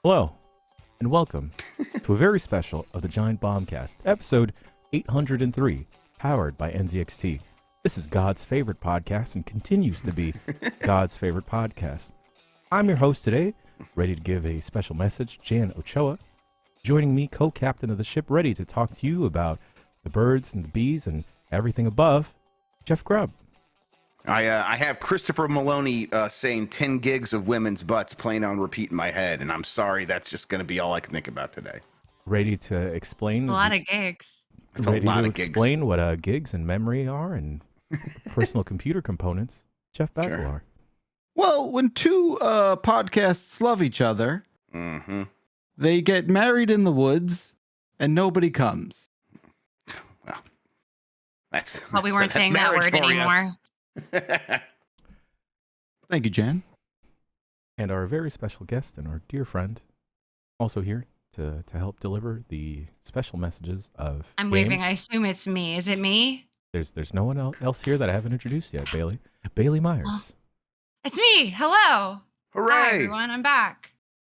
Hello, and welcome to a very special of the Giant Bombcast, episode 803, powered by NZXT. This is God's favorite podcast and continues to be God's favorite podcast. I'm your host today, ready to give a special message, Jan Ochoa, joining me, co-captain of the ship, ready to talk to you about the birds and the bees and everything above, Jeff Grubb. I have Christopher Maloney saying 10 gigs of women's butts playing on repeat in my head, and I'm sorry, that's just going to be all I can think about today. Ready to explain? A lot of gigs. That's a lot of gigs. Explain what gigs and memory are and personal computer components. Jeff Backlar. Sure. Well, when two podcasts love each other, they get married in the woods, and nobody comes. Well, Well, we weren't saying that word anymore. Thank you, Jan. And our very special guest and our dear friend, also here to help deliver the special messages of I'm games. waving. I assume it's me. Is it me? There's no one else here that I haven't introduced yet, Bailey. Bailey Meyers. Oh. It's me. Hello. Hooray! Hi, everyone. I'm back.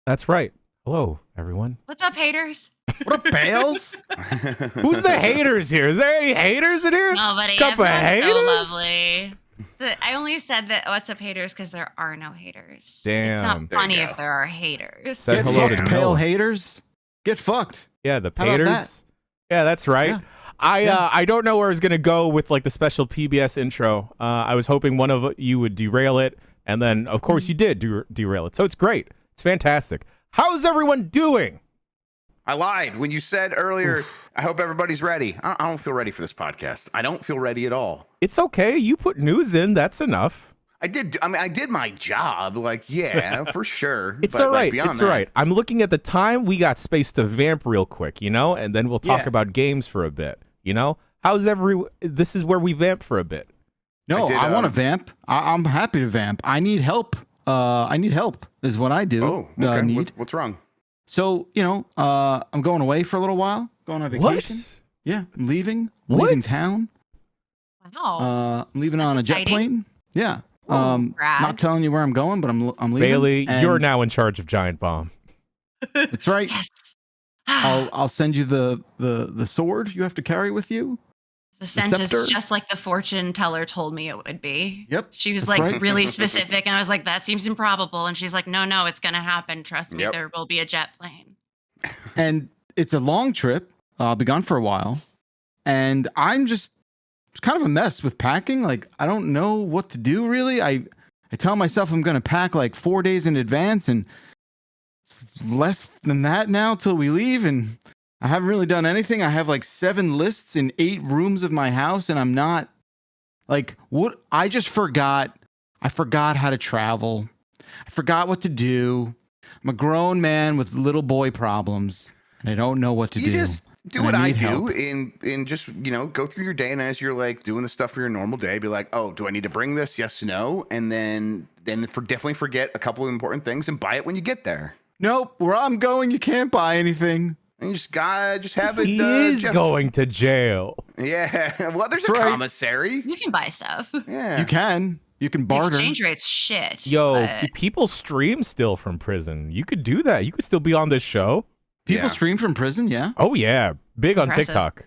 That's right. Hello, everyone. What's up, haters? What up, Bales? Who's the haters here? Is there any haters in here? Nobody. Couple of Everyone's so haters? lovely. I only said that what's up, haters, because there are no haters. Damn. It's not There you funny go. if there are haters. Said Get hello to fucked, no pale one. haters. Get fucked. Yeah, the How about haters. that? Yeah, that's right. Yeah. I don't know where I was gonna go with like the special PBS intro. I was hoping one of you would derail it, and then of course you did derail it. So it's great. It's fantastic. How's everyone doing? I lied when you said earlier, I hope everybody's ready. I don't feel ready for this podcast. I don't feel ready at all. It's okay. You put news in. That's enough. I did my job. Like, yeah, for sure. It's But, all right. beyond It's that, all right. I'm looking at the time. We got space to vamp real quick, you know, and then we'll talk Yeah. about games for a bit. You know, this is where we vamp for a bit. No, I did, I want to vamp. I'm happy to vamp. I need help. I need help is what I do. Oh, okay. Need. What's wrong? So, I'm going away for a little while. Going on vacation. What? Yeah, I'm leaving. What? Leaving town. Wow. I'm leaving That's on a jet exciting. plane. Yeah. Brag. Not telling you where I'm going, but I'm leaving. Bailey, and you're now in charge of Giant Bomb. That's right. Yes. I'll send you the sword you have to carry with you. The sentence, scepter. just like the fortune teller told me it would be. Yep. She was that's like right. really specific, and I was like, that seems improbable. And she's like, no, it's going to happen. Trust me, Yep. there will be a jet plane. And it's a long trip. I'll be gone for a while. And I'm just it's kind of a mess with packing. Like, I don't know what to do, really. I tell myself I'm going to pack like 4 days in advance, and it's less than that now till we leave. And I haven't really done anything. I have like 7 lists in 8 rooms of my house, and I'm not like, what? I just forgot. I forgot how to travel. I forgot what to do. I'm a grown man with little boy problems, and I don't know what to You do. just do And what I I need do help. and just, go through your day, and as you're like doing the stuff for your normal day, be like, oh, do I need to bring this? Yes, no. And then definitely forget a couple of important things and buy it when you get there. Nope, where I'm going, you can't buy anything. And you just have it. He is going to jail. Yeah. Well, there's a That's right. commissary. You can buy stuff. Yeah. You can The barter. exchange rate's shit. Yo, but people stream still from prison. You could do that. You could still be on this show. People Yeah. stream from prison, yeah. Oh yeah, big on Impressive. TikTok.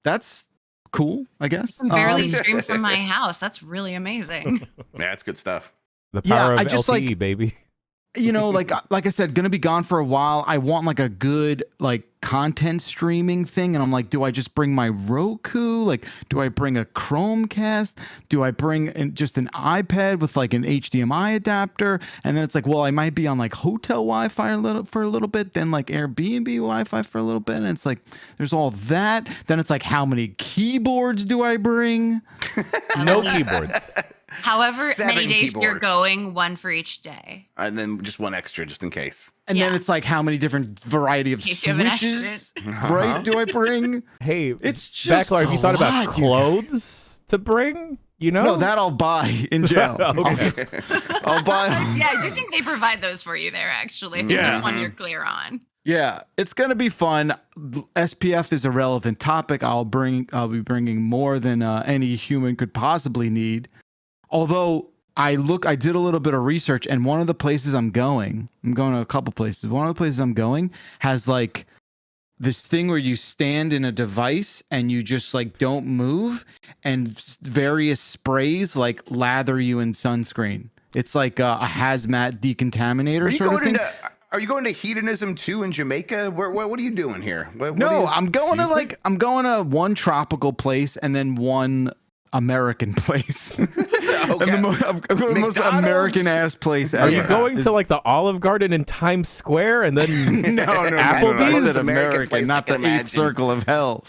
That's cool, I guess. I can barely Um, stream from my house. That's really amazing. Yeah, it's good stuff. The Yeah, power of I just, LTE, like- baby. like I said, gonna be gone for a while. I want like a good like content streaming thing, and I'm like, do I just bring my Roku? Like, do I bring a Chromecast? Do I bring just an iPad with like an HDMI adapter? And then it's like, well, I might be on like hotel Wi-Fi for a little bit, then like Airbnb Wi-Fi for a little bit, and it's like, there's all that. Then it's like, how many keyboards do I bring? No keyboards. However 7 many days you're keyboards. going, one for each day. And then just one extra just in case. And then Yeah. it's like, how many different variety of In case you have an switches, Uh-huh. right? Do I bring? Hey, It's just Backlar, have you a thought about lot, you clothes to bring? You know? No, that I'll buy in jail. Okay. I'll buy. Yeah, I do think they provide those for you there, actually. I think Yeah. that's one you're clear on. Yeah, it's gonna be fun. SPF is a relevant topic. I'll be bringing more than any human could possibly need. Although I did a little bit of research, and one of the places I'm going to a couple places. One of the places I'm going has like this thing where you stand in a device and you just like don't move, and various sprays like lather you in sunscreen. It's like a hazmat decontaminator sort of thing. Are you going to hedonism 2 in Jamaica? What are you doing here? I'm going to one tropical place and then one American place. Okay. I'm going to the most American ass place ever. Are you going to like the Olive Garden in Times Square and then no, Applebee's? It's American, not the eighth circle of hell.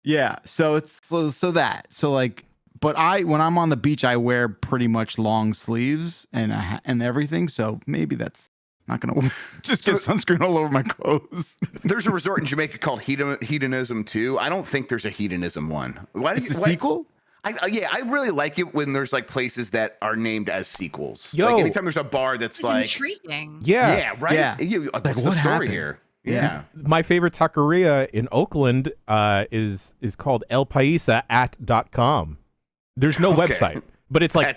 Yeah. So it's so that. So like, but when I'm on the beach, I wear pretty much long sleeves and everything. So maybe that's not gonna just get sunscreen all over my clothes. There's a resort in Jamaica called Hedonism 2. I don't think there's a Hedonism 1. It's a sequel? I really like it when there's like places that are named as sequels. Yo, like anytime there's a bar that's It's like intriguing. yeah, right. Yeah. What's the story happened? here? Yeah. My favorite taqueria in Oakland is called elpaisa@.com. There's no Okay. website, but it's like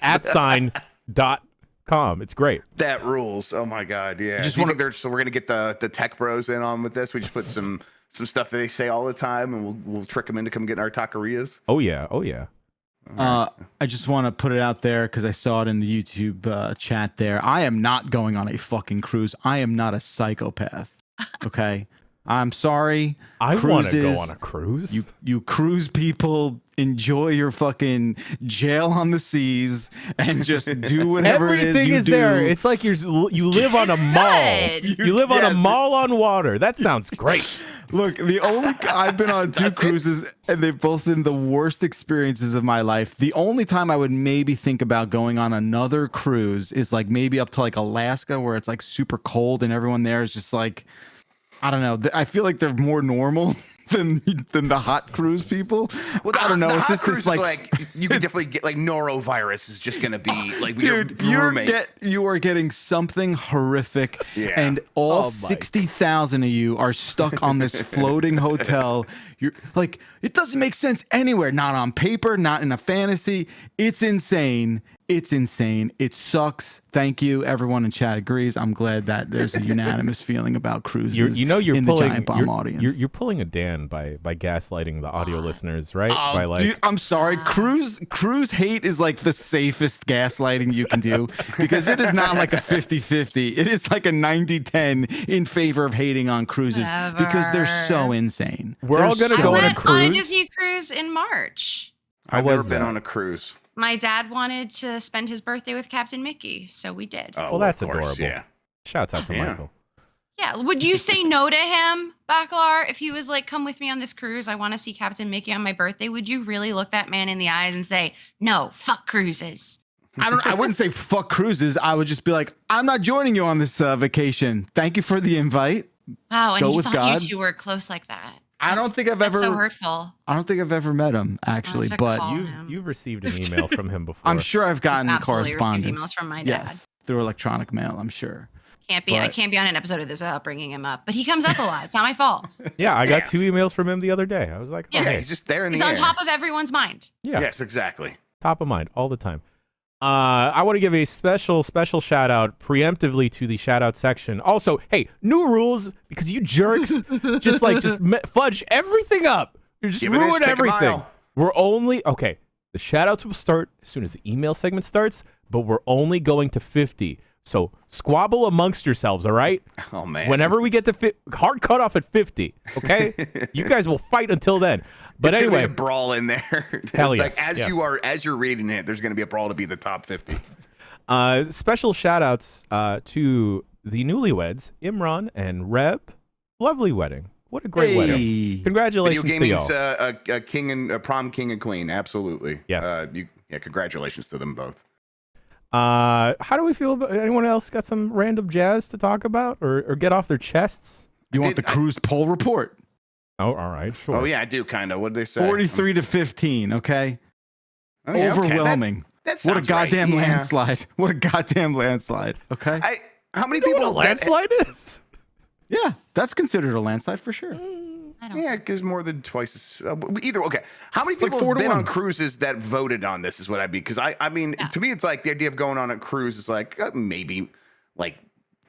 @.com. It's great. That rules. Oh my god, yeah. Just So we're gonna get the tech bros in on with this. We just put some stuff that they say all the time, and we'll trick them into come getting our taquerias. Oh yeah. Oh yeah. I just want to put it out there because I saw it in the YouTube chat there. I am not going on a fucking cruise. I am not a psychopath. Okay. I'm sorry. I want to go Cruises, on a cruise. You cruise people, enjoy your fucking jail on the seas and just do whatever Everything it is is you there. do. It's like you live on a mall. Good. You live on a Yes. mall on water. That sounds great. Look, I've been on 2 cruises and they've both been the worst experiences of my life. The only time I would maybe think about going on another cruise is like maybe up to like Alaska where it's like super cold and everyone there is just like, I don't know. I feel like they're more normal than the hot cruise people. Well, I don't know. The It's hot just cruise this is like, you could definitely get like norovirus is just gonna be like dude, your roommate. you are getting something horrific, Yeah. and all Oh my 60,000 of you are stuck on this floating hotel. You're like, it doesn't make sense anywhere. Not on paper, not in a fantasy. It's insane. It's insane. It sucks. Thank you. Everyone in chat agrees. I'm glad that there's a unanimous feeling about cruises. You're in pulling the Giant Bomb audience. You're pulling a Dan by gaslighting the audio listeners, right? By like, Dude, I'm sorry. Cruise hate is like the safest gaslighting you can do because it is not like a 50-50. It is like a 90-10 in favor of hating on cruises because they're so insane. We're all gonna I go on a went on a cruise. Disney cruise in March. I've How never was been that? on a cruise. My dad wanted to spend his birthday with Captain Mickey, so we did. Oh, Well, that's of course, adorable. Yeah. Shouts out to Yeah. Michael. Yeah, would you say no to him, Bakalar, if he was like, come with me on this cruise, I want to see Captain Mickey on my birthday? Would you really look that man in the eyes and say, no, fuck cruises? I wouldn't say fuck cruises. I would just be like, I'm not joining you on this vacation. Thank you for the invite. Wow, and Go he with thought God. you two were close like that. I don't think I've That's ever. so hurtful. I don't think I've ever met him actually, I'll have to but call. You've received an email from him before. I'm sure I've gotten Absolutely received correspondence. emails from my dad. Yes, through electronic mail. I'm sure. I But- can't be on an episode of this without bringing him up, but he comes up a lot. It's not my fault. Yeah, I got Yeah. 2 emails from him the other day. I was like, oh, Yeah. Yeah, hey, he's just there in He's the on air. top of everyone's mind. yeah, Yes, exactly. top of mind all the time. I want to give a special shout out preemptively to the shout out section. Also, hey, new rules because you jerks just fudge everything up. You just Give it an ruin inch, take a everything. mile. We're only okay. The shout outs will start as soon as the email segment starts, but we're only going to 50. So squabble amongst yourselves, all right? Oh man. Whenever we get to hard cutoff at 50, okay? You guys will fight until then. But It's gonna be anyway, a brawl in there. Hell Like, yes, yes. as you're reading it, there's gonna be a brawl to be the top 50. special shout outs to the newlyweds, Imran and Reb. Lovely wedding. What a great wedding. Video Congratulations to gaming's y'all. a king and a prom king and queen. Absolutely. Yes. Congratulations to them both. How do we feel about anyone else got some random jazz to talk about or get off their chests? You want the cruise poll report? Oh, all right, sure. Oh yeah, I do kind of. What did they say? 43 to 15. Okay. Oh, yeah, okay. Overwhelming. That What a sounds right. goddamn Yeah. landslide. What a goddamn landslide. Okay. How many You know people what a landslide is? Yeah, that's considered a landslide for sure. I don't. Yeah, because more than twice as either. Okay, how many It's like people 4 have to been 1. on cruises that voted on this? Is what I'd be because I mean Yeah. to me it's like the idea of going on a cruise is like maybe like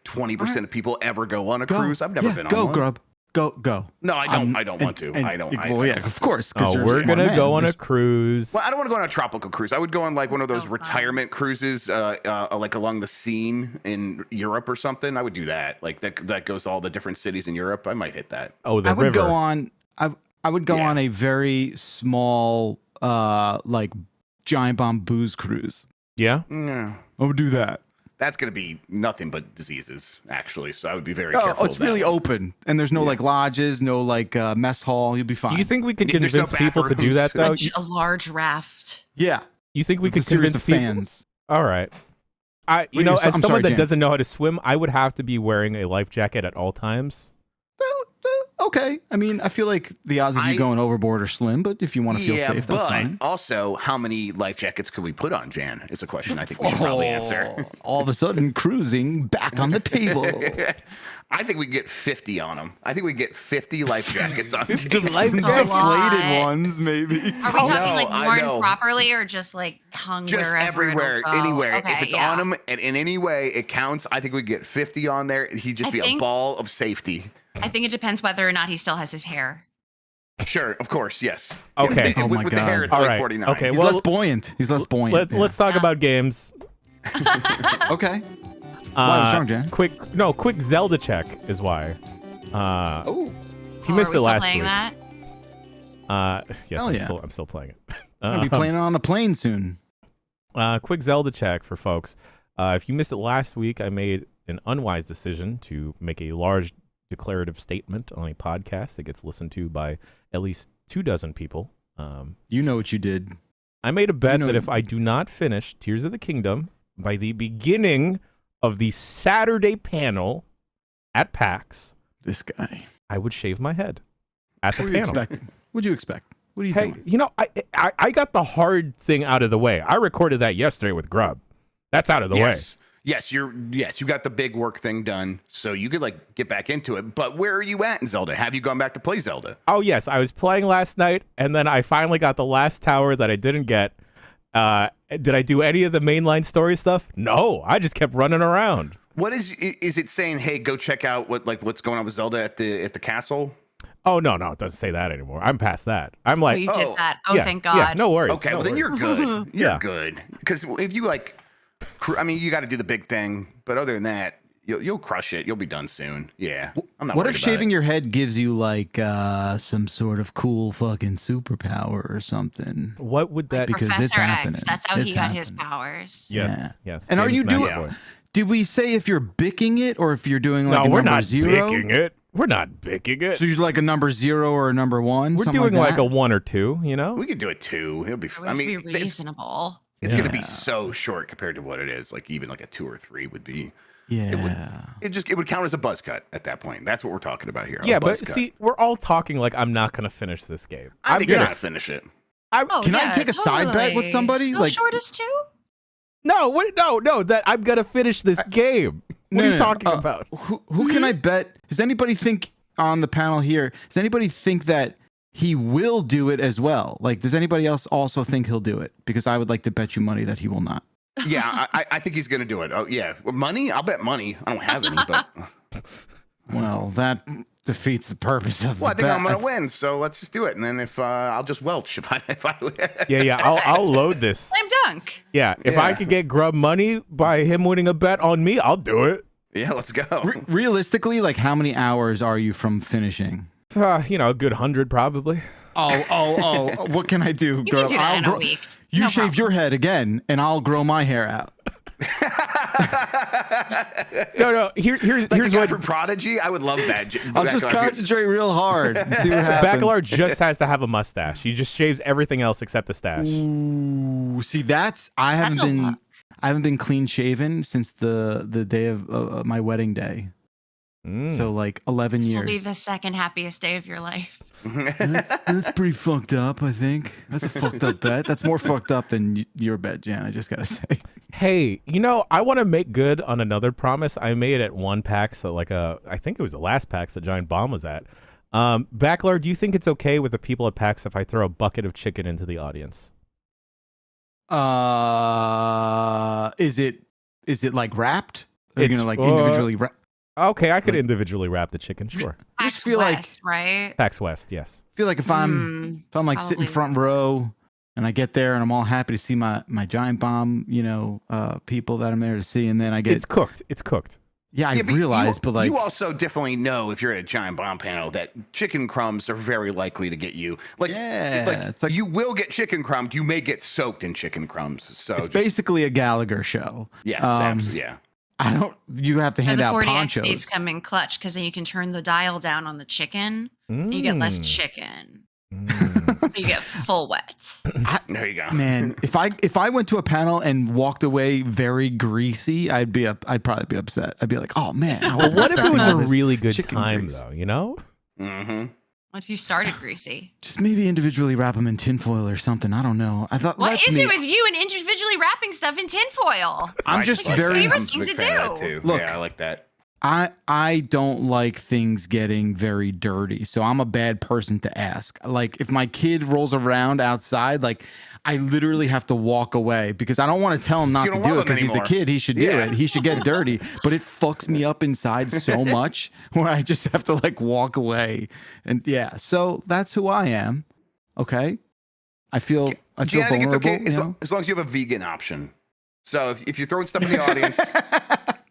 20% of people ever go on a cruise. I've never been on one. Grub. Go. No, I don't want to. I don't. Well, yeah, of course. 'cause Oh, you're a we're smart gonna man. go on a There's- cruise. Well, I don't want to go on a tropical cruise. I would go on like one of those So fun. retirement cruises, like along the Seine in Europe or something. I would do that. Like that goes to all the different cities in Europe. I might hit that. Oh, the I would river. go on. I would go Yeah. on a very small, like Giant Bomb booze cruise. Yeah. Yeah. I would do that. That's going to be nothing but diseases, actually. So I would be very Oh, careful. it's of that really one. open, and there's no like lodges, no like mess hall. You'll be fine. You think we could There's no convince people to do that bathrooms. though? A large raft. Yeah. You think we with a could series convince of people? fans. All right. You Wait, know, I'm as someone sorry, that Jan. doesn't know how to swim, I would have to be wearing a life jacket at all times. Okay. I mean, I feel like the odds of you I- going overboard are slim, but if you want to feel Yeah, safe, that's but fine. also, how many life jackets could we put on, Jan? Is a question I think we should probably answer. Oh, all of a sudden, cruising back on the table. I think we can get 50 on them. I think we get 50 life jackets on. 50 life That's a lot. ones, maybe. Are we talking no, like I worn know. properly or just like hung Just wherever? everywhere, it'll go? anywhere. Okay, if it's yeah. on him and in any way it counts, I think we get 50 on there. He'd just I be a think- ball of safety. I think it depends whether or not he still has his hair. Sure, of course, yes. Okay. Yeah, Oh with, my with the God. hair, it's All like right. 49. Okay. He's Well, less buoyant. He's less buoyant. Let's talk about games. Okay. Why, what's wrong, Jan? Quick Zelda check is why. Oh, If you Are missed we it still last playing week. that? Yes, Hell I'm yeah. still playing it. I'll be playing it on a plane soon. Quick Zelda check for folks. If you missed it last week, I made an unwise decision to make a large declarative statement on a podcast that gets listened to by at least 24 people. You know what you did. I made a bet You know- that if I do not finish Tears of the Kingdom by the beginning of the Saturday panel at PAX, This guy. I would shave my head at the What were you panel. expecting? What do you expect? What are you Hey, doing? you know, I got the hard thing out of the way. I recorded that yesterday with Grub. That's out of the way. yes, you got the big work thing done, so you could like get back into it. But where are you at in Zelda? Have you gone back to play Zelda? Oh, yes. I was playing last night, and then I finally got the last tower that I didn't get. Did I do any of the mainline story stuff? No. I just kept running around. What is it saying? Hey, go check out what's going on with Zelda at the castle. Oh, no, it doesn't say that anymore. I'm past that. I'm Oh, like, you did oh, that. Oh, yeah, thank yeah, God. no worries. Okay, no well then worries. you're good. You're Yeah. good because if you like, I mean, you got to do the big thing, but other than that, you'll crush it. You'll be done soon. Yeah, I'm not. What worried if about shaving it. your head gives you like some sort of cool fucking superpower or something? What would that Because Professor it's happening. X. That's how It's he got his happening. powers. Yes, Yeah. yes. And are James you doing- McAvoy. Did we say if you're bicking it or if you're doing like No, a we're number not 0? picking it. We're not picking it. So you're like a number 0 or a number 1? We're something doing like that? a 1 or 2, you know? We could do it too. It'll be. It I would mean, be reasonable. it's going to Yeah. be so short compared to what it is. Like even like a 2 or 3 would be. Yeah. It would count as a buzz cut at that point. That's what we're talking about here. a Yeah, but buzz cut. see, we're all talking like I'm not going to finish this game. I I'm think you're gonna gonna finish it. Oh, Can I yeah, take a side bet with totally. somebody? No Like- short as 2? No, that I'm going to finish this game. What are you talking about? Who can I bet? Does anybody think on the panel here? Does anybody think that he will do it as well? Like, does anybody else also think he'll do it? Because I would like to bet you money that he will not. Yeah, I think he's gonna do it. Oh yeah, money. I'll bet money. I don't have any, but Well, that defeats the purpose of well, I the think I'm bet. gonna win. So let's just do it. And then if I'll just welch if I win. Yeah, I'll load this. Slam dunk. Yeah, if I Yeah. could get Grub money by him winning a bet on me, I'll do it. Yeah, let's go. Realistically, like, how many hours are you from finishing? You know, a good 100 probably. Oh! What can I do, You girl? can do that in a grow- week. You No shave problem. your head again, and I'll grow my hair out. No. Here's Like here's the guy what from Prodigy. I would love that. I'll just concentrate real hard and see what happens. Bacalar just has to have a mustache. He just shaves everything else except the stash. Ooh, see, I haven't That's a been lot. I haven't been clean shaven since the day of my wedding day. Mm. So like 11 This will years. be the second happiest day of your life. That's pretty fucked up, I think. That's a fucked up bet. That's more fucked up than your bet, Jan. I just gotta say. Hey, you know, I want to make good on another promise I made at one PAX. So I think it was the last PAX that Giant Bomb was at. Backlar, do you think it's okay with the people at PAX if I throw a bucket of chicken into the audience? Is it like wrapped? Are you It's, gonna like individually wrap? Okay, I could individually wrap the chicken, sure. I PAX just feel West, like right? PAX West, yes. feel like if I'm like sitting probably. front row and I get there and I'm all happy to see my Giant Bomb, people that I'm there to see, and then I get It's cooked. It's cooked. I but realize, but like you also definitely know if you're at a Giant Bomb panel that chicken crumbs are very likely to get you. Like, it's like you will get chicken crumbs. You may get soaked in chicken crumbs. So it's basically a Gallagher show. yes, yeah. You have to hand the out 40 ponchos. XDs come in clutch because then you can turn the dial down on the chicken. And you get less chicken. But you get full wet. There you go. Man, if I went to a panel and walked away very greasy, I'd probably be upset. I'd be like, oh man. Well, what if it was a really good chicken time grease. though, you know? Mm-hmm. What if you started greasy? Just maybe individually wrap them in tinfoil or something. I don't know. I thought What is it with you and individually wrapping stuff in tinfoil? I'm just Like very favorite thing to do. Look, yeah, I like that. I don't like things getting very dirty, so I'm a bad person to ask. Like if my kid rolls around outside, like I literally have to walk away because I don't want to tell him not to do it because he's a kid. He should do it. He should get dirty, but it fucks me up inside so much where I just have to like walk away. And yeah, so that's who I am. Okay, I feel I think vulnerable. it's okay as long as you have a vegan option. So if you're throwing stuff in the audience.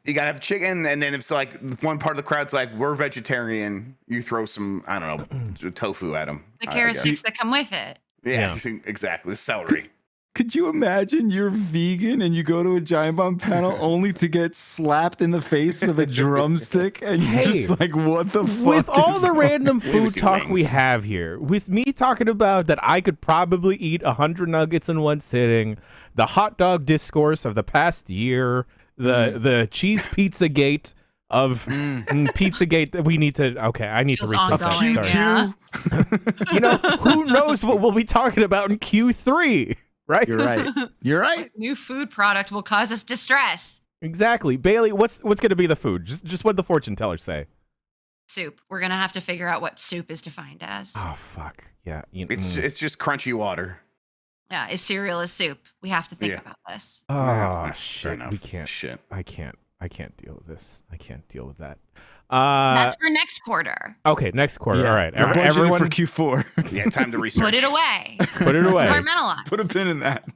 You gotta have chicken, and then it's like one part of the crowd's like, "We're vegetarian." You throw some, I don't know, tofu at them. The carrot sticks that come with it. Yeah, exactly. Celery. Could you imagine you're vegan and you go to a Giant Bomb panel only to get slapped in the face with a drumstick, and you're just like, "What the fuck?" With all the random Maybe food two talk wings. we have here, with me talking about that I could probably eat 100 nuggets in one sitting, the hot dog discourse of the past year. The cheese pizza gate of Pizzagate that we need to. Okay, I need Feels to reflect that. ongoing, Sorry. yeah. You know, who knows what we'll be talking about in Q3, right? You're right. You're right. New food product will cause us distress. Exactly, Bailey. What's going to be the food? Just what the fortune tellers say. Soup. We're gonna have to figure out what soup is defined as. Oh fuck yeah! It's just crunchy water. Yeah, is cereal a soup? We have to think about this. Oh Fair shit! enough. We can't. Shit. I can't deal with this. I can't deal with that. That's for next quarter. Okay, next quarter. Yeah, all right, we're budgeting everyone, for Q4. Yeah, time to research. Put it away. put it away. Compartmentalize. Put a pin in that.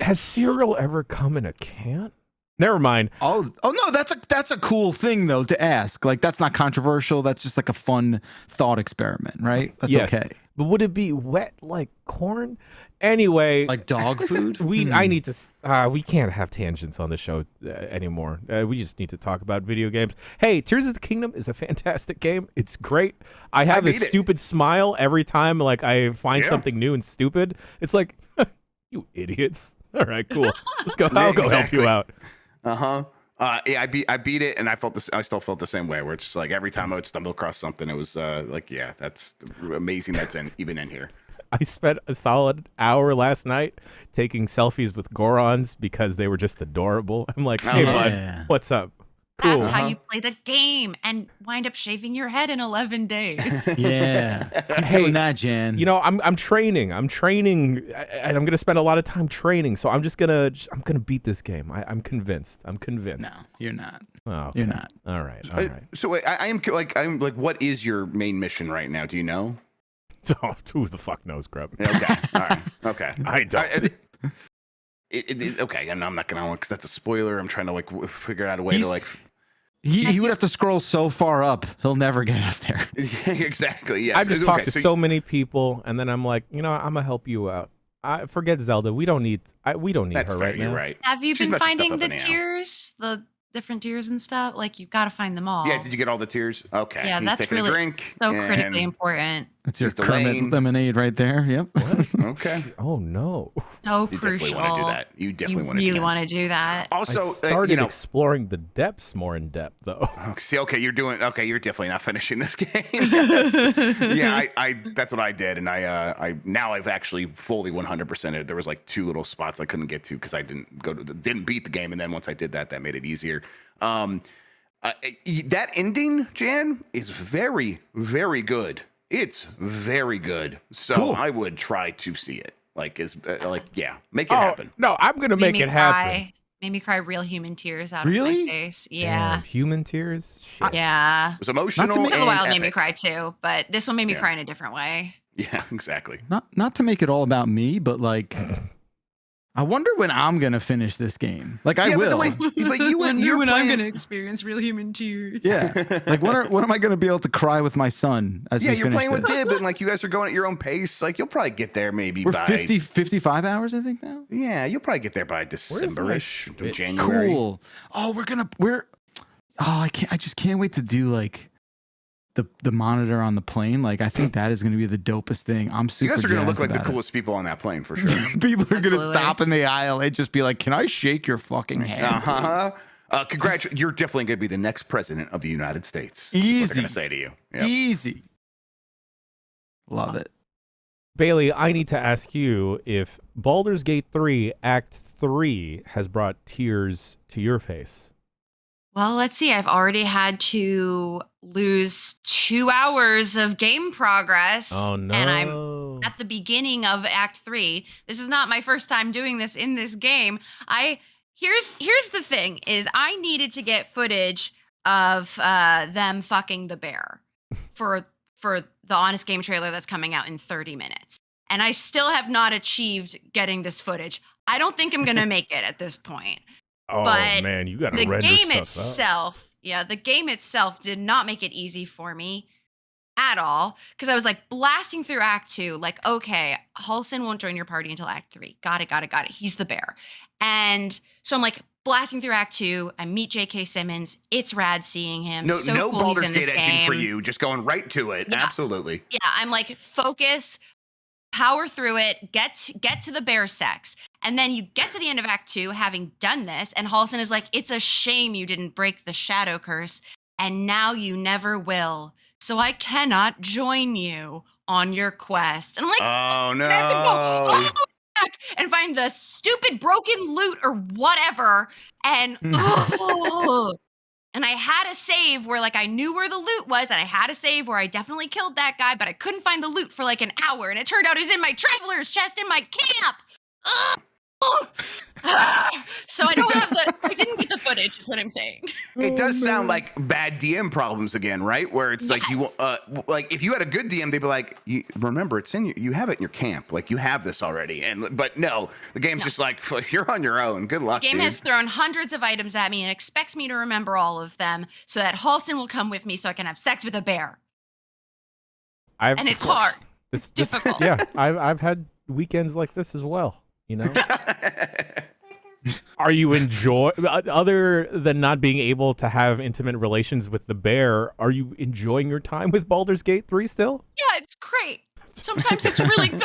Has cereal ever come in a can? Never mind. Oh no, that's a cool thing though to ask. Like that's not controversial. That's just like a fun thought experiment, right? That's Yes. okay. But would it be wet like corn? Anyway, Like dog food? I need to. We can't have tangents on the show anymore. We just need to talk about video games. Hey, Tears of the Kingdom is a fantastic game. It's great. I have a stupid smile every time like I find something new and stupid. It's like, you idiots. All right, cool. Let's go. I'll go help you out. Yeah, I beat it, and I still felt the same way. Where it's just like every time I would stumble across something, it was like, yeah, that's amazing. That's even in here. I spent a solid hour last night taking selfies with Gorons because they were just adorable. I'm like, hey, bud, what's up? Cool. That's how you play the game and wind up shaving your head in 11 days. Yeah. I'm doing that, Jan. You know, I'm training. I'm training, and I'm gonna spend a lot of time training. So I'm gonna beat this game. I'm convinced. I'm convinced. No, you're not. Oh, okay. You're not. All right. All right. So wait, I'm like, what is your main mission right now? Do you know? Oh, who the fuck knows, Grub? Okay. All right. Okay. I don't. Okay, and I'm not gonna because that's a spoiler. I'm trying to like figure out a way to like. He would have to scroll so far up, he'll never get up there. Exactly. Yes. I've just talked to so many people, and then I'm like, you know, I'm gonna help you out. Forget Zelda. We don't need her right now. You're right. Have you She's been messing finding stuff up the anyhow. tiers, the different tiers and stuff? Like you've got to find them all. Yeah. Did you get all the tiers? Okay. Yeah, He's that's taking a really drink so and- critically important. That's your Just the Kermit lane. lemonade right there. Yep. Okay. Oh no. So You crucial. definitely want to do that. You definitely You want to do really that. want to do that. Also, I started you know, exploring the depths more in depth, though. see, okay, you're definitely not finishing this game. Yeah, I that's what I did, and I've actually fully 100%ed. There was like 2 little spots I couldn't get to because I didn't beat the game, and then once I did that made it easier. That ending, Jan, is very, very good. It's very good. So Cool. I would try to see it. Make it happen. No, I'm gonna make it happen. Made me cry real human tears out Really? of my face. Yeah. Damn, human tears. Shit. Yeah. It was emotional. Not to make- The and Wild made me epic. cry too, but this one made me Yeah. cry in a different way. Yeah, exactly. Not to make it all about me, but like, I wonder when I'm gonna finish this game. Like I Yeah, will. but you're playing... experience real human tears. Yeah. Like when am I gonna be able to cry with my son as Yeah, we you're finish playing with this? Dib, and like you guys are going at your own pace. Like you'll probably get there maybe We're by 55 hours, I think now. Yeah, you'll probably get there by December-ish, Switch? January. Cool. Oh, I just can't wait to do like the monitor on the plane. Like I think that is gonna be the dopest thing. I'm super. You guys are gonna look jazzed like the about it. coolest people on that plane for sure. People are Absolutely. gonna stop in the aisle and just be like, "Can I shake your fucking hand?" Uh-huh. Congratulations. You're definitely going to be the next president of the United States. That's what Easy. they're going to say to you. Yep. Easy. Love it. Bailey, I need to ask you if Baldur's Gate 3 Act 3 has brought tears to your face. Well, let's see. I've already had to lose 2 hours of game progress. Oh no. And I'm at the beginning of Act 3. This is not my first time doing this in this game. Here's the thing is I needed to get footage of them fucking the bear for the Honest Game trailer that's coming out in 30 minutes. And I still have not achieved getting this footage. I don't think I'm going to make it at this point. Oh but man, you got to The render game stuff up. itself, the game itself did not make it easy for me at all, because I was like blasting through Act 2, like, okay, Halsin won't join your party until Act 3. Got it. He's the bear. And so I'm like blasting through Act 2. I meet J.K. Simmons. It's rad seeing him. No, so no cool Baldur's he's in this Gate edging game. for you. Just going right to it. Yeah. Absolutely. Yeah, I'm like, focus, power through it, get to the bear sex. And then you get to the end of Act 2 having done this, and Halsin is like, it's a shame you didn't break the shadow curse, and now you never will. So I cannot join you on your quest. And I'm like, Oh, no. I have to go all the way back and find the stupid broken loot or whatever. And ugh. And I had a save where like I knew where the loot was, and I had a save where I definitely killed that guy, but I couldn't find the loot for like an hour. And it turned out it was in my traveler's chest in my camp. Ugh. So I didn't get the footage, is what I'm saying. It does sound like bad DM problems again, right? Where it's like you, like if you had a good DM, they'd be like, remember, it's in you have it in your camp, like you have this already. But no, the game's just like you're on your own. Good luck. The game dude. has thrown hundreds of items at me and expects me to remember all of them, so that Halsin will come with me so I can have sex with a bear. And it's hard. It's difficult. Yeah, I've had weekends like this as well. You know, are you other than not being able to have intimate relations with the bear? Are you enjoying your time with Baldur's Gate 3 still? Yeah, it's great. Sometimes it's really good.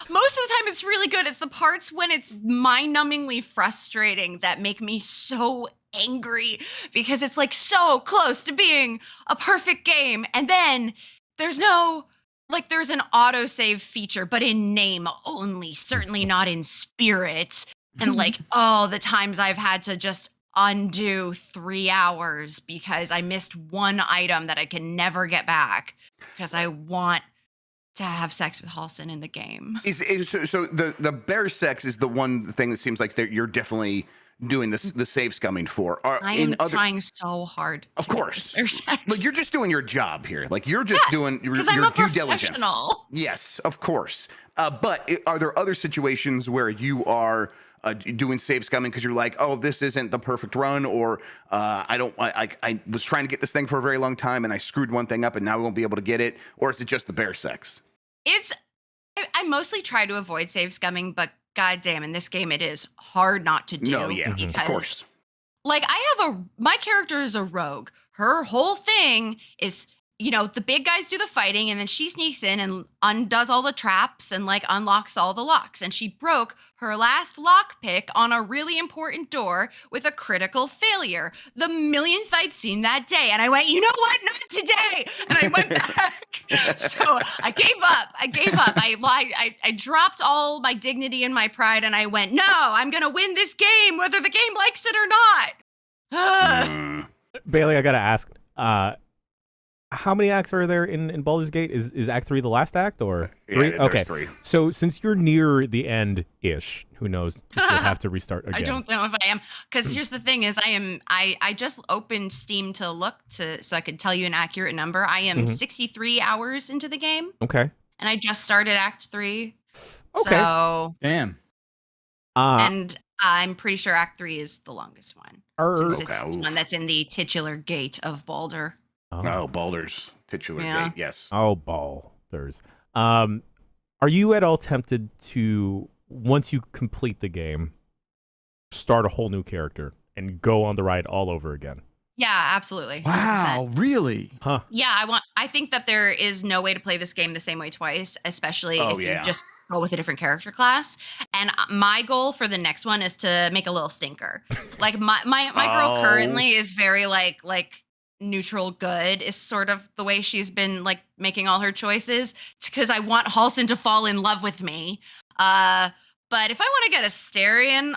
Most of the time it's really good. It's the parts when it's mind-numbingly frustrating that make me so angry, because it's like so close to being a perfect game, and then there's no. Like, there's an autosave feature, but in name only, certainly not in spirit. And like, the times I've had to just undo 3 hours because I missed one item that I can never get back because I want to have sex with Halsin in the game. So the bear sex is the one thing that seems like you're definitely doing the save scumming for. I am trying so hard. Of course. Bear sex. Like, you're just doing your job here. Like, you're just doing your I'm a due diligence. professional. Yes, of course. But are there other situations where you are doing save scumming because you're like, oh, this isn't the perfect run, or I was trying to get this thing for a very long time and I screwed one thing up and now I won't be able to get it? Or is it just the bear sex? I mostly try to avoid save scumming, but goddamn, in this game it is hard not to do. No, yeah, because, of course. Like, my character is a rogue. Her whole thing is, the big guys do the fighting, and then she sneaks in and undoes all the traps and like unlocks all the locks. And she broke her last lockpick on a really important door with a critical failure. The millionth I'd seen that day. And I went, you know what? Not today. And I went back. So I gave up. I dropped all my dignity and my pride, and I went, no, I'm going to win this game, whether the game likes it or not. Bailey, I gotta ask, how many acts are there in Baldur's Gate? Is Act 3 the last act, or three? Yeah, Okay, there's 3. so since you're near the end-ish, who knows if you'll have to restart again. I don't know if I am, because here's the thing: is I just opened Steam to look so I could tell you an accurate number. I am 63 hours into the game. Okay. And I just started Act 3. Okay. So Damn. and I'm pretty sure Act 3 is the longest one. Since it's the Okay. one that's in the titular gate of Baldur. Oh, Baldur's titular Yeah. gate. Yes. Oh, Baldur's. Are you at all tempted to, once you complete the game, start a whole new character and go on the ride all over again? Yeah, absolutely. 100%. Wow, really? Huh. Yeah, I think that there is no way to play this game the same way twice, especially if you just go with a different character class. And my goal for the next one is to make a little stinker. Like my girl currently is very like neutral good is sort of the way she's been like making all her choices, because I want Halsin to fall in love with me. But if I want to get a Astarion,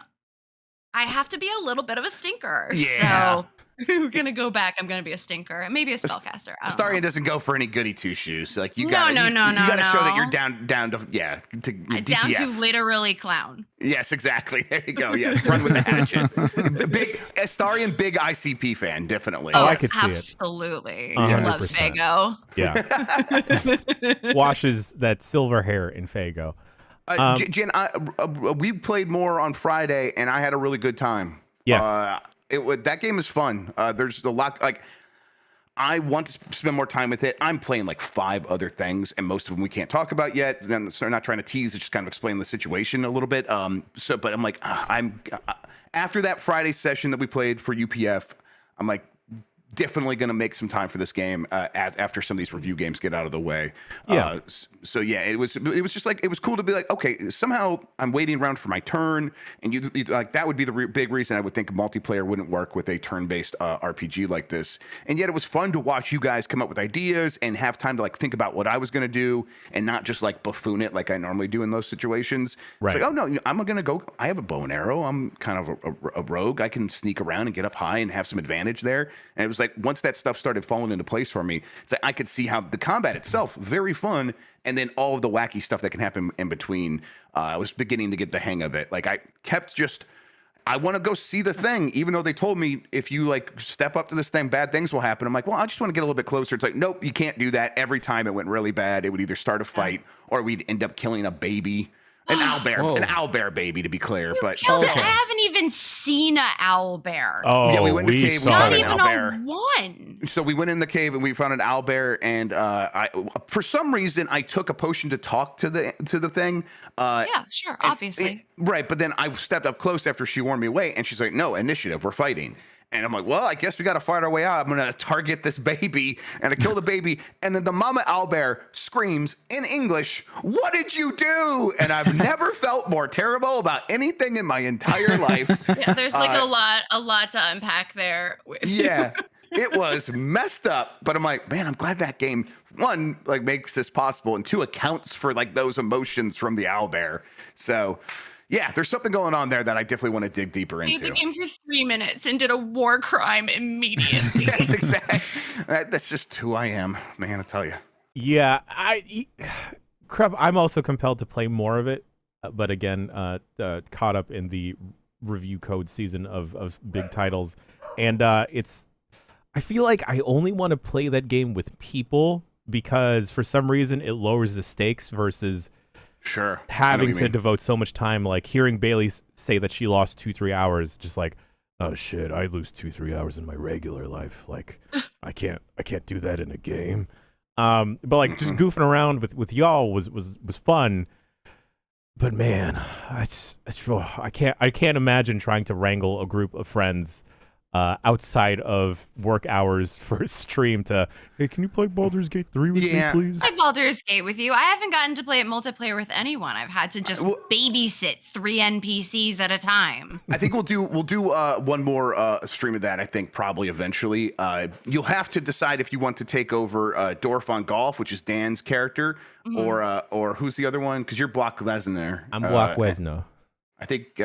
I have to be a little bit of a stinker. Yeah. So we're gonna go back. I'm gonna be a stinker and maybe a spellcaster. Astarion doesn't go for any goody two shoes. Like you No, got no, you gotta show that no. you're down to Down DTF. to literally clown. Yes, exactly. There you go. Yes, run with the hatchet. Big Astarion, big ICP fan, definitely. Oh, I could see it. absolutely. 100%. Loves Fago. Yeah. Washes that silver hair in Fago. Jen, we played more on Friday, and I had a really good time. Yes. That game is fun. There's a lot. Like, I want to spend more time with it. I'm playing like 5 other things, and most of them we can't talk about yet. And so I'm not trying to tease. It's just kind of explain the situation a little bit. But I'm like, after that Friday session that we played for UPF, I'm like, definitely going to make some time for this game after some of these review games get out of the way. Yeah. So yeah, it was just like, it was cool to be like, okay, somehow I'm waiting around for my turn, and you like that would be the big reason I would think multiplayer wouldn't work with a turn-based RPG like this. And yet it was fun to watch you guys come up with ideas and have time to like think about what I was going to do and not just like buffoon it like I normally do in those situations. Right. It's like, oh no, I'm going to go. I have a bow and arrow. I'm kind of a rogue. I can sneak around and get up high and have some advantage there. And it was like, once that stuff started falling into place for me, it's like I could see how the combat itself very fun, and then all of the wacky stuff that can happen in between. I was beginning to get the hang of it. Like I kept I want to go see the thing, even though they told me if you like step up to this thing, bad things will happen. I'm like, well, I just want to get a little bit closer. It's like, nope, you can't do that. Every time it went really bad, it would either start a fight or we'd end up killing a baby. An owlbear baby, to be clear. But Killed it. I haven't even seen an owlbear. Oh, yeah, we went in the cave. saw Not it. even a one. So we went in the cave and we found an owlbear, and for some reason I took a potion to talk to the thing. Yeah, sure, obviously. Right, but then I stepped up close after she warned me away, and she's like, "No, initiative, we're fighting." And I'm like, well, I guess we got to fight our way out. I'm going to target this baby, and I kill the baby. And then the mama owlbear screams in English, "What did you do?" And I've never felt more terrible about anything in my entire life. Yeah, there's like a lot to unpack there. Yeah, it was messed up. But I'm like, man, I'm glad that game, 1, like makes this possible, and 2, accounts for like those emotions from the owlbear. So yeah, there's something going on there that I definitely want to dig deeper into. Played the game for 3 minutes and did a war crime immediately. Yes, exactly. That's just who I am, man. I tell you. Yeah, I'm also compelled to play more of it, but again, caught up in the review code season of big titles, and I feel like I only want to play that game with people because for some reason it lowers the stakes versus Sure. having to devote so much time, like hearing Bailey say that she lost 2-3 hours, just like, oh shit, I lose 2-3 hours in my regular life. Like, I can't do that in a game. But like just goofing around with y'all was fun. But man, I can't imagine trying to wrangle a group of friends outside of work hours for a stream to, hey, can you play Baldur's Gate 3 with me, please? I play Baldur's Gate with you. I haven't gotten to play it multiplayer with anyone. I've had to just babysit 3 NPCs at a time. I think we'll do one more stream of that. I think probably eventually. You'll have to decide if you want to take over Dorf on Golf, which is Dan's character, or who's the other one? Because you're Block Lesnar. I'm Block Lesnar. I think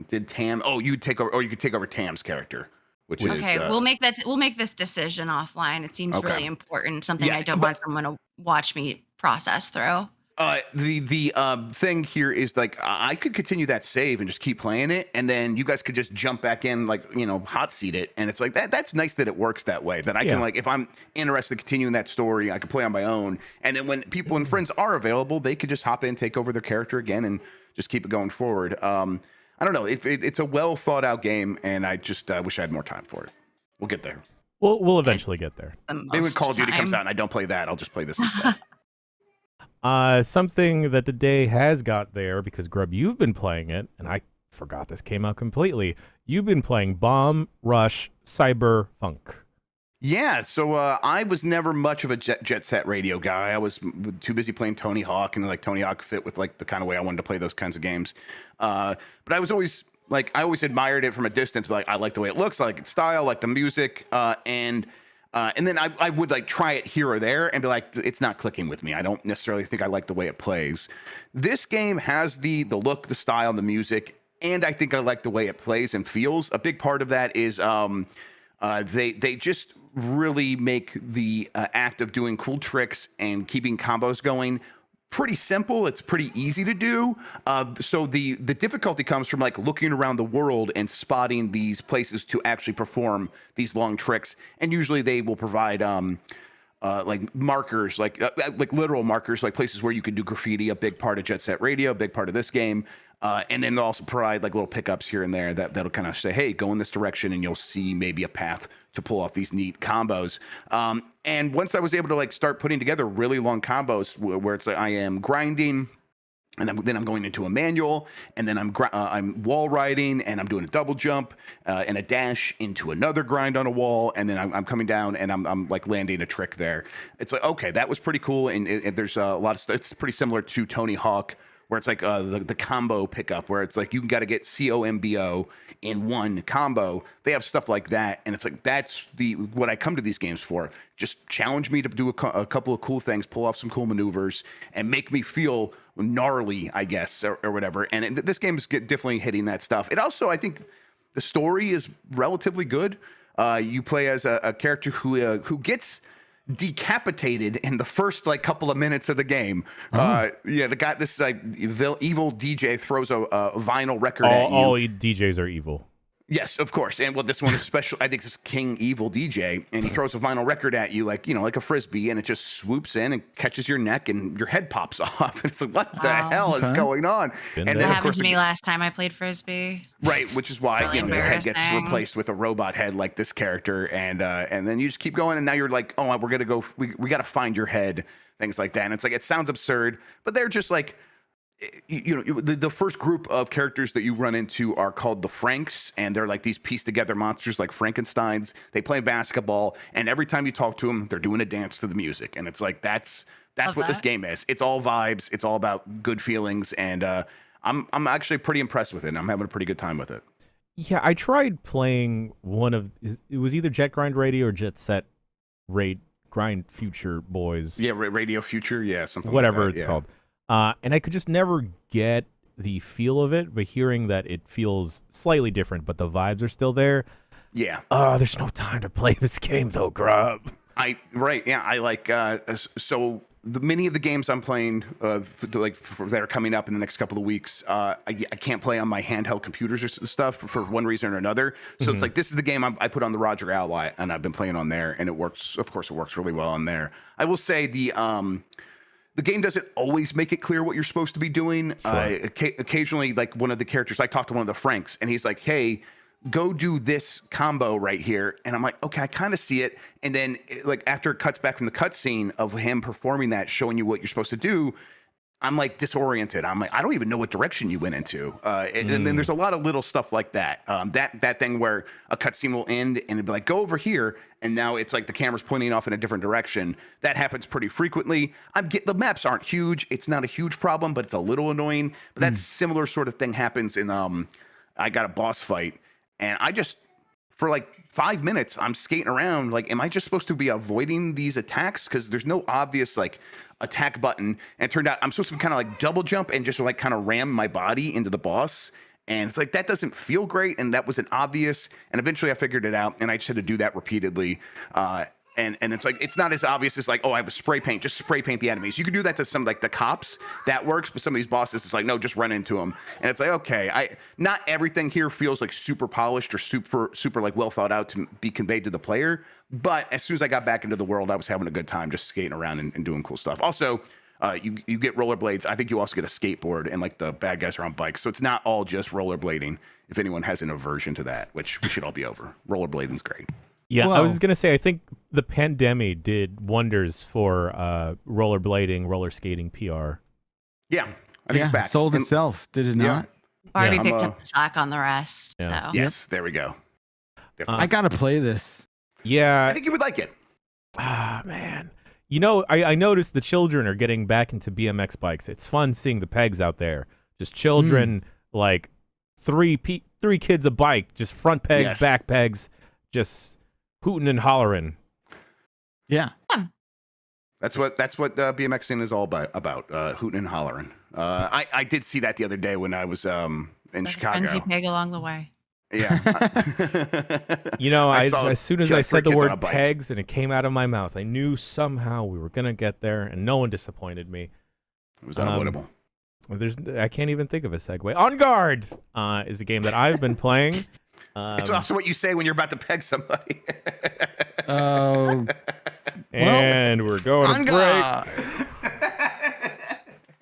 did Tam? Oh, you take over, or you could take over Tam's character. which is Okay, we'll make this decision offline. It seems Okay. really important. Something Yeah, I don't want someone to watch me process through. The thing here is like I could continue that save and just keep playing it, and then you guys could just jump back in, like, you know, hot seat it, and it's like that's nice that it works that way. That I can, like, if I'm interested in continuing that story, I can play on my own, and then when people and friends are available, they could just hop in, take over their character again, and just keep it going forward. I don't know. It's a well thought out game, and I just wish I had more time for it. We'll get there. We'll eventually get there. Maybe when Call of Duty comes out and I don't play that, I'll just play this instead. Something that the day has got there, because Grub, you've been playing it, and I forgot this came out completely. You've been playing Bomb Rush Cyberfunk. Yeah, so I was never much of a jet set radio guy. I was too busy playing Tony Hawk, and like Tony Hawk fit with like the kind of way I wanted to play those kinds of games. But I was always like, I always admired it from a distance. But like, I like the way it looks, I like its style, I like the music, and then I would like try it here or there and be like, it's not clicking with me. I don't necessarily think I like the way it plays. This game has the look, the style, the music, and I think I like the way it plays and feels. A big part of that is they just really make the act of doing cool tricks and keeping combos going pretty simple. It's pretty easy to do. So the difficulty comes from like looking around the world and spotting these places to actually perform these long tricks. And usually they will provide like markers, like literal markers, like places where you could do graffiti, a big part of Jet Set Radio, a big part of this game. And then they'll also provide like little pickups here and there that'll kind of say, hey, go in this direction, and you'll see maybe a path to pull off these neat combos. And once I was able to like start putting together really long combos where it's like I am grinding, and then I'm going into a manual, and then I'm wall riding, and I'm doing a double jump and a dash into another grind on a wall, and then I'm coming down, and I'm like landing a trick there. It's like, okay, that was pretty cool, and there's a lot of stuff. It's pretty similar to Tony Hawk, where it's like the combo pickup, where it's like you got to get COMBO in one combo. They have stuff like that, and it's like that's what I come to these games for. Just challenge me to do a couple of cool things, pull off some cool maneuvers, and make me feel gnarly, I guess, or whatever. And this game is definitely hitting that stuff. It also, I think, the story is relatively good. You play as a character who gets decapitated in the first like couple of minutes of the game. The guy, this like evil DJ throws a vinyl record at you. All DJs are evil. Yes, of course. And well, this one is special. I think this is King Evil DJ, and he throws a vinyl record at you, like, you know, like a frisbee, and it just swoops in and catches your neck, and your head pops off. And it's like, what the hell is going on? Been And there. then, That of course, happened to me last time I played Frisbee. right, which is why It's really your head gets embarrassing. replaced with a robot head like this character, and then you just keep going, and now you're like, oh, we're gonna go, we got to find your head, things like that. And it's like, it sounds absurd, but they're just like, you know, the first group of characters that you run into are called the Franks, and they're like these pieced together monsters like Frankensteins. They play basketball, and every time you talk to them, they're doing a dance to the music, and it's like that's Love what this that. game is. It's all vibes. It's all about good feelings, and I'm actually pretty impressed with it. I'm having a pretty good time with it. Yeah, I tried playing it was either Jet Grind Radio or Jet Set Grind Future Boys. Yeah, Radio Future, yeah, something Whatever like that, it's called. And I could just never get the feel of it, but hearing that it feels slightly different, but the vibes are still there. Yeah. There's no time to play this game though, Grub. I like so many of the games I'm playing that are coming up in the next couple of weeks. I can't play on my handheld computers or stuff for one reason or another. So it's like, this is the game I put on the Roger Ally, and I've been playing on there, and it works. Of course, it works really well on there. I will say the game doesn't always make it clear what you're supposed to be doing. Sure. Occasionally, like one of the characters, I talked to one of the Franks, and he's like, hey, go do this combo right here. And I'm like, okay, I kind of see it. And then like after it cuts back from the cutscene of him performing that, showing you what you're supposed to do, I'm like disoriented. I'm like, I don't even know what direction you went into. And then there's a lot of little stuff like that. That thing where a cutscene will end and it'd be like, go over here. And now it's like the camera's pointing off in a different direction. That happens pretty frequently. The maps aren't huge. It's not a huge problem, but it's a little annoying. But that similar sort of thing happens in I got a boss fight. And I just, for like 5 minutes, I'm skating around. Like, am I just supposed to be avoiding these attacks? Because there's no obvious like attack button. And it turned out I'm supposed to kind of like double jump and just like kind of ram my body into the boss. And it's like, that doesn't feel great. And that wasn't obvious. And eventually I figured it out, and I just had to do that repeatedly. And it's like, it's not as obvious as like, oh, I have a spray paint, just spray paint the enemies. You can do that to some, like the cops, that works, but some of these bosses, it's like, no, just run into them. And it's like, okay, not everything here feels like super polished or super like well thought out to be conveyed to the player. But as soon as I got back into the world, I was having a good time just skating around and doing cool stuff. Also, you get rollerblades. I think you also get a skateboard, and like the bad guys are on bikes. So it's not all just rollerblading. If anyone has an aversion to that, which we should all be over, rollerblading's great. Yeah, I was going to say, I think the pandemic did wonders for rollerblading, roller skating PR. Yeah, I think it's back. It sold itself, did it not? Barbie picked up the slack on the rest. Yeah. So. Yes, there we go. I got to play this. Yeah. I think you would like it. Ah, man. You know, I noticed the children are getting back into BMX bikes. It's fun seeing the pegs out there. Just children, like three kids a bike, just front pegs, back pegs, just hooting and hollering. Yeah. That's what BMXing is all about, hooting and hollering. I did see that the other day when I was in Chicago. Friends you peg along the way. Yeah. You know, as soon as I said the word pegs, pegs and it came out of my mouth, I knew somehow we were going to get there, and no one disappointed me. It was unavoidable. I can't even think of a segue. On Garde is a game that I've been playing. It's also what you say when you're about to peg somebody. And we're going to break.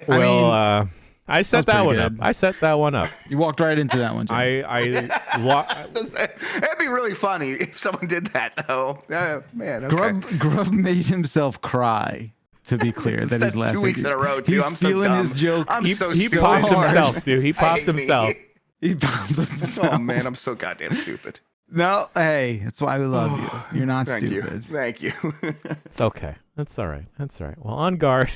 Well, I set that one up. I set that one up. You walked right into that one, Jim. That'd be really funny if someone did that, though. Man, okay. Grub made himself cry. To be clear, that he's laughing. 2 weeks in a row, too. He's I'm so feeling dumb. his joke. He popped himself, dude. He popped himself. He popped himself. Oh man, I'm so goddamn stupid. No, hey, that's why we love you. You're not stupid. Thank you. It's okay. That's all right. Well, On Garde.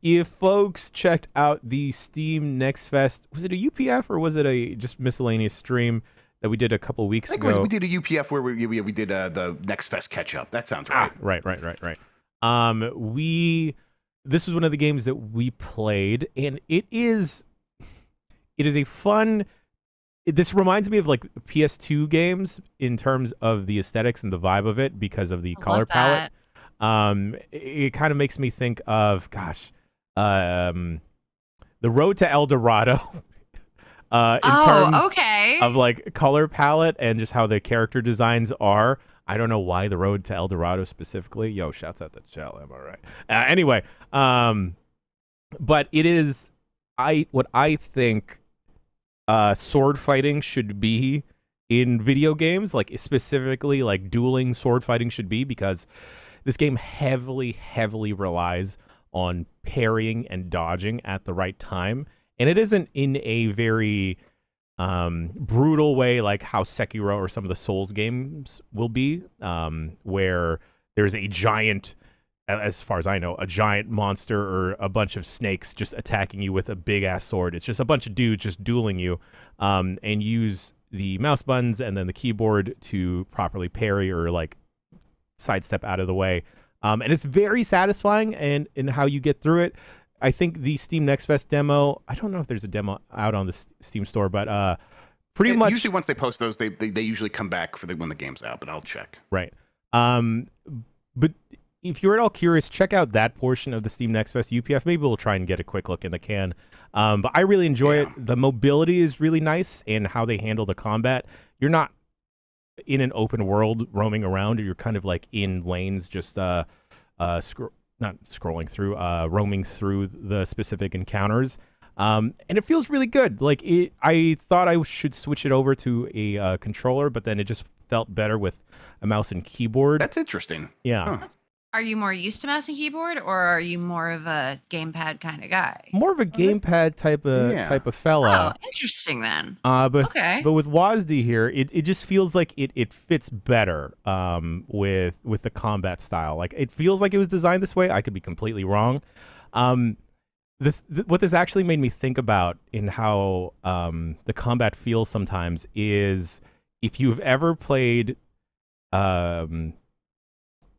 If folks checked out the Steam Next Fest, was it a UPF or was it a just miscellaneous stream that we did a couple weeks ago? We did a UPF where we did the Next Fest catch up. That sounds right. Right. This was one of the games that we played, and it is a fun. This reminds me of like PS2 games in terms of the aesthetics and the vibe of it because of the color palette. It kind of makes me think of The Road to El Dorado. In terms of like color palette and just how the character designs are. I don't know why The Road to El Dorado specifically. Yo, shouts out to Chell. Am I right? Anyway, but it is what I think sword fighting should be in video games, like specifically like dueling sword fighting should be, because this game heavily relies on parrying and dodging at the right time, and it isn't in a very brutal way like how Sekiro or some of the Souls games will be, where there's a giant, as far as I know, a giant monster or a bunch of snakes just attacking you with a big ass sword. It's just a bunch of dudes just dueling you, and use the mouse buttons and then the keyboard to properly parry or like sidestep out of the way. And it's very satisfying in how you get through it. I think the Steam Next Fest demo, I don't know if there's a demo out on the Steam store, but pretty much. Usually once they post those, they usually come back for when the game's out, but I'll check. Right. But if you're at all curious, check out that portion of the Steam Next Fest UPF. Maybe we'll try and get a quick look in the can. But I really enjoy it. The mobility is really nice, and how they handle the combat. You're not in an open world roaming around, or you're kind of like in lanes, just roaming through the specific encounters. And it feels really good. Like I thought I should switch it over to a controller, but then it just felt better with a mouse and keyboard. That's interesting. Yeah. Huh. Are you more used to mouse and keyboard, or are you more of a gamepad kind of guy? More of a gamepad type of fella. Oh, interesting then. But with WASD here, it just feels like it fits better with the combat style. Like it feels like it was designed this way. I could be completely wrong. What this actually made me think about in how the combat feels sometimes is if you've ever played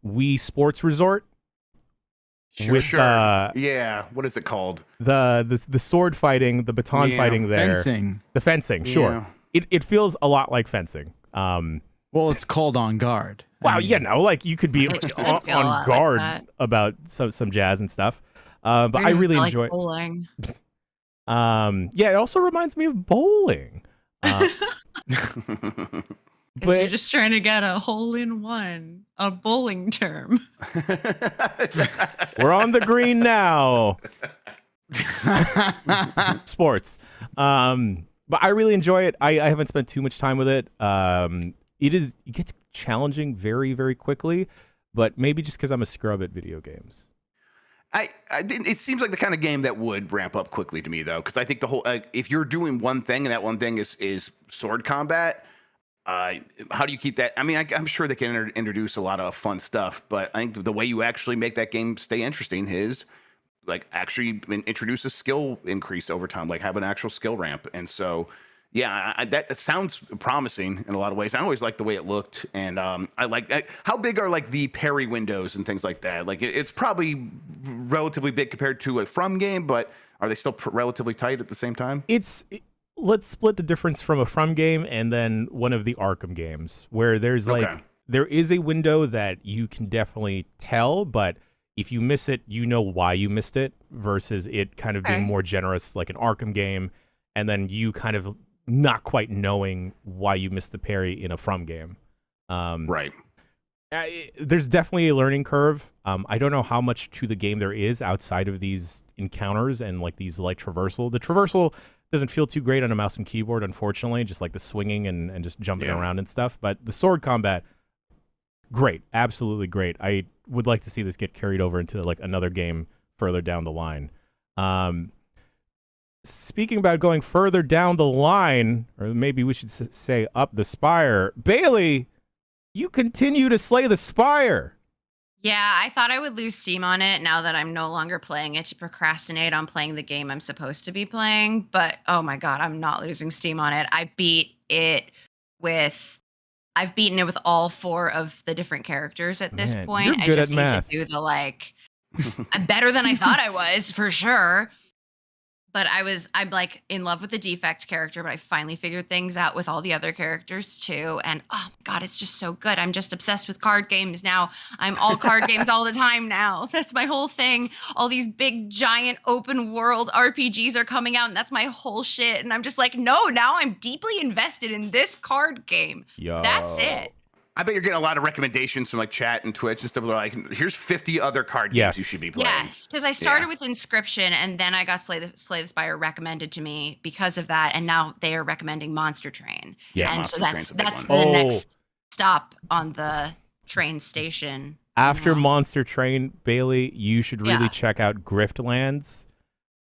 Wii Sports Resort. with yeah, what is it called? The sword fighting, the baton fighting there. Fencing. The fencing, sure. Yeah. It feels a lot like fencing. Well, it's called On Guard. Wow, like you could be on guard like about some jazz and stuff. But I really enjoy bowling. Yeah, it also reminds me of bowling. Because you're just trying to get a hole-in-one, a bowling term. We're on the green now. Sports. But I really enjoy it. I haven't spent too much time with it. It gets challenging very, very quickly, but maybe just because I'm a scrub at video games. It seems like the kind of game that would ramp up quickly to me, though, because I think the whole if you're doing one thing and that one thing is sword combat, how do you keep that? I mean, I'm sure they can introduce a lot of fun stuff, but I think the way you actually make that game stay interesting is like actually introduce a skill increase over time, like have an actual skill ramp. And so, yeah, that sounds promising in a lot of ways. I always liked the way it looked, and I like how big are like the parry windows and things like that. Like it's probably relatively big compared to a From game, but are they still relatively tight at the same time? Let's split the difference from a From game and then one of the Arkham games, where there's there is a window that you can definitely tell, but if you miss it, you know why you missed it, versus it kind of being more generous, like an Arkham game, and then you kind of not quite knowing why you missed the parry in a From game. Right. There's definitely a learning curve. I don't know how much to the game there is outside of these encounters and like these light traversal. The traversal doesn't feel too great on a mouse and keyboard, unfortunately, just like the swinging and just jumping around and stuff. But the sword combat, great, absolutely great. I would like to see this get carried over into like another game further down the line. Speaking about going further down the line, or maybe we should say up the spire, Bailey, you continue to slay the spire. Yeah, I thought I would lose steam on it now that I'm no longer playing it to procrastinate on playing the game I'm supposed to be playing. But oh my God, I'm not losing steam on it. I've beaten it with all 4 of the different characters at this point. You're good I just at need math. to do the I'm better than I thought I was, for sure. But I'm like in love with the defect character, but I finally figured things out with all the other characters too. And oh my God, it's just so good. I'm just obsessed with card games now. I'm all card games all the time now. That's my whole thing. All these big giant open world RPGs are coming out, and that's my whole shit. And I'm just like, no, now I'm deeply invested in this card game. Yo. That's it. I bet you're getting a lot of recommendations from like chat and Twitch and stuff. They're like, here's 50 other card games you should be playing. Yes, because I started with Inscription, and then I got Slay the Spire recommended to me because of that, and now they are recommending Monster Train. Yeah, and Monster so Train's that's a big the one. next stop on the train station. After Monster Train, Bailey, you should really check out Griftlands.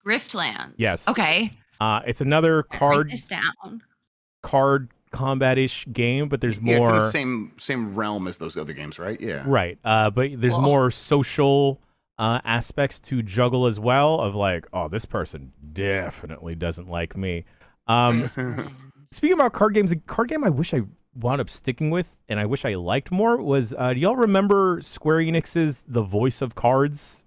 Griftlands. Yes. Okay. It's another Write this down. card combat-ish game, but there's more. Yeah, it's in the same realm as those other games, right? Yeah. Right. But there's more social aspects to juggle as well. Of like, oh, this person definitely doesn't like me. Speaking about card games, a card game I wish I wound up sticking with, and I wish I liked more, was do y'all remember Square Enix's The Voice of Cards?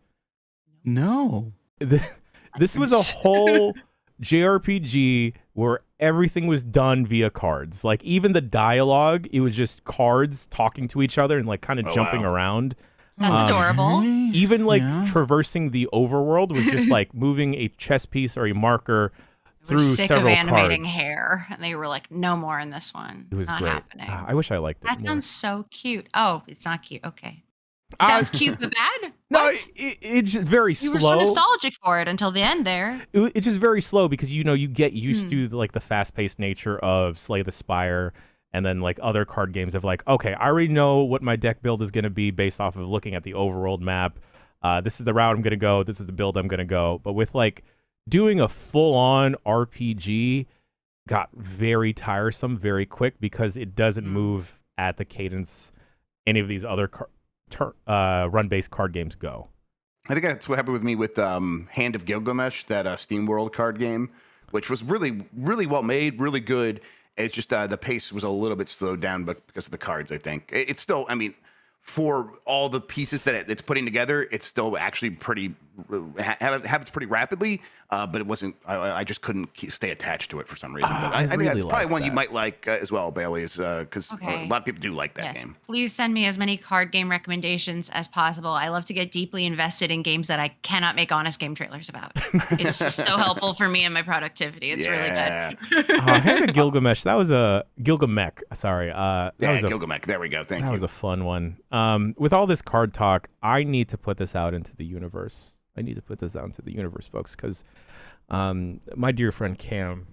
No. This was a whole JRPG where everything was done via cards. Like even the dialogue, it was just cards talking to each other and like kind of jumping around. That's adorable. Even like traversing the overworld was just like moving a chess piece or a marker through sick several of animating cards. hair, and they were like, no more in this one. It was not great. happening. I wish I liked it That more. sounds so cute. Oh, it's not cute. Okay. Sounds cute but bad? No, What? it's just very You were slow. so nostalgic for it until the end there. It's just very slow because you get used to like the fast-paced nature of Slay the Spire, and then like other card games of like, okay, I already know what my deck build is going to be based off of looking at the overworld map. This is the route I'm going to go. This is the build I'm going to go. But with like doing a full-on RPG got very tiresome very quick because it doesn't move at the cadence any of these other run-based card games go. I think that's what happened with me with Hand of Gilgamesh, that SteamWorld card game, which was really, really well made, really good. It's just the pace was a little bit slowed down, but because of the cards, I think. It's still, I mean, for all the pieces that it's putting together, it's still actually pretty happens pretty rapidly. But it wasn't. I just couldn't stay attached to it for some reason. But I think really that's probably like one you that. might like as well, Bailey, is because a lot of people do like that game. Please send me as many card game recommendations as possible. I love to get deeply invested in games that I cannot make honest game trailers about. It's so helpful for me and my productivity. It's really good. I had a Gilgamesh. That was a Gilgamesh. Sorry. That was Gilgamesh. There we go. Thank you. That was a fun one. With all this card talk, I need to put this out into the universe. Folks, because my dear friend Cam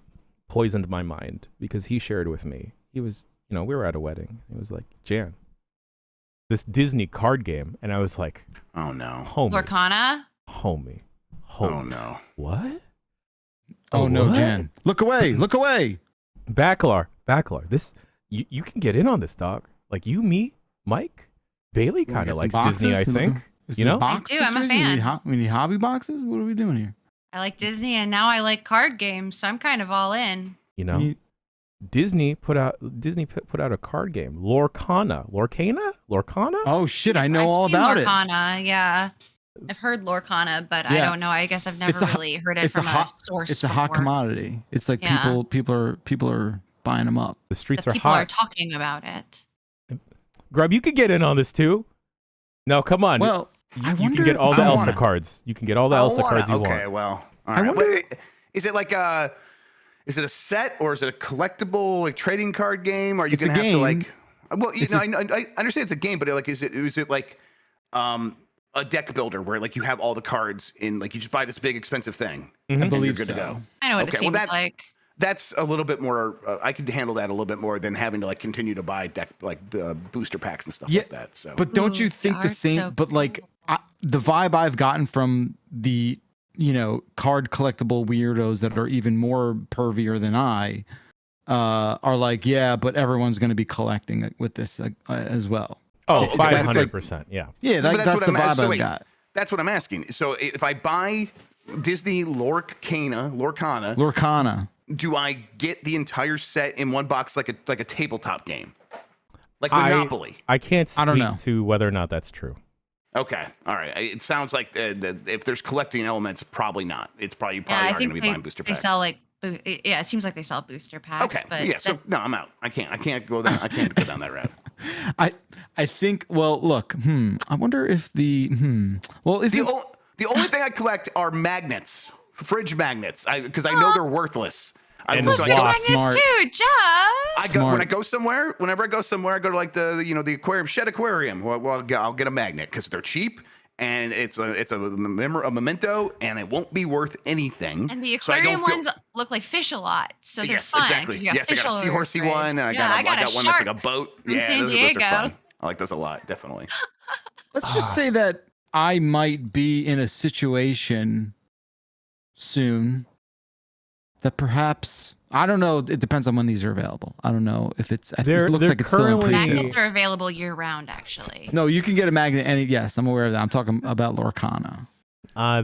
poisoned my mind because he shared with me. He was, we were at a wedding. He was like, Jan, this Disney card game. And I was like, oh no. Homie. Lorcana? Homie. Oh no. What? Oh no, what? Jan. Look away. Look away. Bacalar. This, you can get in on this, dog. Like you, me, Mike, Bailey kind of likes Disney, I think. Is You know? I do, I'm a fan. We need hobby boxes? What are we doing here? I like Disney, and now I like card games, so I'm kind of all in. Disney put out a card game, Lorcana. Oh shit, I know I've all seen about it. Lorcana, yeah. I've heard Lorcana, but I don't know. I guess I've never really heard it from a source. It's a hot commodity. It's like people are buying them up. The streets The are people hot. are talking about it. Grub, you could get in on this too. No, come on. Well, you can get all the Elsa cards. You can get all the Elsa cards you want. Okay, well, all right. Wait, is it like is it a set or is it a collectible like trading card game? Or are you gonna have to like? Well, I understand it's a game, but like, is it like a deck builder where like you have all the cards in, like you just buy this big expensive thing? Mm-hmm. I believe you're good to go. I know what it seems like. That's a little bit more. I could handle that a little bit more than having to like continue to buy deck booster packs and stuff like that. So, but don't you think the same? So but like the vibe I've gotten from the card collectible weirdos that are even more pervier than I are like, yeah, but everyone's going to be collecting with this as well. Oh, okay, 500%. Yeah. Yeah, that's the vibe I've got. That's what I'm asking. So if I buy Disney Lorcana, do I get the entire set in one box like a tabletop game, like Monopoly? I can't speak I don't know. to whether or not that's true. Okay, all right. It sounds like if there's collecting elements, probably not. It's probably are going to be buying booster packs. They sell it seems like they sell booster packs. Okay, but yeah. So no, I'm out. I can't go down. I can't go down that route. I think. Well, look. I wonder if Well, is the only thing I collect are magnets, fridge magnets, because I know they're worthless. Look, you're magnets too, Josh. Whenever I go somewhere, I go to like the aquarium, Shed Aquarium. Well, I'll get a magnet because they're cheap and it's a memento, and it won't be worth anything. And the aquarium ones look like fish a lot, so they're fun. Exactly. Yes, I got a seahorsey one. And I got one that's like a boat. From San Diego. Those are fun. I like those a lot, definitely. Let's just say that I might be in a situation soon that perhaps, I don't know, it depends on when these are available. I don't know if it looks like it's still in pre-sale. Magnets are available year round, actually. No, you can get a magnet. Yes, I'm aware of that. I'm talking about Lorcana.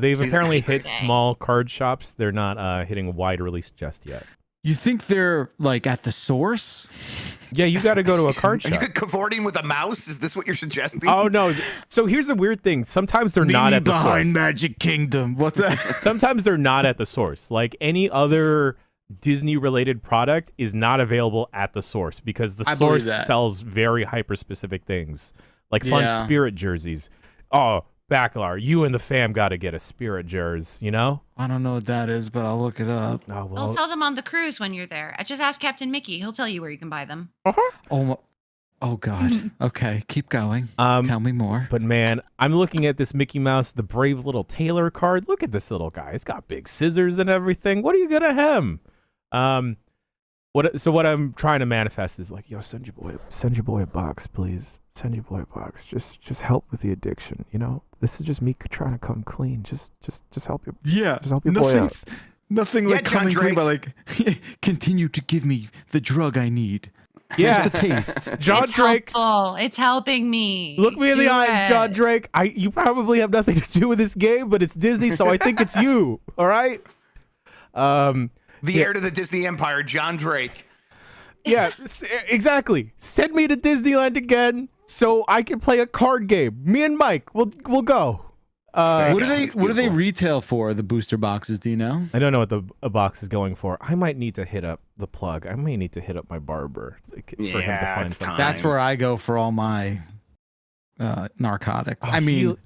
They've apparently hit small card shops. They're not hitting wide release just yet. You think they're like at the source? Yeah, you got to go to a card shop. Are you cavorting with a mouse? Is this what you're suggesting? Oh no! So here's the weird thing. Sometimes they're not at the source. Behind Magic Kingdom. What's that? Sometimes they're not at the source. Like any other Disney-related product is not available at the source because the source sells very hyper-specific things, like fun Spirit jerseys. Oh, Bacalar, you and the fam got to get a Spirit jersey, I don't know what that is, but I'll look it up. Oh, well. They'll sell them on the cruise when you're there. Just ask Captain Mickey. He'll tell you where you can buy them. Oh God. Okay, keep going. Tell me more. But man, I'm looking at this Mickey Mouse, the brave little tailor card. Look at this little guy. He's got big scissors and everything. What are you gonna hem? What I'm trying to manifest is like, yo, send your boy a box, please. Send your boy a box. Just help with the addiction. This is just me trying to come clean. Just help your just help your boy out. Nothing like coming clean, but like continue to give me the drug I need. Yeah, just the taste. John Drake. Helpful. It's helping me. Look me in the eyes, John Drake. You probably have nothing to do with this game, but it's Disney, so I think it's you. All right. The heir to the Disney empire, John Drake. Yeah, exactly. Send me to Disneyland again. so I can play a card game. Me and Mike, we'll go. What do they retail for, the booster boxes? Do you know? I don't know what a box is going for. I might need to hit up the plug. I may need to hit up my barber for him to find something. That's where I go for all my narcotics.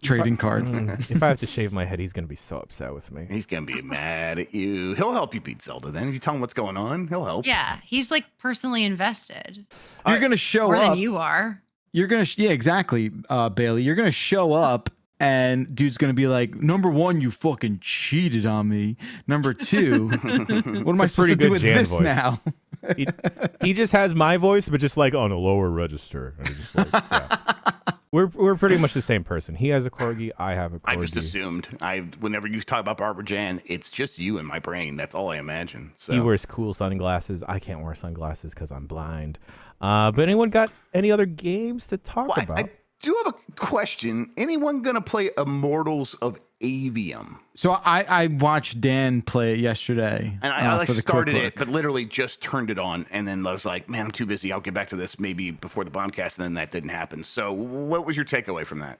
Trading cards. If I have to shave my head, he's gonna be so upset with me. He's gonna be mad at you. He'll help you beat Zelda. Then if you tell him what's going on, he'll help. Yeah, he's like personally invested. You're gonna show more up. than you are. You're gonna exactly, Bailey. You're gonna show up. And dude's going to be like, number one, you fucking cheated on me. Number two, what am I supposed to do with this voice now? he just has my voice, but just like on a lower register. And just like, yeah. We're pretty much the same person. He has a corgi. I have a corgi. I just assumed. Whenever you talk about Barbara Jan, it's just you in my brain. That's all I imagine. So. He wears cool sunglasses. I can't wear sunglasses because I'm blind. But anyone got any other games to talk about? I do have a question. Anyone gonna play Immortals of Avium? So I watched Dan play it yesterday, and I started it, but literally just turned it on, and then I was like, "Man, I'm too busy. I'll get back to this maybe before the Bombcast." And then that didn't happen. So, what was your takeaway from that?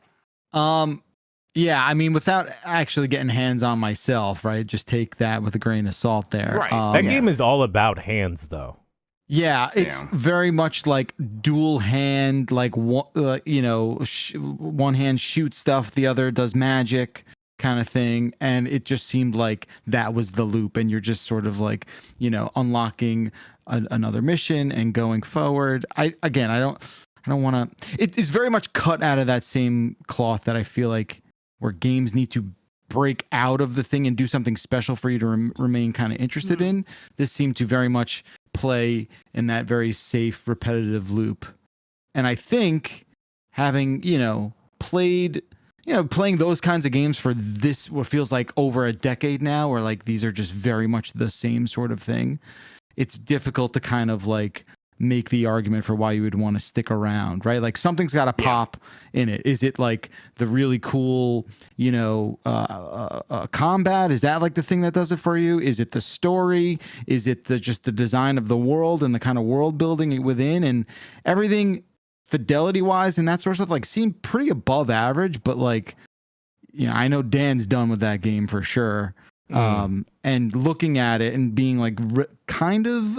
Yeah, I mean, without actually getting hands on myself, right? Just take that with a grain of salt there. Right. That game is all about hands, though. Yeah, it's very much like dual hand, like one hand shoots stuff, the other does magic kind of thing, and it just seemed like that was the loop, and you're just sort of like, unlocking another mission and going forward. I don't want to. It's very much cut out of that same cloth that I feel like where games need to break out of the thing and do something special for you to remain kind of interested in. This seemed to very much play in that very safe, repetitive loop. And I think having, playing those kinds of games for this, what feels like over a decade now, where like these are just very much the same sort of thing, it's difficult to kind of like make the argument for why you would want to stick around, right? Like something's got to pop in it. Is it like the really cool, combat? Is that like the thing that does it for you? Is it the story? Is it just the design of the world and the kind of world building within, and everything fidelity wise and that sort of stuff like seemed pretty above average, but like, I know Dan's done with that game for sure. And looking at it and being like kind of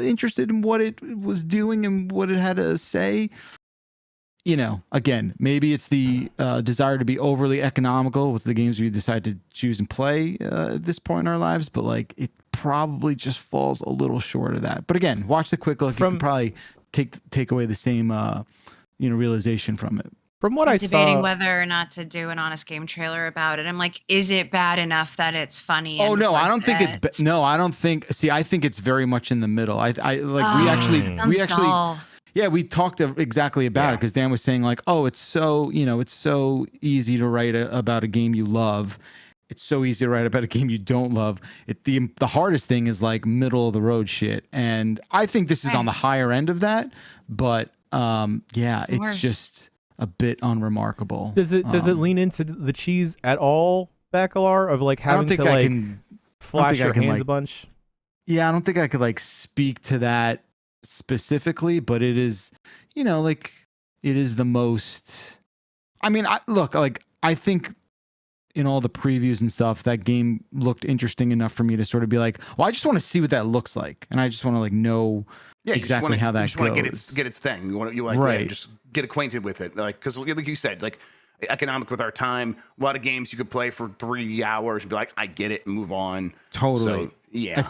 interested in what it was doing and what it had to say. Again, maybe it's the desire to be overly economical with the games we decide to choose and play at this point in our lives, but like it probably just falls a little short of that. But again, watch the quick look. You can probably take away the same realization from it. From what I saw, debating whether or not to do an honest game trailer about it. I'm like, is it bad enough that it's funny? Oh no, I don't think it's no. I don't think. See, I think it's very much in the middle. I like we actually dull. Yeah, we talked exactly about it because Dan was saying like, oh, it's so it's so easy to write about a game you love. It's so easy to write about a game you don't love. The hardest thing is like middle of the road shit, and I think this is on the higher end of that. But it's just a bit unremarkable. Does it lean into the cheese at all, Bacalar, of like having to like flash your hands a bunch? Yeah, I don't think I could like speak to that specifically, but it is, like it is the most. I mean, I think in all the previews and stuff, that game looked interesting enough for me to sort of be like, well, I just want to see what that looks like, and I just want to like know exactly how that goes. You just want to get its thing. You want to just get acquainted with it, like because like you said, like economic with our time. A lot of games you could play for 3 hours and be like, I get it, and move on. Totally. So,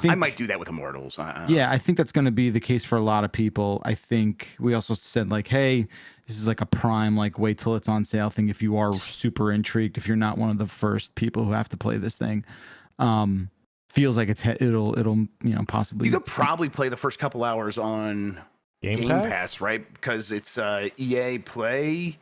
I might do that with Immortals. I think that's going to be the case for a lot of people. I think we also said like, hey, this is like a prime, like wait till it's on sale thing if you are super intrigued. If you're not one of the first people who have to play this thing, feels like it'll possibly. You could probably play the first couple hours on Game Pass, right? Because it's EA Play.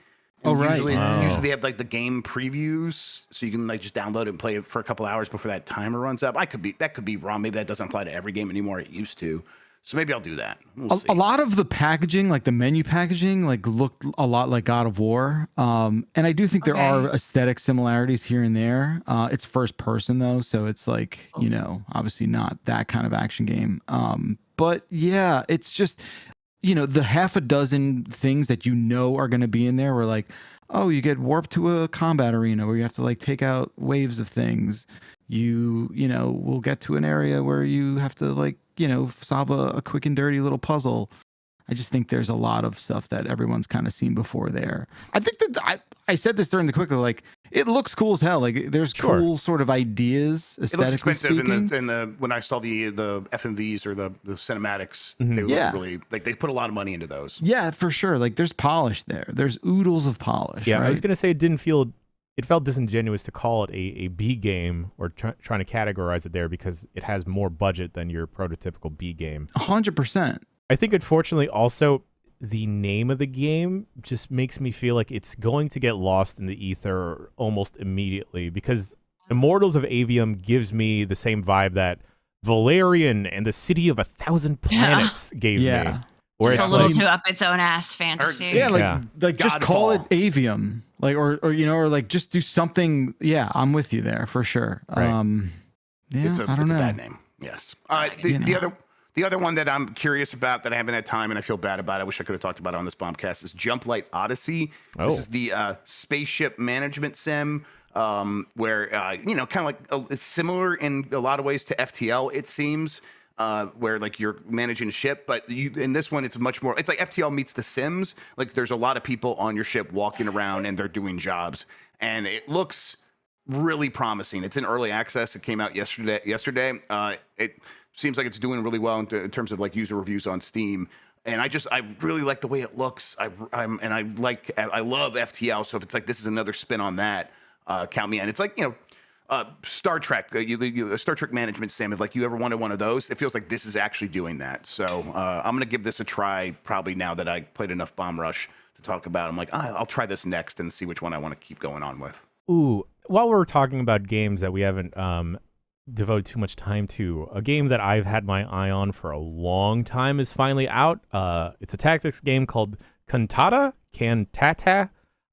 Usually they have like the game previews, so you can like just download it and play it for a couple hours before that timer runs up. That could be wrong. Maybe that doesn't apply to every game anymore. It used to. So maybe I'll do that. We'll see. A lot of the packaging, like the menu packaging, like looked a lot like God of War. And I do think there are aesthetic similarities here and there. It's first person though, so it's like, obviously not that kind of action game. But yeah, it's just, the half a dozen things that are going to be in there were like, oh, you get warped to a combat arena where you have to like take out waves of things. We'll get to an area where you have to like, solve a quick and dirty little puzzle. I just think there's a lot of stuff that everyone's kind of seen before there. I think that I said this during the quick, like it looks cool as hell. Like there's cool sort of ideas. It looks expensive in the when I saw the FMVs or the cinematics, they look really like they put a lot of money into those. Yeah, for sure. Like there's polish there. There's oodles of polish. Yeah, right? I was gonna say it felt disingenuous to call it a B game or trying to categorize it there because it has more budget than your prototypical B game. 100%. I think, unfortunately, also the name of the game just makes me feel like it's going to get lost in the ether almost immediately because Immortals of Avium gives me the same vibe that Valerian and the City of 1,000 Planets gave me. Just a little too up its own ass fantasy. Like just call it Avium, like or like just do something. Yeah, I'm with you there for sure. Right. I don't know. It's a bad name. Yes. The other one that I'm curious about that I haven't had time and I feel bad about, I wish I could have talked about it on this Bombcast, is Jump Light Odyssey. Oh. This is the spaceship management sim where, kind of like it's similar in a lot of ways to FTL, it seems, where like you're managing a ship. But in this one, it's much more, it's like FTL meets The Sims. Like there's a lot of people on your ship walking around and they're doing jobs. And it looks really promising. It's in early access. It came out yesterday. It seems like it's doing really well in terms of like user reviews on Steam, and I really like the way it looks. I love FTL. So if it's like this is another spin on that, count me in. It's like Star Trek, the Star Trek management sim. If like you ever wanted one of those, it feels like this is actually doing that. So I'm gonna give this a try. Probably now that I played enough Bomb Rush to talk about, I'm like I'll try this next and see which one I want to keep going on with. Ooh, while we're talking about games that we haven't devoted too much time to, a game that I've had my eye on for a long time is finally out. It's a tactics game called Cantata.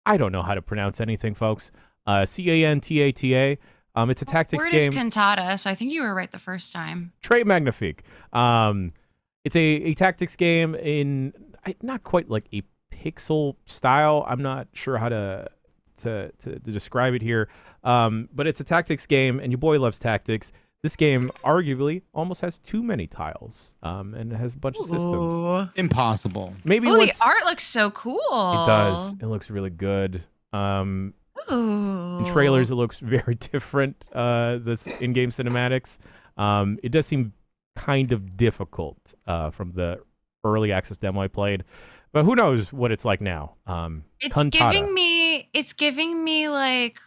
I don't know how to pronounce anything, folks. Cantata. It's a tactics game. Word is cantata, so I think you were right the first time. Très magnifique. It's a tactics game in not quite like a pixel style. I'm not sure how to describe it here, but it's a tactics game, and your boy loves tactics. This game arguably almost has too many tiles, and it has a bunch of systems. Impossible. Maybe the art looks so cool. It does. It looks really good. In trailers, it looks very different. This in-game cinematics. It does seem kind of difficult from the early access demo I played. But who knows what it's like now? It's giving me like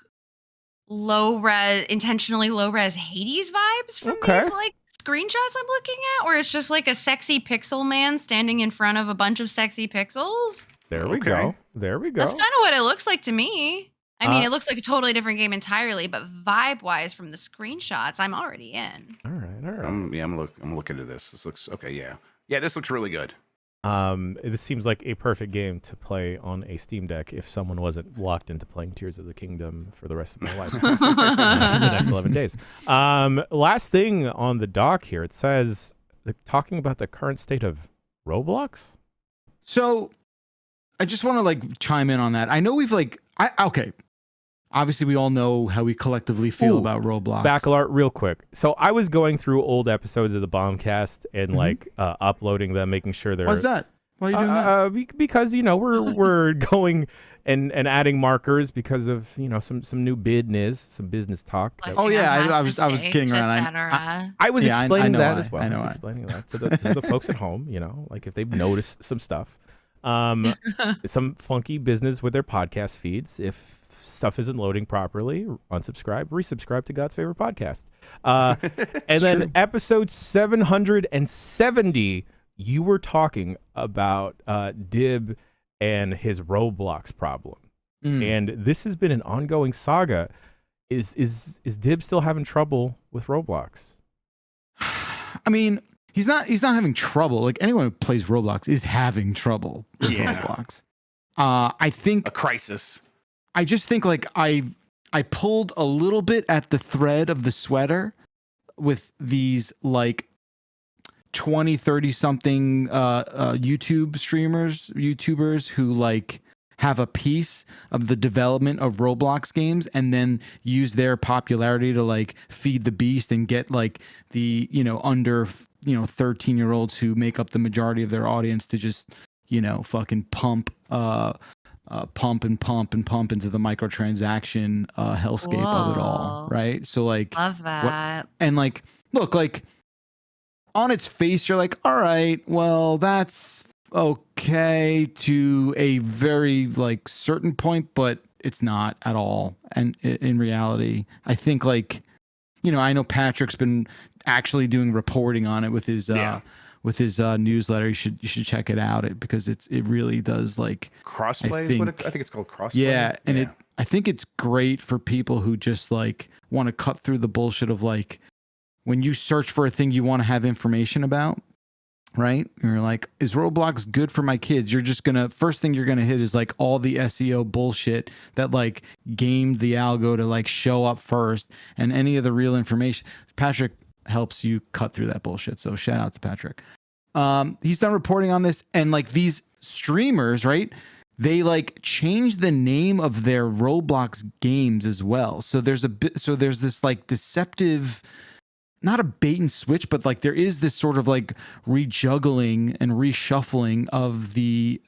intentionally low res Hades vibes from these like screenshots I'm looking at, where it's just like a sexy pixel man standing in front of a bunch of sexy pixels. There we go. That's kind of what it looks like to me. I mean, it looks like a totally different game entirely, but vibe-wise from the screenshots, I'm already in. All right. I'm looking into this. This looks okay. Yeah. This looks really good. This seems like a perfect game to play on a Steam Deck if someone wasn't locked into playing Tears of the Kingdom for the rest of their life in the next 11 days. Last thing on the dock here, it says talking about the current state of Roblox. So I just want to like chime in on that. I know we've like, obviously we all know how we collectively feel about Roblox. Backler, real quick. So I was going through old episodes of the Bombcast and like uploading them, making sure they're. Why's that? Why are you doing that? Because we're going and adding markers because of some new business talk. Like, I was kidding around. I was explaining that as well. I was explaining that to the folks at home. Like if they've noticed some stuff, some funky business with their podcast feeds. If stuff isn't loading properly, unsubscribe, resubscribe to God's favorite podcast. And then episode 770, you were talking about Dib and his Roblox problem. And this has been an ongoing saga. Is Dib still having trouble with Roblox? I mean, he's not having trouble. Like anyone who plays Roblox is having trouble with Roblox. I think a crisis. I just think like I pulled a little bit at the thread of the sweater with these like 20, 30 something YouTubers who like have a piece of the development of Roblox games and then use their popularity to like feed the beast and get like the, under 13-year-olds who make up the majority of their audience to just, fucking pump into the microtransaction hellscape of it all, right? So like, love that. And like, look, like on its face, you're like, all right, well, that's okay to a very like certain point, but it's not at all. And in reality, I think like, I know Patrick's been actually doing reporting on it with his newsletter. You should check it out because it really does like crossplay. I think it's called crossplay. Yeah, and I think it's great for people who just like want to cut through the bullshit of like when you search for a thing you want to have information about, right? You're like, is Roblox good for my kids? You're just first thing you're gonna hit is like all the SEO bullshit that like gamed the algo to like show up first, and any of the real information. Patrick helps you cut through that bullshit. So shout out to Patrick. He's done reporting on this, and like these streamers, right? They like change the name of their Roblox games as well. So there's this like deceptive, not a bait and switch, but like there is this sort of like rejuggling and reshuffling of the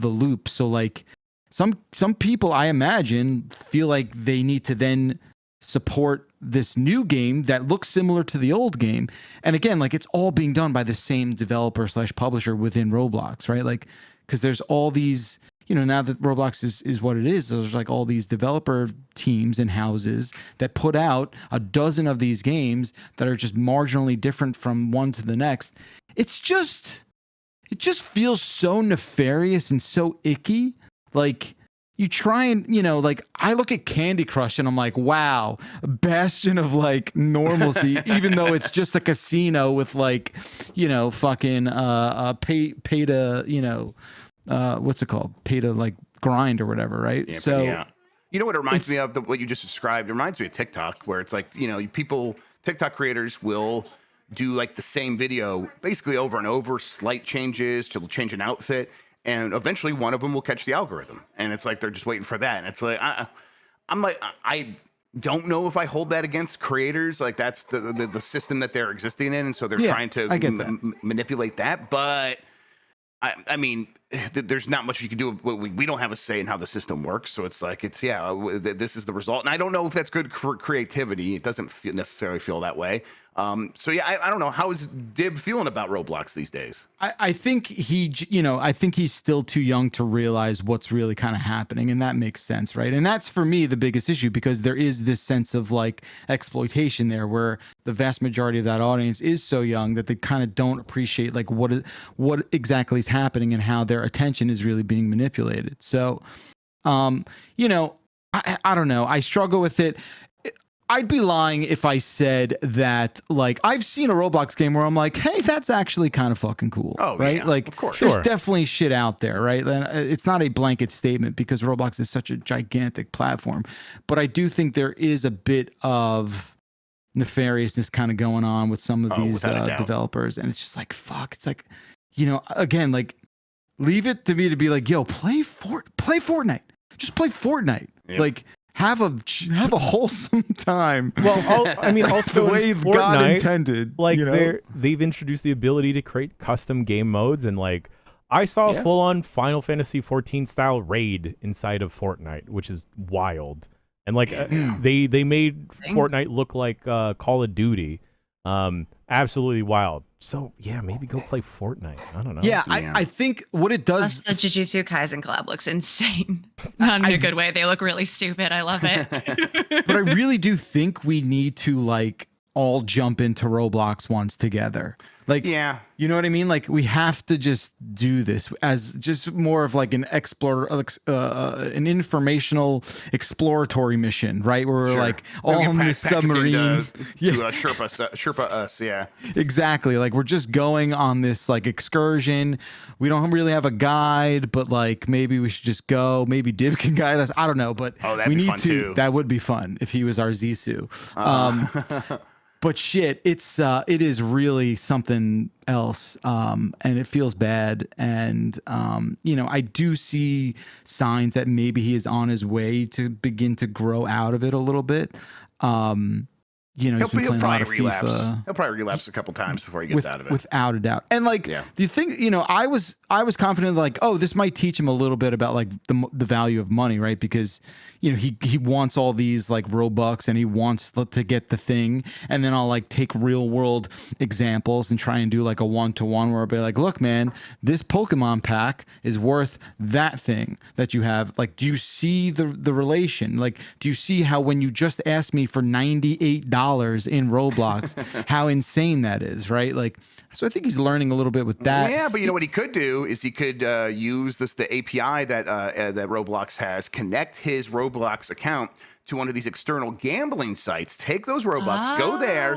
loop. So like some people, I imagine, feel like they need to then support this new game that looks similar to the old game. And again, like it's all being done by the same developer / publisher within Roblox, right? Like, because there's all these, now that Roblox is what it is, there's like all these developer teams and houses that put out a dozen of these games that are just marginally different from one to the next. It just feels so nefarious and so icky. Like, you try and, like I look at Candy Crush and I'm like, wow, a bastion of like normalcy, even though it's just a casino with like, fucking pay to, what's it called? Pay to like grind or whatever, right? Yeah, so yeah. You know what it reminds me of? What you just described. It reminds me of TikTok, where it's like, TikTok creators will do like the same video basically over and over, slight changes to change an outfit. And eventually one of them will catch the algorithm. And it's like, they're just waiting for that. And it's like, I'm like, I don't know if I hold that against creators. Like that's the system that they're existing in. And so they're trying to manipulate that. But I mean, there's not much you can do. We don't have a say in how the system works. So it's like, this is the result. And I don't know if that's good creativity. It doesn't necessarily feel that way. So yeah, I don't know. How is Dib feeling about Roblox these days? I think I think he's still too young to realize what's really kind of happening, and that makes sense, right? And that's for me the biggest issue, because there is this sense of like exploitation there, where the vast majority of that audience is so young that they kind of don't appreciate like what exactly is happening and how their attention is really being manipulated. So, I don't know. I struggle with it. I'd be lying if I said that, like, I've seen a Roblox game where I'm like, hey, that's actually kind of fucking cool. Oh, right? Yeah, like, of course. There's definitely shit out there, right? And it's not a blanket statement because Roblox is such a gigantic platform. But I do think there is a bit of nefariousness kind of going on with some of these developers. And it's just like, fuck. It's like, again, like, leave it to me to be like, yo, play Fortnite. Just play Fortnite. Yep. Like, have a wholesome time. Well, also the way Fortnite, God intended. Like they've introduced the ability to create custom game modes, and like I saw a full-on Final Fantasy 14 style raid inside of Fortnite, which is wild. And like they made Fortnite look like Call of Duty. Absolutely wild. So yeah, maybe go play Fortnite. I don't know. Yeah, I think what it does. The Jujutsu Kaisen collab looks insane. Not in a good way. They look really stupid. I love it. But I really do think we need to like all jump into Roblox once together. Like, yeah, you know what I mean? Like, we have to just do this as just more of like an an informational exploratory mission, right? Where we're like all on this submarine. To Sherpa us, yeah. Exactly. Like, we're just going on this like excursion. We don't really have a guide, but like maybe we should just go. Maybe Dib can guide us. I don't know, but we need to. Too. That would be fun if he was our Zissou. But shit, it is really something else, and it feels bad. And I do see signs that maybe he is on his way to begin to grow out of it a little bit. He's been playing a lot of FIFA. He'll probably relapse a couple times before he gets out of it. Without a doubt. And do you think, I was confident like, oh, this might teach him a little bit about like the value of money, right? Because, he wants all these like Robux and he wants to get the thing. And then I'll like take real world examples and try and do like a 1-to-1 where I'll be like, look, man, this Pokemon pack is worth that thing that you have. Like, do you see the relation? Like, do you see how when you just asked me for $98 in Roblox, how insane that is, right? Like, so I think he's learning a little bit with that. Yeah, but what he could do is he could use the API that Roblox has, connect his Roblox account to one of these external gambling sites, take those Robux, go there,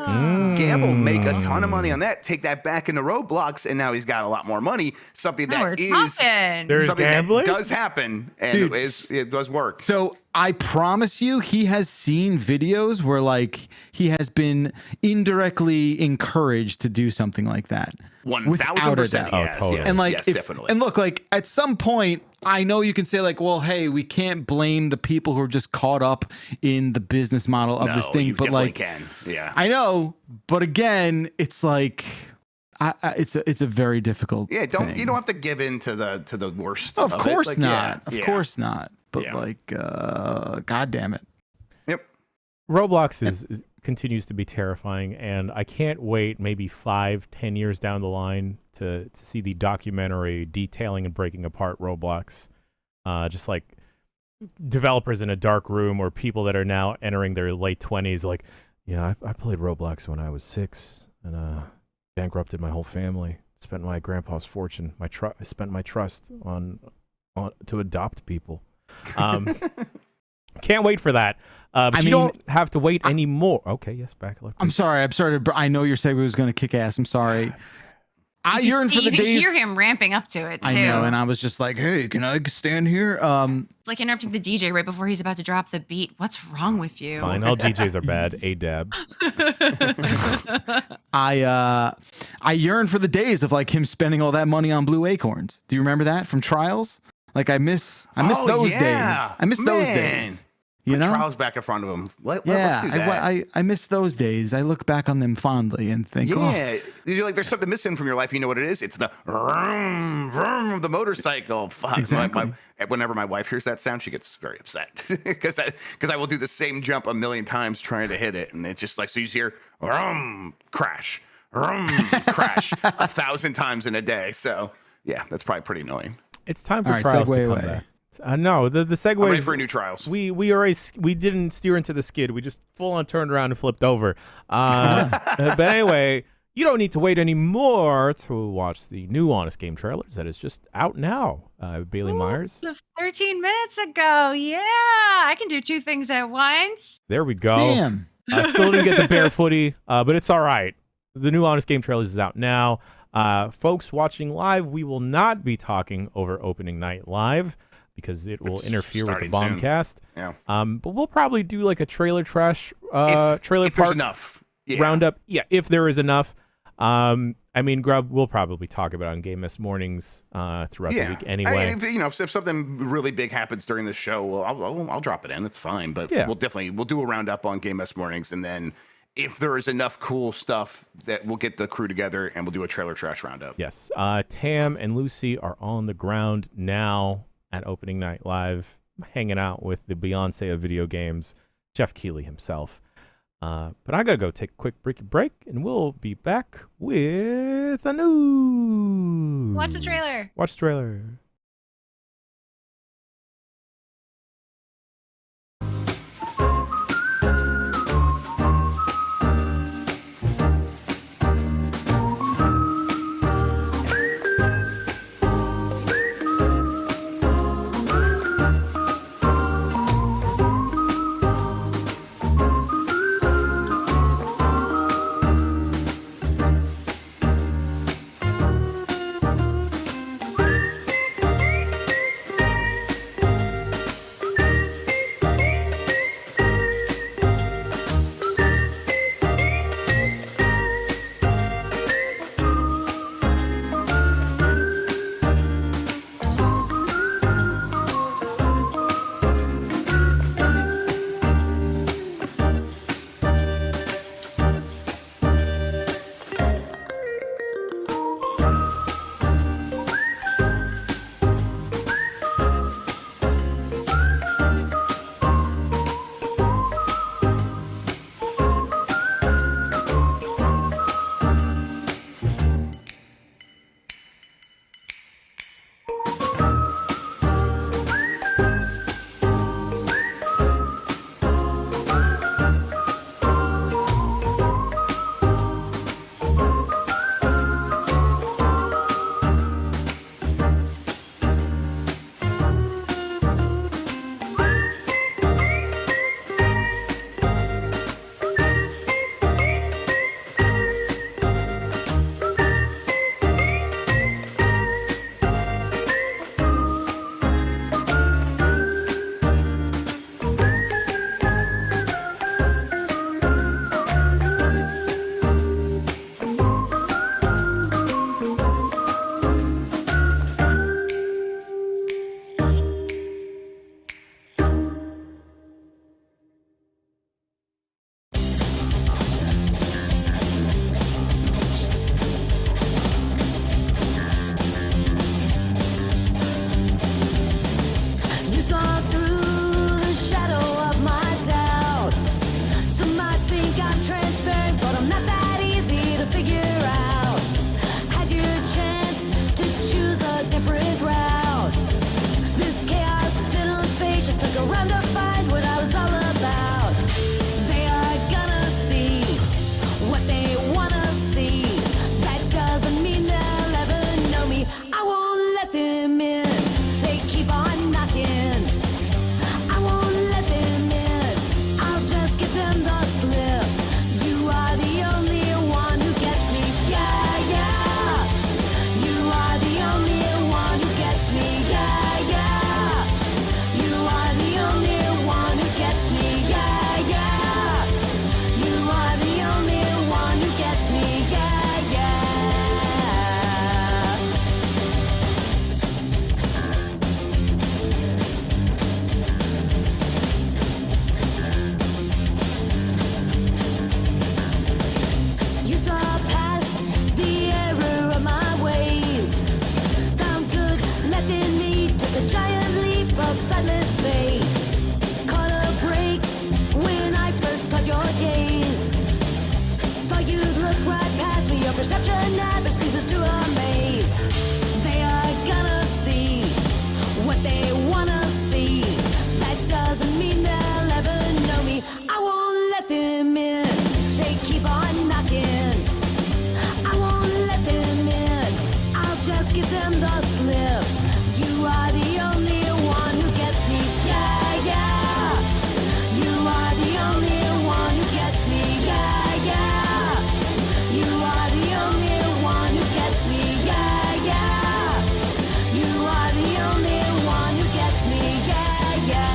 gamble, make a ton of money on that, take that back into Roblox, and now he's got a lot more money. Something that there's something gambling? that does happen, and it does work. So I promise you, he has seen videos where like he has been indirectly encouraged to do something like that. 1,000%. Oh, totally. Yes, And like, yes, definitely. And look, like at some point, I know you can say like, well, hey, we can't blame the people who are just caught up in the business model of this thing, but like, yeah, I know, but again, it's like, it's a very difficult. Yeah, thing. you don't have to give in to the worst. Of course like, not. Yeah, of course not. But God damn it. Yep. Roblox continues to be terrifying, and I can't wait maybe 5-10 years down the line to see the documentary detailing and breaking apart Roblox. Just like developers in a dark room or people that are now entering their late 20s like, yeah, I played Roblox when I was 6 and bankrupted my whole family, spent my grandpa's fortune, I spent my trust on to adopt people. Can't wait for that. But you don't have to wait anymore. Okay, yes, back up. I'm sorry. I know your segue was going to kick ass. I'm sorry. I yearn for the days. You can hear him ramping up to it too. I know, and I was just like, "Hey, can I stand here?" It's like interrupting the DJ right before he's about to drop the beat. What's wrong with you? It's fine. All DJs are bad. ADAB. I yearn for the days of like him spending all that money on blue acorns. Do you remember that from Trials? Like I miss those days. I miss those days. You know, Trials back in front of him. Let's do that. I miss those days. I look back on them fondly and think, you're like, there's something missing from your life. You know what it is? It's the vroom, vroom of the motorcycle. Fuck. Exactly. Whenever my wife hears that sound, she gets very upset because I will do the same jump a million times trying to hit it, and it's just like, so you just hear vroom, crash, vroom, crash 1,000 times in a day. So yeah, that's probably pretty annoying. It's time for Trials to come back. No, the segue. I'm ready for new Trials. We didn't steer into the skid. We just full on turned around and flipped over. But anyway, you don't need to wait anymore to watch the new Honest Game trailers that is just out now. Bailey Meyers. 13 minutes ago. Yeah, I can do two things at once. There we go. Damn. Still didn't get the bare footy, but it's all right. The new Honest Game trailers is out now. Folks watching live, we will not be talking over opening night live, because it will interfere with the Bombcast. Yeah. But we'll probably do like a trailer trash if park enough. roundup. Yeah, if there is enough. Grub, we'll probably talk about it on Game Miss mornings throughout the week anyway. If something really big happens during the show, well, I'll drop it in. That's fine. But we'll do a roundup on Game Miss mornings, and then if there is enough cool stuff, that we'll get the crew together and we'll do a trailer trash roundup. Yes. Tam and Lucy are on the ground now at opening night live, hanging out with the Beyonce of video games, Jeff Keighley himself. But I gotta go take a quick break, and we'll be back with a news. Watch the trailer. Watch the trailer. just give them the slip. You are the only one who gets me. Yeah, yeah. You are the only one who gets me. Yeah, yeah. You are the only one who gets me. Yeah, yeah. You are the only one who gets me. Yeah, yeah.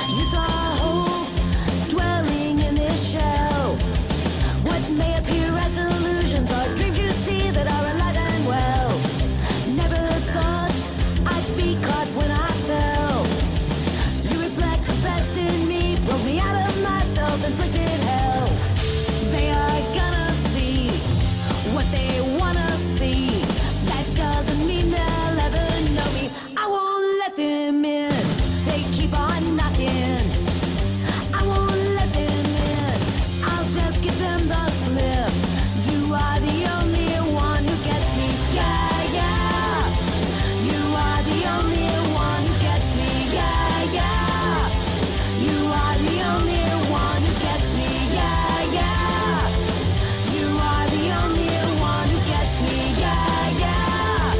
You saw hope dwelling in this shell. What may appear as illusions are dreams you see that are alive and well. Never thought I'd be caught when I fell. You reflect the best in me, broke me out of myself, inflicted hell. They are gonna see what they wanna see. That doesn't mean they'll ever know me. I won't let them in. They keep on knocking. I won't let them in. I'll just give them the slip. You are the only one who gets me. Yeah, yeah. You are the only one who gets me. Yeah, yeah. You are the only one who gets me. Yeah, yeah. You are the only one who gets me. Yeah, yeah.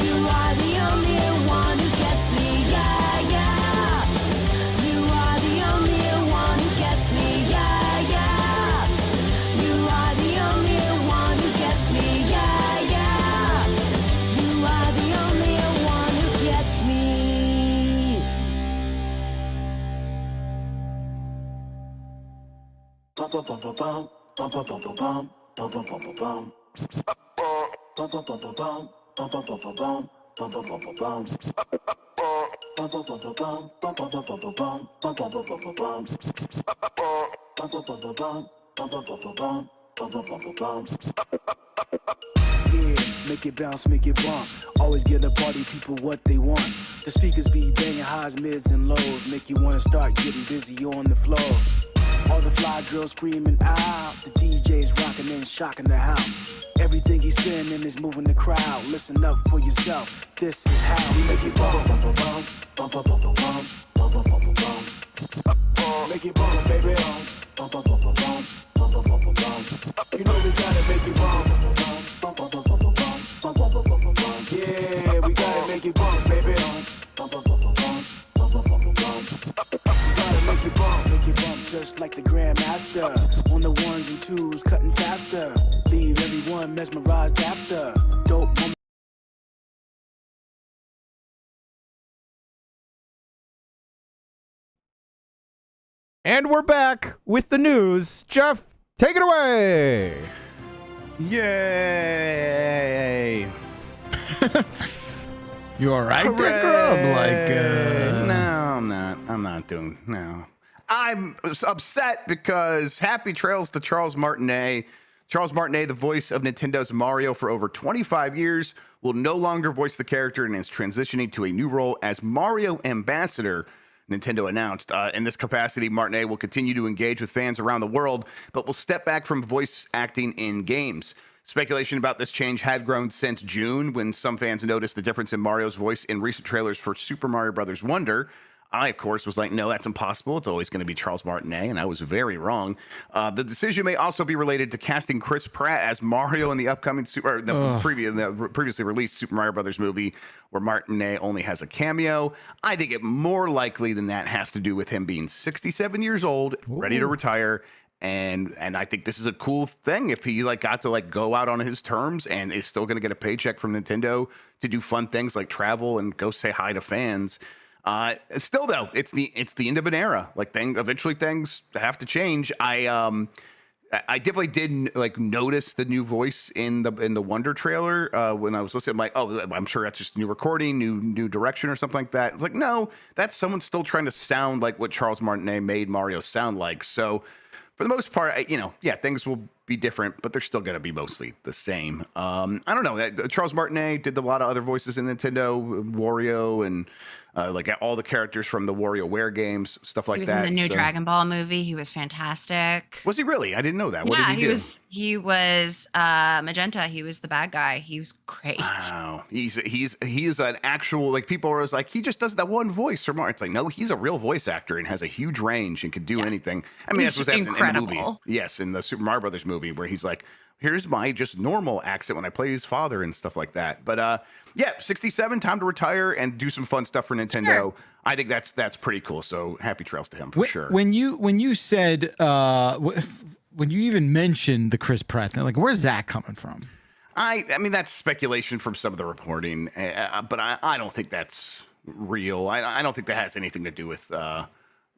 You are the only one who gets me. Yeah, yeah. You are the only one who gets me. Yeah, yeah. You are the only one who gets me. Yeah, yeah. You are the only one who gets me. Bum bum bum bum bum bum bum bum bum bum bum bum bum bum. Bum bum bum bum bum bum bum bum bum bum bum bum bum bum. Bum bum bum bum bum bum bum bum bum bum bum bum bum bum bum. Bum bum bum bum bum bum bum bum bum bum bum bum bum. Yeah, make it bounce, make it bump. Always give the party people what they want. The speakers be banging highs, mids, and lows. Make you wanna start getting busy on the floor. All the fly girls screaming out. The DJ's rocking and shocking the house. Everything he's spinning is moving the crowd. Listen up for yourself. This is how we make it bump, bump, bump, bump, bump, bump, bump, bump, bump, bump, bump. Make it bump, baby. Bump, bump, bump, bump, bump, bump, bump, bump. You know we gotta make it bump, bump, bump, bump, bump, bump, bump, bump, bump, bump, bump. Yeah, we gotta make it bump, baby. Bump, bump, bump, bump, bump, bump, bump, bump. You gotta make it bump just like the Grandmaster. On the ones and twos, cutting faster. Leave everyone mesmerized after. Dope moment. And we're back with the news. Jeff, take it away. Yay! You all right, Hooray! there, Grub? No, I'm not doing. No, I'm upset because happy trails to Charles Martinet. Charles Martinet, the voice of Nintendo's Mario for over 25 years, will no longer voice the character and is transitioning to a new role as Mario Ambassador. Nintendo announced. In this capacity, Martinet will continue to engage with fans around the world, but will step back from voice acting in games. Speculation about this change had grown since June, when some fans noticed the difference in Mario's voice in recent trailers for Super Mario Bros. Wonder. I, of course, was like, no, that's impossible. It's always going to be Charles Martinet, and I was very wrong. The decision may also be related to casting Chris Pratt as Mario in the upcoming previously released Super Mario Brothers movie, where Martinet only has a cameo. I think it more likely than that has to do with him being 67 years old, ready to retire. And I think this is a cool thing if he got to go out on his terms and is still going to get a paycheck from Nintendo to do fun things like travel and go say hi to fans. Still though, it's the end of an era. Eventually things have to change. I definitely did notice the new voice in the Wonder trailer when I was listening. I'm like, oh, I'm sure that's just new recording, new direction or something like that. It's like, no, that's someone still trying to sound like what Charles Martinet made Mario sound like. So for the most part, things will be different, but they're still going to be mostly the same. I don't know. Charles Martinet did a lot of other voices in Nintendo, Wario, and like all the characters from the WarioWare games, stuff like He was that. in the new Dragon Ball movie. He was fantastic. Was he really? I didn't know that. What Yeah, did he do? he was Magenta. He was the bad guy. He was great. Wow, he is an actual, like, people are always like, he just does that one voice for Mario. It's like, no, he's a real voice actor and has a huge range and can do anything. I mean, He's that's what's happening in the movie. incredible. Yes, in the Super Mario Brothers movie, where he's like, here's my just normal accent when I play his father and stuff like that. But yeah, 67, time to retire and do some fun stuff for Nintendo. Sure. I think that's pretty cool. So happy trails to him for sure. When you said when you even mentioned the Chris Pratt thing, like, where's that coming from? I mean, that's speculation from some of the reporting, but I don't think that's real. I don't think that has anything to do with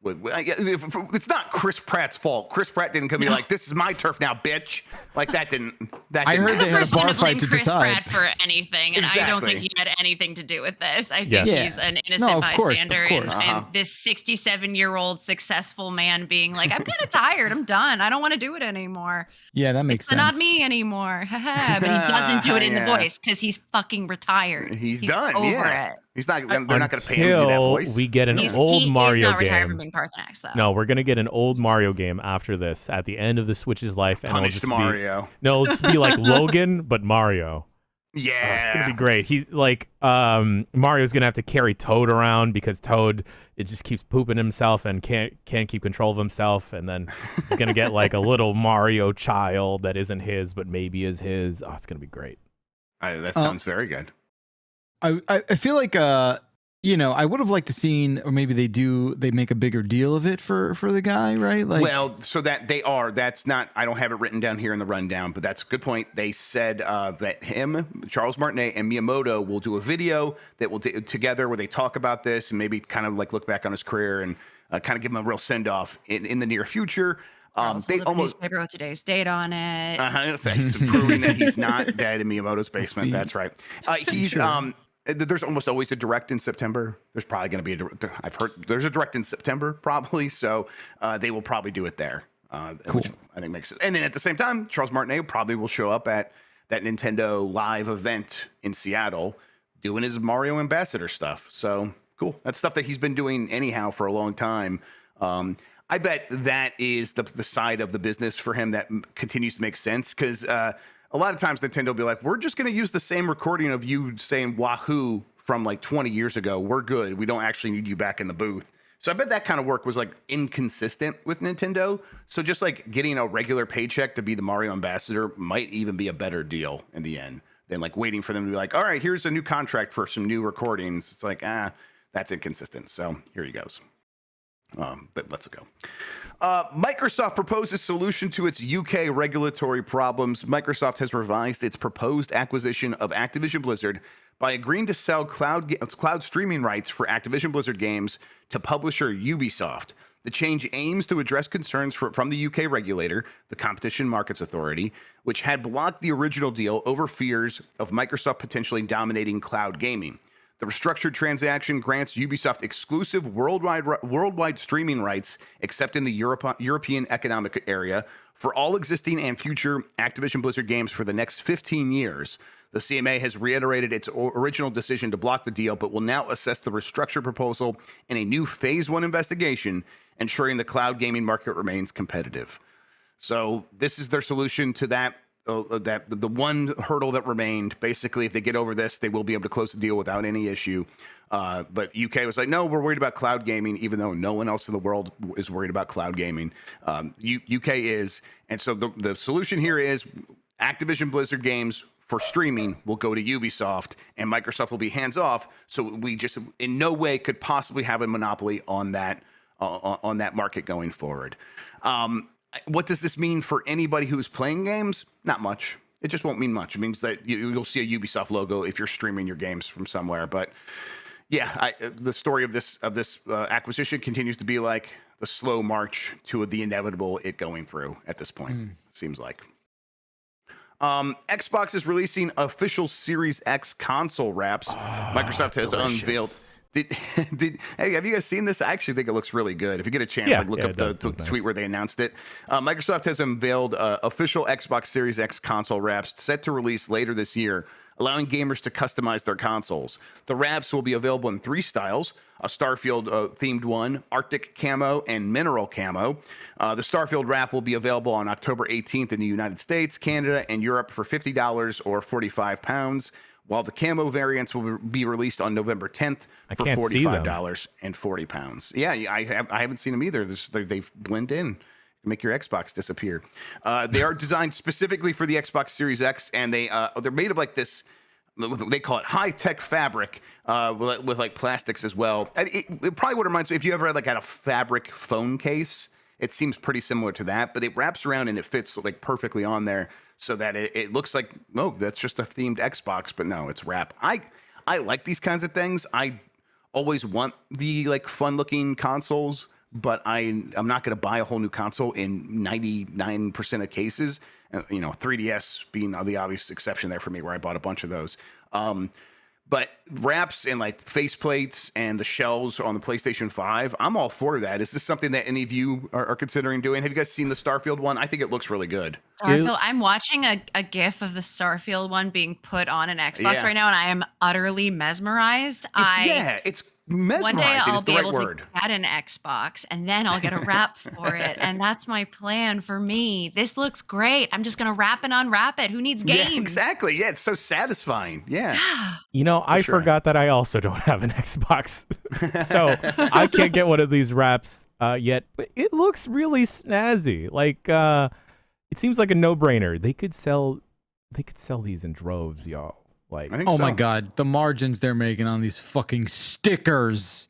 it's not Chris Pratt's fault. Chris Pratt didn't come be like, this is my turf now, bitch. Like, that didn't I heard I'm they the had a first one bar to blame fight to Chris decide. Pratt for anything, and I don't think Exactly. he had anything to do with this. I think Yes. he's an innocent of course, of bystander, course. and this 67-year-old successful man being like, "I'm kind of tired. I'm done. I don't want to do it anymore. Yeah, that makes It's sense. not me anymore." But he doesn't do it in the Yeah. voice because he's fucking retired. He's done. over Yeah. it. He's not. They're not going to pay him to do that Until voice. we get an He's Mario not retired game. from being Parthenax, though. No, we're gonna get an old Mario game after this at the end of the Switch's life, and it'll Punished just Mario. it'll just be like Logan, but Mario. Yeah, Oh, it's gonna be great. He's like, Mario's gonna have to carry Toad around because Toad, it just keeps pooping himself and can't keep control of himself, and then he's gonna get like a little Mario child that isn't his but maybe is his. Oh, it's gonna be great. That sounds very good. I feel like I would have liked to seen, or maybe they make a bigger deal of it for the guy, right? Like, Well, so that's not, I don't have it written down here in the rundown, but that's a good point. They said that him, Charles Martinet, and Miyamoto will do a video that will do together where they talk about this and maybe kind of like look back on his career and kind of give him a real send off in the near future. They almost newspaper with today's date on it. he's proving that he's not dead in Miyamoto's basement. That's right. He's there's almost always a direct in September. There's probably going to be I've heard there's a direct in September probably, so they will probably do it there, which I think makes sense. And then at the same time, Charles Martinet probably will show up at that Nintendo Live event in Seattle doing his Mario Ambassador stuff. So cool. That's stuff that he's been doing anyhow for a long time. I bet that is the side of the business for him that continues to make sense, because a lot of times Nintendo will be like, we're just going to use the same recording of you saying Wahoo from like 20 years ago. We're good. We don't actually need you back in the booth. So I bet that kind of work was like inconsistent with Nintendo. So just like getting a regular paycheck to be the Mario ambassador might even be a better deal in the end than like waiting for them to be like, all right, here's a new contract for some new recordings. It's like, that's inconsistent. So here he goes. But let's go. Microsoft proposes solution to its UK regulatory problems. Microsoft has revised its proposed acquisition of Activision Blizzard by agreeing to sell cloud streaming rights for Activision Blizzard games to publisher UbiSoft. The change aims to address concerns from the UK regulator, the Competition Markets Authority, which had blocked the original deal over fears of Microsoft potentially dominating cloud gaming. The restructured transaction grants Ubisoft exclusive worldwide streaming rights, except in the European Economic Area, for all existing and future Activision Blizzard games for the next 15 years. The CMA has reiterated its original decision to block the deal, but will now assess the restructured proposal in a new Phase 1 investigation, ensuring the cloud gaming market remains competitive. So this is their solution to that. The one hurdle that remained. Basically, if they get over this, they will be able to close the deal without any issue. But UK was like, no, we're worried about cloud gaming, even though no one else in the world is worried about cloud gaming. UK is. And so the solution here is Activision Blizzard games for streaming will go to Ubisoft, and Microsoft will be hands off. So we just in no way could possibly have a monopoly on that market going forward. What does this mean for anybody who's playing games? Not much. It just won't mean much. It means that you'll see a Ubisoft logo if you're streaming your games from somewhere. But yeah, the story of this acquisition continues to be like the slow march to the inevitable it going through at this point. Seems like. Xbox is releasing official Series X console wraps. Microsoft has delicious. unveiled. Hey, have you guys seen this? I actually think it looks really good. If you get a chance, Yeah, like look yeah, up it does the look nice. tweet where they announced it. Microsoft has unveiled official Xbox Series X console wraps set to release later this year, allowing gamers to customize their consoles. The wraps will be available in 3 styles: a Starfield themed one, Arctic camo, and mineral camo. The Starfield wrap will be available on October 18th in the United States, Canada, and Europe for $50 or £45. While the camo variants will be released on November 10th for can't see them. $45 and £40. Yeah, I haven't seen them either. They blend in, make your Xbox disappear. They are designed specifically for the Xbox Series X, and they're made of like this. They call it high-tech fabric with like plastics as well. It probably what reminds me, if you ever had a fabric phone case, it seems pretty similar to that, but it wraps around and it fits like perfectly on there so that it looks like, oh, that's just a themed Xbox, but no, it's wrap. I like these kinds of things. I always want the like fun-looking consoles, but I'm not going to buy a whole new console in 99% of cases. 3DS being the obvious exception there for me, where I bought a bunch of those. But wraps and like faceplates and the shells on the PlayStation 5, I'm all for that. Is this something that any of you are considering doing? Have you guys seen the Starfield one? I think it looks really good. Starfield. I'm watching a GIF of the Starfield one being put on an Xbox right now, and I am utterly mesmerized. It's mesmerizing. One day I'll is the be right able word. to get an Xbox, and then I'll get a wrap for it, and that's my plan for me. This looks great. I'm just gonna wrap and unwrap it. Who needs games? Yeah, exactly. Yeah, it's so satisfying. Yeah. I forgot that I also don't have an Xbox, so I can't get one of these wraps yet. But it looks really snazzy. Like it seems like a no-brainer. They could sell these in droves, y'all. Like, I think Oh so. my god, the margins they're making on these fucking stickers.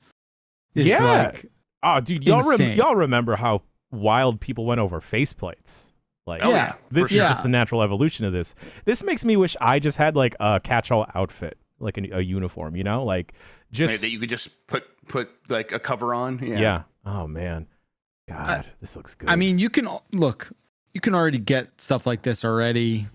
Is Yeah. like, oh, dude, y'all insane. y'all remember how wild people went over faceplates? Like, Oh, yeah. this for is sure. just the natural evolution of this. This makes me wish I just had like a catch-all outfit, like a uniform, like just that you could just put like a cover on. yeah. Oh man, God, this looks good. I mean, you can already get stuff like this already.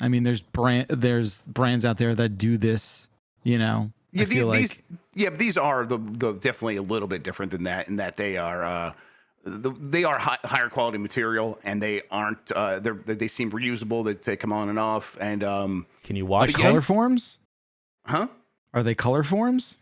I mean, there's brands out there that do this, Yeah, I feel like these are the definitely a little bit different than that, in that they are they are higher quality material, and they aren't they seem reusable. They come on and off, and can you wash yeah. them? color forms. huh? Are they color forms?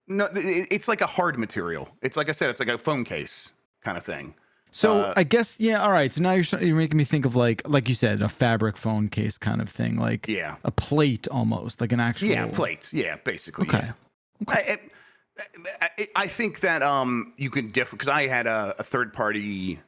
No, it's like a hard material. It's like I said, it's like a phone case kind of thing. So I guess all right. So now you're making me think of like you said, a fabric phone case kind of thing, like Yeah. a plate almost, like an actual Plates. Yeah, basically. Okay. Yeah. I think that you can because I had a third party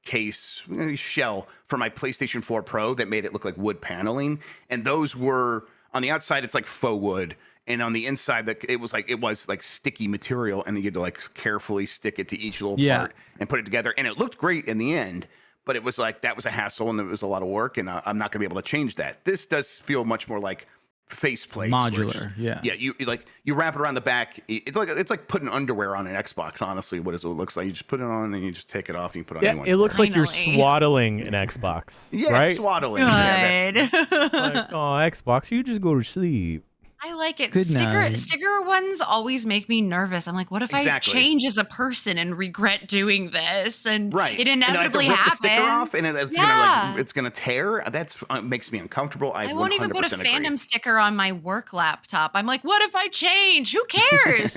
case shell for my PlayStation 4 Pro that made it look like wood paneling, and those were on the outside it's like faux wood, and on the inside it was like sticky material, and you had to like carefully stick it to each little part and put it together, and it looked great in the end. But it was like that was a hassle and it was a lot of work, and I'm not going to be able to change that. This does feel much more like faceplates, modular. Yeah. You wrap it around the back. It's like putting underwear on an Xbox. Honestly, what it looks like. You just put it on and then you just take it off and you put it on. Yeah, anyone. it looks like you're Finally. swaddling an Xbox. Yeah, right? swaddling. Yeah, Good. Like, oh, Xbox, you just go to sleep. I like it. Good night. Sticker ones always make me nervous. I'm like, what if Exactly. I change as a person and regret doing this? And right. it And I have to inevitably rip happens. the sticker off, and it's gonna tear. That's makes me uncomfortable. I won't even put a 100% fandom agree. sticker on my work laptop. I'm like, what if I change? Who cares?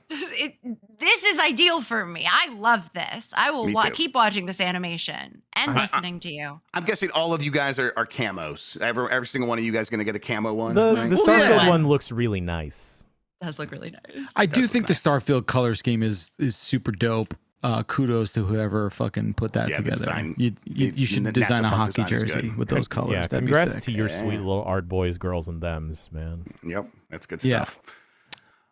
This is ideal for me. I love this. I will Me too. keep watching this animation and listening to you. I'm guessing all of you guys are camos. Every single one of you guys gonna get a camo one. The right? Starfield Yeah. one looks really nice. Does look really nice. I do Does think look the nice. Starfield color scheme is super dope. Kudos to whoever fucking put that Yeah, the together. design- You should the design a NASA punk hockey design is jersey good. with those colors. Yeah, That'd be congrats sick. to your Yeah. sweet little art boys, girls, and thems, man. Yep, that's good Yeah. stuff.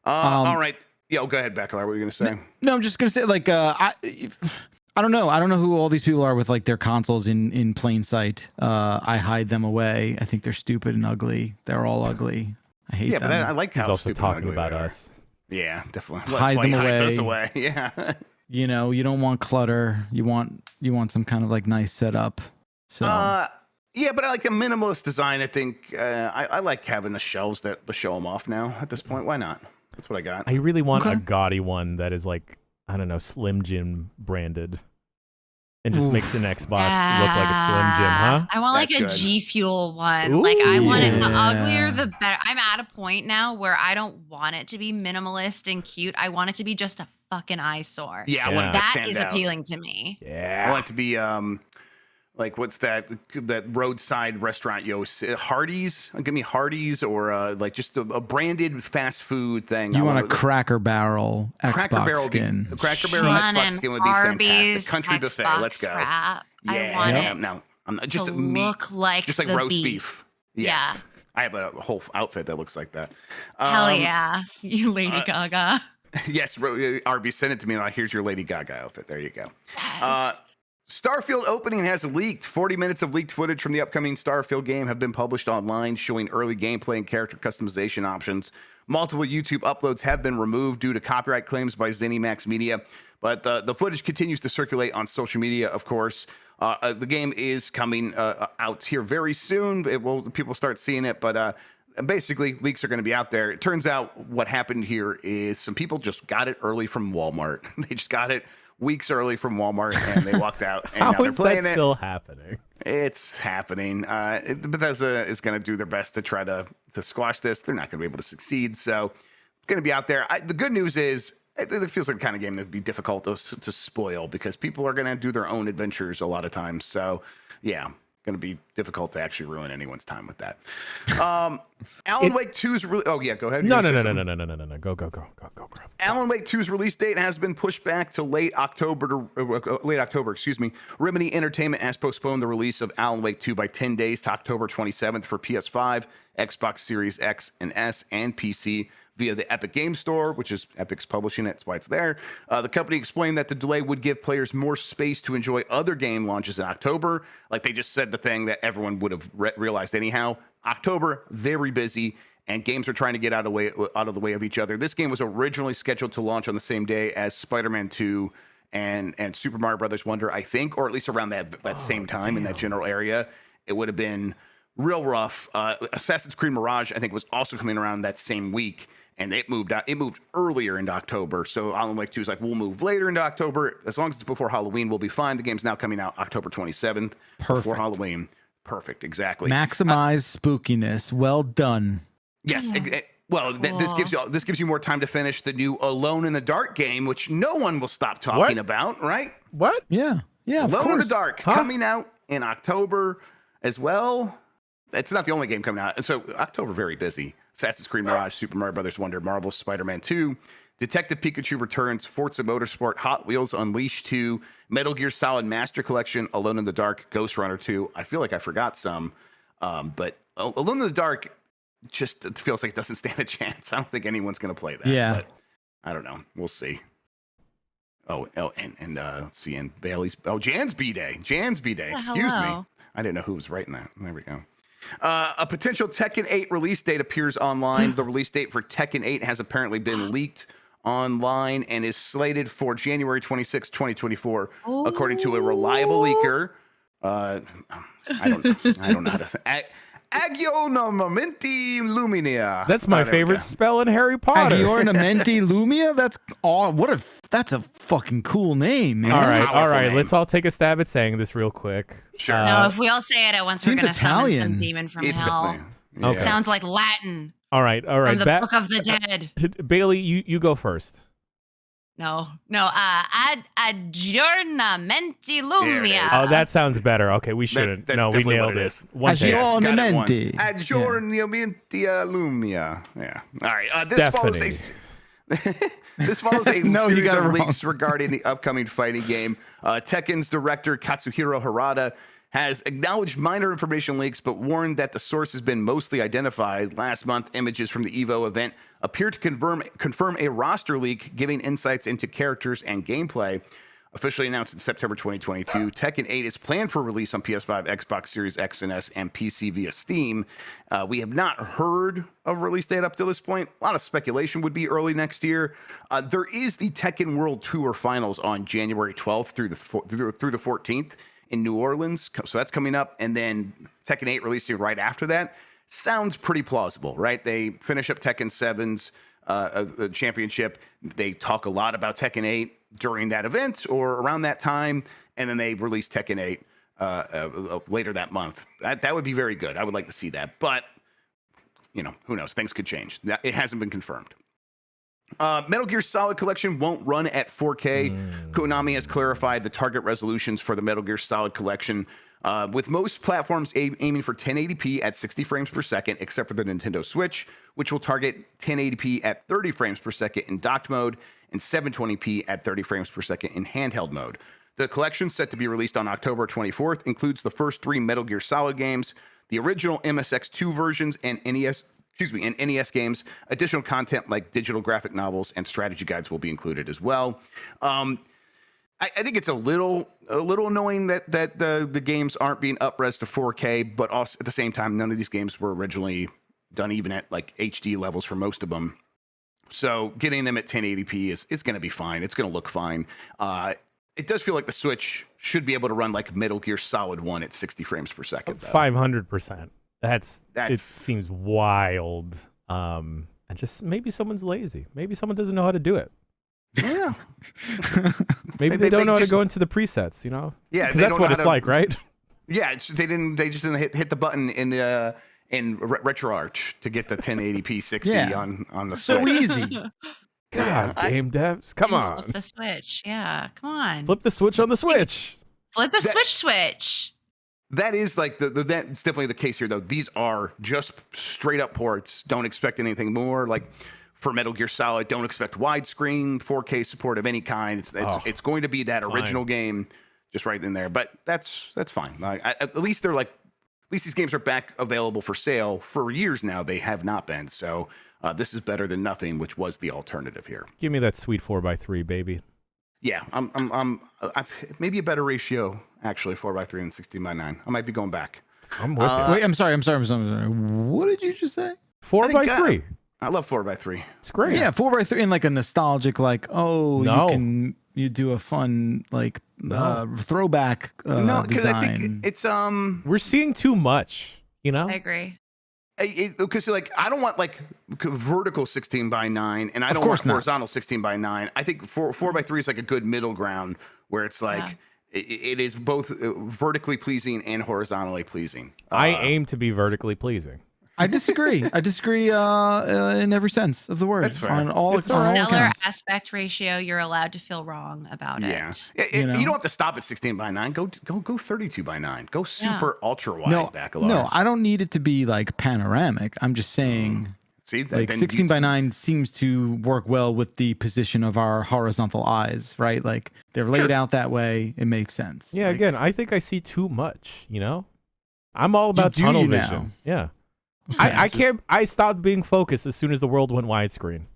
All right. Yo, go ahead, Baccalar. What were you gonna say? No, I'm just gonna say like I don't know. I don't know who all these people are with like their consoles in plain sight. I hide them away. I think they're stupid and ugly. They're all ugly. I hate Yeah, them. but I like how He's also stupid and talking ugly about they are. us. Yeah, definitely. Hide That's why he them hides us away. away. Yeah. You don't want clutter. You want some kind of like nice setup. So Yeah, but I like a minimalist design. I think I like having the shelves that show them off now. At this point, why not? That's what I got. I really want Okay. a gaudy one that is like, I don't know, Slim Jim branded. And just makes an Xbox look like a Slim Jim, huh? I want like That's a good. G Fuel one. Like I want it the Yeah. uglier the better. I'm at a point now where I don't want it to be minimalist and cute. I want it to be just a fucking eyesore. Yeah, I Yeah. want it to That stand is out. appealing to me. I Yeah. want it to be like what's that roadside restaurant? Hardee's. Give me Hardee's or like just a branded fast food thing. You I want a want Cracker Barrel Cracker Xbox Barrel skin. Cracker Barrel Fun Xbox and skin would be Arby's fantastic. Country buffet. Xbox Let's go. wrap. Yeah, I want yeah, it no, I'm not, just to a meat, look like just like the roast beef. Yes. Yeah. I have a whole outfit that looks like that. Hell yeah, you Lady Gaga. Yes, Arby, send it to me. And here's your Lady Gaga outfit. There you go. Yes. Starfield opening has leaked. 40 minutes of leaked footage from the upcoming Starfield game have been published online, showing early gameplay and character customization options. Multiple YouTube uploads have been removed due to copyright claims by ZeniMax Media, but the footage continues to circulate on social media, of course. The game is coming out here very soon. People start seeing it, but basically leaks are going to be out there. It turns out what happened here is some people just got it early from Walmart. They just got it weeks early from Walmart, and they walked out. And now How they're is that playing it. still happening? It's happening. Bethesda is going to do their best to try to squash this. They're not going to be able to succeed, so it's going to be out there. The good news is it feels like the kind of game that would be difficult to spoil because people are going to do their own adventures a lot of times. So, yeah, going to be difficult to actually ruin anyone's time with that. Alan Wake 2's really. Oh yeah, go ahead. No. Go, grab. Alan Wake 2's release date has been pushed back to late October. Excuse me. Remedy Entertainment has postponed the release of Alan Wake 2 by 10 days to October 27th for PS5, Xbox Series X and S, and PC via the Epic Game Store, which is Epic's publishing it. That's why it's there. The company explained that the delay would give players more space to enjoy other game launches in October. Like they just said the thing that everyone would have realized anyhow. October, very busy, and games are trying to get out of the way of each other. This game was originally scheduled to launch on the same day as Spider-Man 2 and Super Mario Brothers Wonder, I think, or at least around that same time in that general area. It would have been real rough. Assassin's Creed Mirage, I think, was also coming around that same week. And it moved out. It moved earlier into October. So Alan Wake 2 is like, we'll move later into October. As long as it's before Halloween, we'll be fine. The game's now coming out October 27th. Before Perfect. Halloween. Perfect. Exactly. Maximize spookiness. Well done. Yes. This gives you more time to finish the new Alone in the Dark game, which no one will stop talking about, right? What? Yeah. Yeah. Of Alone in the course. Dark coming out in October as well. It's not the only game coming out. So October, very busy. Assassin's Creed Mirage, Super Mario Brothers Wonder, Marvel's Spider-Man 2, Detective Pikachu Returns, Forza Motorsport, Hot Wheels Unleashed 2, Metal Gear Solid Master Collection, Alone in the Dark, Ghost Runner 2. I feel like I forgot some, but Alone in the Dark just it feels like it doesn't stand a chance. I don't think anyone's going to play that. Yeah. But I don't know. We'll see. And let's see. And Bailey's. Oh, Jan's B-Day. Jan's B-Day. Excuse me. Hello. I didn't know who was writing that. There we go. A potential Tekken 8 release date appears online. The release date for Tekken 8 has apparently been leaked online and is slated for January 26, 2024, according to a reliable leaker. I don't know how to say. Aggiornamenti Lumina. That's my There we favorite go. spell in Harry Potter. Aggiornamenti Lumia? That's that's a fucking cool name, man. All right. powerful name. Let's all take a stab at saying this real quick. Sure. No, if we all say it at once, we're seems going to summon some Italian. demon from It's hell. definitely. Okay. Sounds like Latin All right. from the Book of the Dead. Bailey, you go first. No. Aggiornamenti Lumia. Oh, that sounds better. Okay, we shouldn't. that's No, we definitely what nailed it it. is. One take. Aggiornamenti. Aggiornamenti Lumia. Yeah. All right. Stephanie. This follows a No, you series got it of wrong. leaks regarding the upcoming fighting game. Tekken's director Katsuhiro Harada has acknowledged minor information leaks, but warned that the source has been mostly identified. Last month, images from the EVO event appear to confirm a roster leak, giving insights into characters and gameplay. Officially announced in September 2022, Tekken 8 is planned for release on PS5, Xbox Series X and S, and PC via Steam. We have not heard of release date up to this point. A lot of speculation would be early next year. There is the Tekken World Tour Finals on January 12th through the 14th in New Orleans. So that's coming up. And then Tekken 8 releasing right after that. Sounds pretty plausible, right? They finish up Tekken 7's championship. They talk a lot about Tekken 8 during that event or around that time, and then they release Tekken 8 later that month. That would be very good. I would like to see that, but who knows? Things could change. It hasn't been confirmed. Metal Gear Solid Collection won't run at 4K. Konami has clarified the target resolutions for the Metal Gear Solid Collection, with most platforms aiming for 1080p at 60 frames per second, except for the Nintendo Switch, which will target 1080p at 30 frames per second in docked mode and 720p at 30 frames per second in handheld mode. The collection, set to be released on October 24th, includes the first 3 Metal Gear Solid games, the original MSX2 versions, and NES games. Additional content like digital graphic novels and strategy guides will be included as well. I think it's a little annoying that the games aren't being up-res to 4K, but also at the same time, none of these games were originally done even at like HD levels for most of them. So getting them at 1080p is going to be fine. It's going to look fine. It does feel like the Switch should be able to run like Metal Gear Solid 1 at 60 frames per second. 500%. It seems wild. And just maybe someone's lazy. Maybe someone doesn't know how to do it. Yeah. Maybe they don't know how to go into the presets, Yeah, because that's what it's like, right? Yeah, they just didn't hit the button in RetroArch to get the 1080p 60 on the Switch. So easy. God, game devs, come on. Flip the Switch. Yeah, come on. Flip the Switch on the Switch. Flip the Switch. That is like that's definitely the case here, though. These are just straight up ports. Don't expect anything more. Like for Metal Gear Solid, don't expect widescreen 4K support of any kind. It's going to be that original game, just right in there. But that's fine. At least these games are back available for sale. For years now, they have not been. So this is better than nothing, which was the alternative here. Give me that sweet 4x3, baby. Yeah, I'm maybe a better ratio actually 4x3 than 16:9. I might be going back. I'm with you. Wait, I'm sorry. What did you just say? 4x3. I love 4x3. It's great. Yeah, 4x3 in like a nostalgic, like you do a fun throwback no, because design. I think it's we're seeing too much. I agree. Because I don't want like vertical 16:9, and I don't want horizontal 16:9. I think 4x3 is like a good middle ground where it's like it is both vertically pleasing and horizontally pleasing. I aim to be vertically pleasing. I disagree. In every sense of the word. That's fair. On all Stellar aspect ratio, you're allowed to feel wrong about it. You don't have to stop at 16:9. Go 32:9. Go super ultra wide back a lot. No, I don't need it to be like panoramic. I'm just saying. See, like 16:9 seems to work well with the position of our horizontal eyes, right? Like they're laid out that way. It makes sense. Yeah. Again, I think I see too much. I'm all about tunnel vision. Yeah. Okay. I can't. I stopped being focused as soon as the world went widescreen.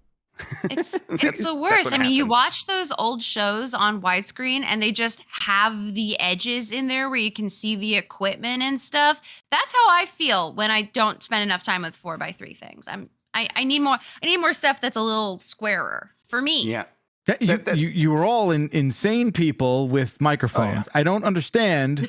It's the worst. I mean, you watch those old shows on widescreen and they just have the edges in there where you can see the equipment and stuff. That's how I feel when I don't spend enough time with 4x3 things. I need more stuff that's a little squarer for me. Yeah. You were all insane people with microphones. I don't understand.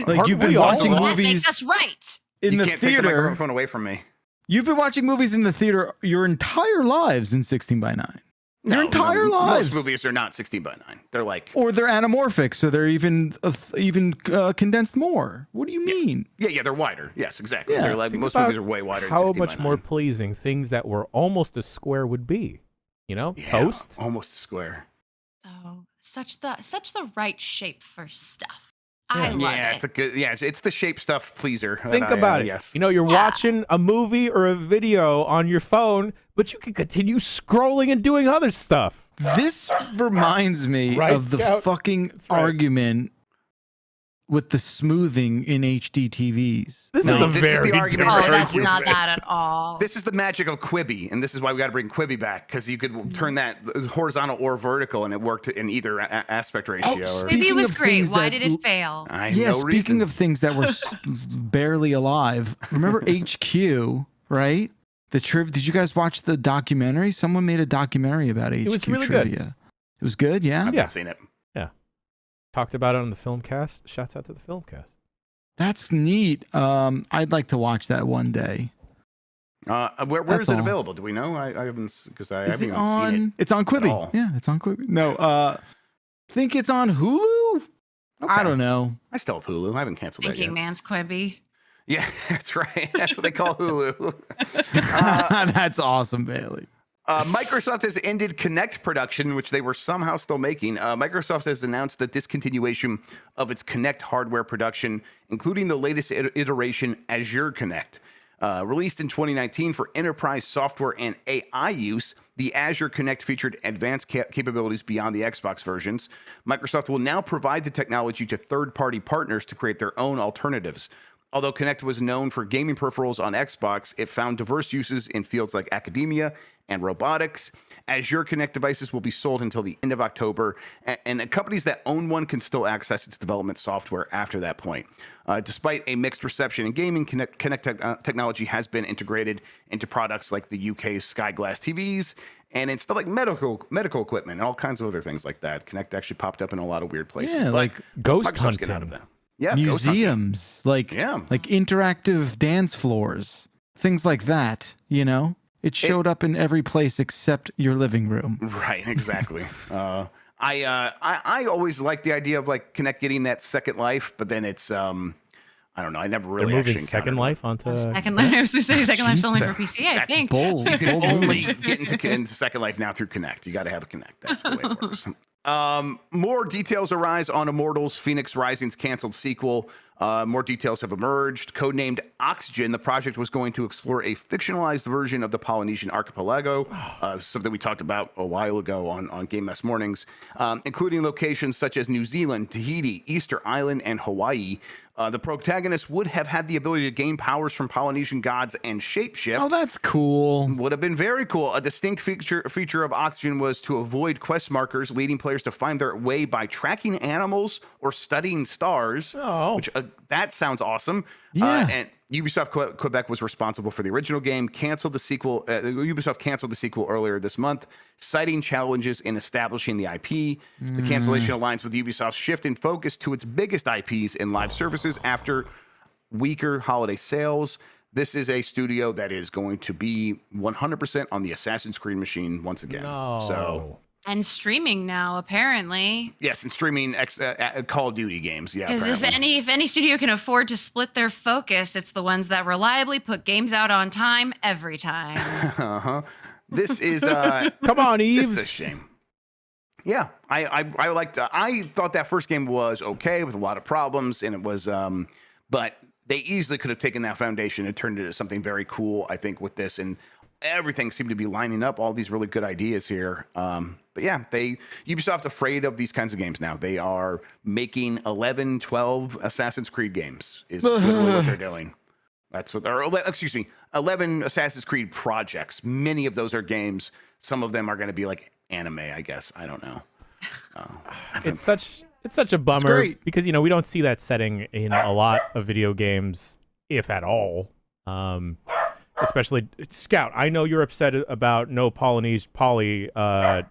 Like you've been watching movies. That makes us right. In the can't theater, take the microphone away from me. You've been watching movies in the theater your entire lives in 16:9. Your entire lives. Most movies are not 16:9. They're like, or they're anamorphic, so they're even condensed more. What do you mean? Yeah, they're wider. Yes, exactly. Yeah. They're like most movies are way wider. How much more pleasing things that were almost a square would be, Toast, almost a square. Oh, such the right shape for stuff. I love it. It's a good. Yeah, it's the shape stuff pleaser. Think about it. Yes. You're watching a movie or a video on your phone, but you can continue scrolling and doing other stuff. This reminds me of the fucking argument with the smoothing in HD TVs. This is a very argument. Oh, that's not that at all. This is the magic of Quibi, and this is why we got to bring Quibi back, because you could turn that horizontal or vertical, and it worked in either aspect ratio. Quibi was great. Why did it fail? Speaking of things that were barely alive, remember HQ, right? Did you guys watch the documentary? Someone made a documentary about HQ. It was really trivia. good. It was good, yeah? I've not seen it. Talked about it on the Filmcast. Shouts out to the Filmcast. That's neat. I'd like to watch that one day. Where is it all. available? Do we know? I haven't, because I Is haven't it even on? seen it. It's on at Quibi. all. Yeah, it's on Quibi. No, think it's on Hulu. I Okay. don't know. I still have Hulu. I haven't canceled that Thinking yet. man's Quibi. Yeah, that's right. That's what they call Hulu. That's awesome, Bailey. Microsoft has ended Kinect production, which they were somehow still making. Microsoft has announced the discontinuation of its Kinect hardware production, including the latest iteration, Azure Kinect. Released in 2019 for enterprise software and AI use, the Azure Kinect featured advanced capabilities beyond the Xbox versions. Microsoft will now provide the technology to third-party partners to create their own alternatives. Although Kinect was known for gaming peripherals on Xbox, it found diverse uses in fields like academia and robotics. Azure Kinect devices will be sold until the end of October, and the companies that own one can still access its development software after that point. Despite a mixed reception in gaming, Kinect technology has been integrated into products like the UK's Skyglass TVs and in stuff like medical equipment and all kinds of other things like that. Kinect actually popped up in a lot of weird places. Yeah, but like Ghost Microsoft's getting out of hunting. that. Yeah, ghost hunting. museums, like interactive dance floors, things like that. You know, it showed up in every place except your living room. Right, exactly. I always like the idea of like Kinect getting that second life, but then it's I don't know. I never They're really moving actually Second encountered Life onto. Second Life. I was going to say Second Life's only for PC, I think. Bold, one. You can bold only move. get into Second Life now through Kinect. You got to have a Kinect. That's the way it works. More details arise on Immortals Phoenix Rising's canceled sequel. More details have emerged. Codenamed Oxygen, the project was going to explore a fictionalized version of the Polynesian archipelago, something we talked about a while ago on Game Mess Mornings, including locations such as New Zealand, Tahiti, Easter Island, and Hawaii. The protagonist would have had the ability to gain powers from Polynesian gods and shapeshift. Oh, that's cool. Would have been very cool. A distinct feature of Oxygen was to avoid quest markers, leading players to find their way by tracking animals or studying stars. Oh. Which that sounds awesome. Yeah. And Ubisoft Quebec was responsible for the original game. Canceled the sequel. Ubisoft canceled the sequel earlier this month, citing challenges in establishing the IP. The cancellation aligns with Ubisoft's shift in focus to its biggest IPs in live services after weaker holiday sales. This is a studio that is going to be 100% on the Assassin's Creed machine once again. No. So And streaming now, apparently. yes, and streaming Call of Duty games. Yeah, Because if any studio can afford to split their focus, it's the ones that reliably put games out on time every time. uh-huh. This is Come on, this Eves. is a shame. Yeah, I liked. I thought that first game was okay with a lot of problems, and it was. But they easily could have taken that foundation and turned it into something very cool. I think with this, and everything seemed to be lining up. All these really good ideas here. But yeah, Ubisoft afraid of these kinds of games now. They are making 11, 12 Assassin's Creed games. Is literally what they're doing. That's what. Or excuse me, 11 Assassin's Creed projects. Many of those are games. Some of them are going to be like anime, I guess. I don't know. It's such a bummer great. because we don't see that setting in a lot of video games, if at all. Especially Scout. I know you're upset about no poly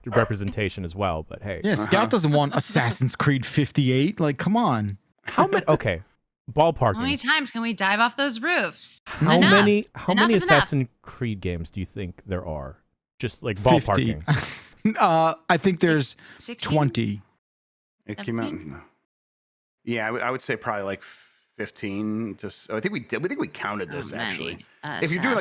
representation as well, but hey, Yeah, Scout doesn't want Assassin's Creed 58. Like, come on. how many? Okay, ballparking. How many times can we dive off those roofs? How Enough. many Enough is enough. Assassin's Creed games do you think there are? Just like 50. ballparking. I think there's 16? 20. It came out. Yeah, I would say probably like 15 to. I think we did. We think we counted this actually. If you're doing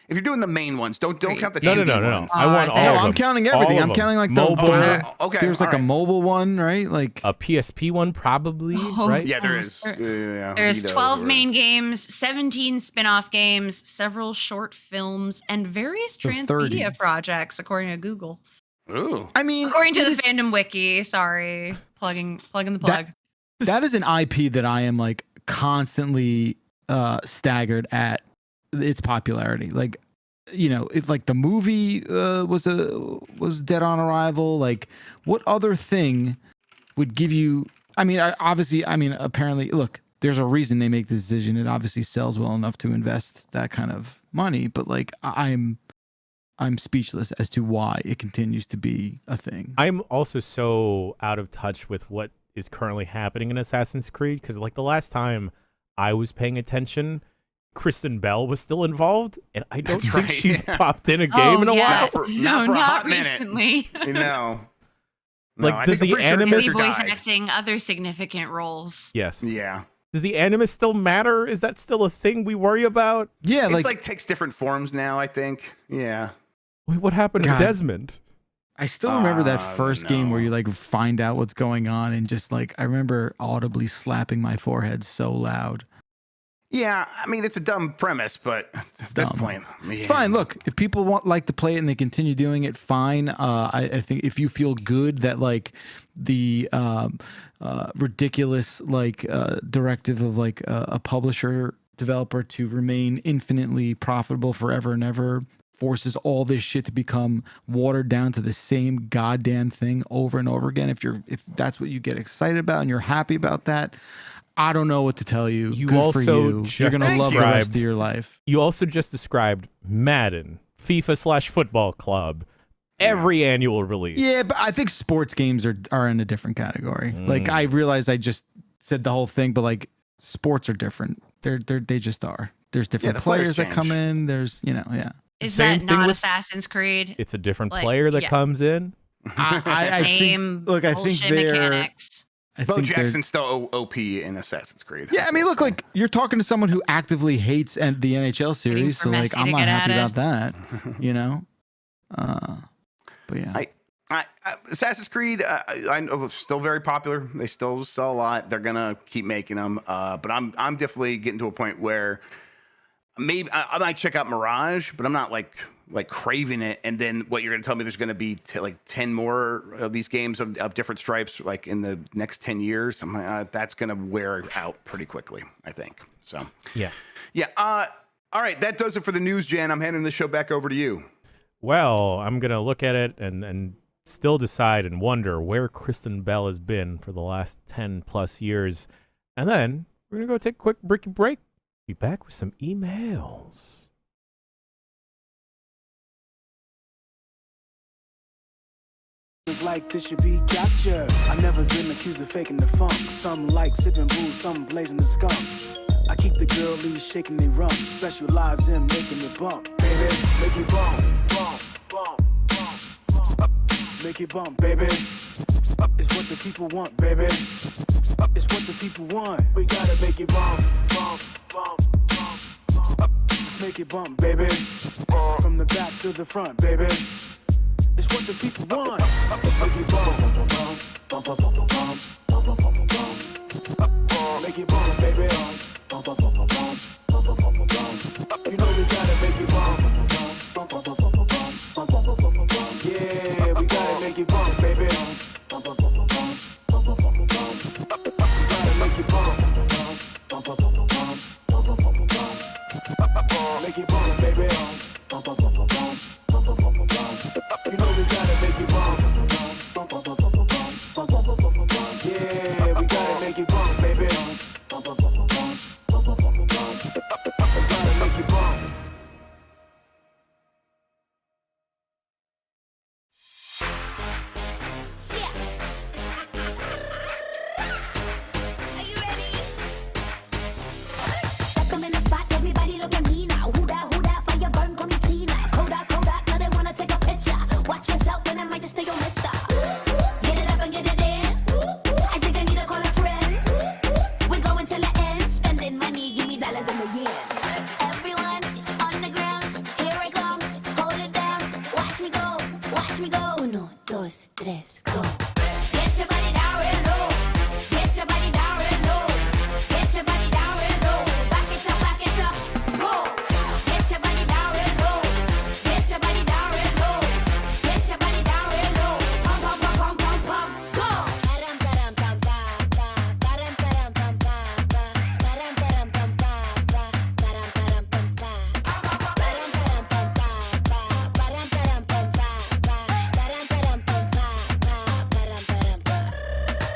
if you're doing the main ones, don't count the No. cheesy ones. I want Oh, all No, of them. I'm counting All everything. of I'm them. counting like Mobile, Okay, There's like all a right. mobile one, right? Like a PSP one probably, Oh, right? Yeah, there is. There- Yeah, There's Vito 12 or- main games, 17 spin-off games, several short films, and various So 30. transmedia projects, according to Google. Ooh. I mean, According to it the is- fandom wiki. Sorry, plugging the plug. that is an IP that I am like constantly staggered at its popularity. Like, if like the movie was dead on arrival, like what other thing would give you? I mean, apparently, look, there's a reason they make this decision. It obviously sells well enough to invest that kind of money, but like I'm speechless as to why it continues to be a thing. I'm also so out of touch with what is currently happening in Assassin's Creed because like the last time I was paying attention, Kristen Bell was still involved, and I don't That's think right, she's yeah. popped in a game in a while. Not for a hot minute. recently. No. Like, I does think the I'm pretty sure Animus- Busy Cancer voice died. acting other significant roles. Yes. Yeah. Does the Animus still matter? Is that still a thing we worry about? Yeah, It's like, like takes different forms now, I think. Yeah. Wait, what happened God. to Desmond? I still remember that I first don't game where know. you like find out what's going on and just like I remember audibly slapping my forehead so loud. Yeah, I mean it's a dumb premise, but at this dumb. point, It's fine. Look, if people like to play it and they continue doing it, fine. I think if you feel good that like the ridiculous like directive of like a publisher developer to remain infinitely profitable forever and ever forces all this shit to become watered down to the same goddamn thing over and over again. If that's what you get excited about and you're happy about that, I don't know what to tell you. You Good also for you. You're just gonna love the rest described- of your life. You also just described Madden, FIFA/Football Club, every annual release. Yeah, but I think sports games are in a different category. Like Mm. I realize I just said the whole thing, but like sports are different. They just are. There's different the players players that come change. in. There's yeah. Is Same that thing not with- Assassin's Creed? It's a different Like, player that yeah. comes in. I Same think. Look, I think bullshit they're. mechanics. I Bo think they're- Jackson's still OP in Assassin's Creed. Yeah, I mean, look, like you're talking to someone who actively hates the NHL series, for so like Messi I'm to not get happy added. about that. You know. But yeah. Assassin's Creed, I know it's still very popular. They still sell a lot. They're gonna keep making them. But I'm definitely getting to a point where maybe I might check out Mirage, but I'm not like craving it. And then what you're gonna tell me there's gonna be like 10 more of these games of different stripes like in the next 10 years. I'm like, that's gonna wear out pretty quickly, I think. So Yeah. yeah. All right, that does it for the news, Jan. I'm handing the show back over to you. Well, I'm going to look at it and still decide and wonder where Kristen Bell has been for the last 10 plus years. And then we're going to go take a quick break. Be back with some emails. It's like this should be captured. I've never been accused of faking the funk. Some like sipping booze, some blazing the skunk. I keep the girlies shaking they rump. Specialize in making it bump. Baby, make it bump, bump, bump, bump, bump. Make it bump, baby. It's what the people want, baby. It's what the people want. We gotta make it bump, bump, bump, bump, bump. Let's make it bump, baby. From the back to the front, baby. It's what the people want. Make it bump, bump, bump, bump, bump, bump, bump, bump, bump, bump. Make it bump, baby. Bump, bump, bump, bump, bump, bump, bump, bump. You know we gotta make it bump, bump, bump, bump, bump, bump, bump, bump, bump, bump, bump. Yeah, we gotta make it bump, baby. Bump, bump, bump, bump, bump, bump, bump, bump. We gotta make it bump, bump, bump, bump, bump, bump, bump, bump, bump. Make it bump, baby. Bump, bump, bump, bump, bump, bump, bump, bump. You know we gotta make it bump, bump, bump, bump, bump, bump, bump, bump, bump, bump, bump. Yeah, we gotta make it bump, baby. Bump, bump, bump, bump, bump, bump, bump, bump. We gotta make it bump. Are you ready? Stuck 'em in the spot, everybody look at me now. Who that, fire burn, call me Tina. Kodak, now they wanna take a picture. Watch yourself and I might just stay your mister. Get it up and get it in. I think I need to call a friend. We're going till the end, spending money, give me dollars in the yen. Everyone on the ground, here I come, hold it down. Watch me go, watch me go. 1, 2, 3, go. Get your body down real low. Get your body down real low. Get your body down real low. Back it up, go. Get your body down real low. Get your body down real low. Get your body down real low. Pump, pump, pump, pump, pump, pump, go. Taram, taram, tam, ta, ta. Taram, taram, tam, ta, ta. Taram, taram, tam, ta, ta. Taram, taram, tam, ta. Taram, taram, tam, ta, ta. Taram, taram, tam, ta, ta. Taram, taram, tam, ta, ta. Taram, taram, tam.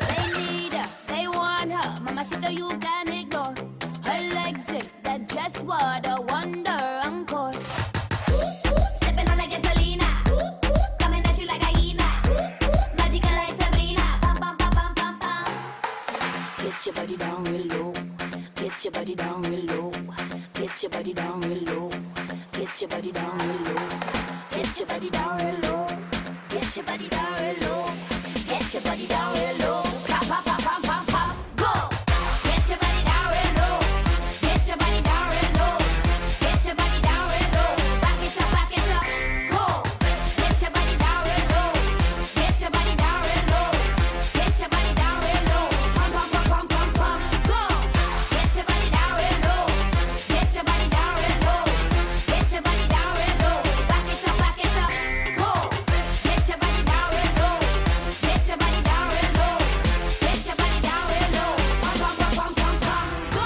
They need her, they want her. Mamacita, you can't ignore her legs in that dress. What a wonder encore. Stepping on like gasolina, coming at you like a hyena. Magical like Sabrina. Bum, bum, bum, bum, bum, bum. Get your body down real low. Get your body down real low. Get Get your body down real low. Get your body down real low. Get your body down real low. Get your body down real low. Get your body down real low. Pop, pop, pop, pop, pop, pop. Go. Get your body down real low. Get your body down real low. Get your body down real low. Back it up, back it up. Go. Get your body down real low. Get your body down real low. Get your body down real low. Pump, pump, pump, pump, pump, pump. Go. Get your body down real low. Get your body down real low. Get your body down real low. Back it up, back it up. Go. Get your body down real low. Get your body down real low. Get your body down real low. Pump, pump, pump, pump, pump, pump. Go.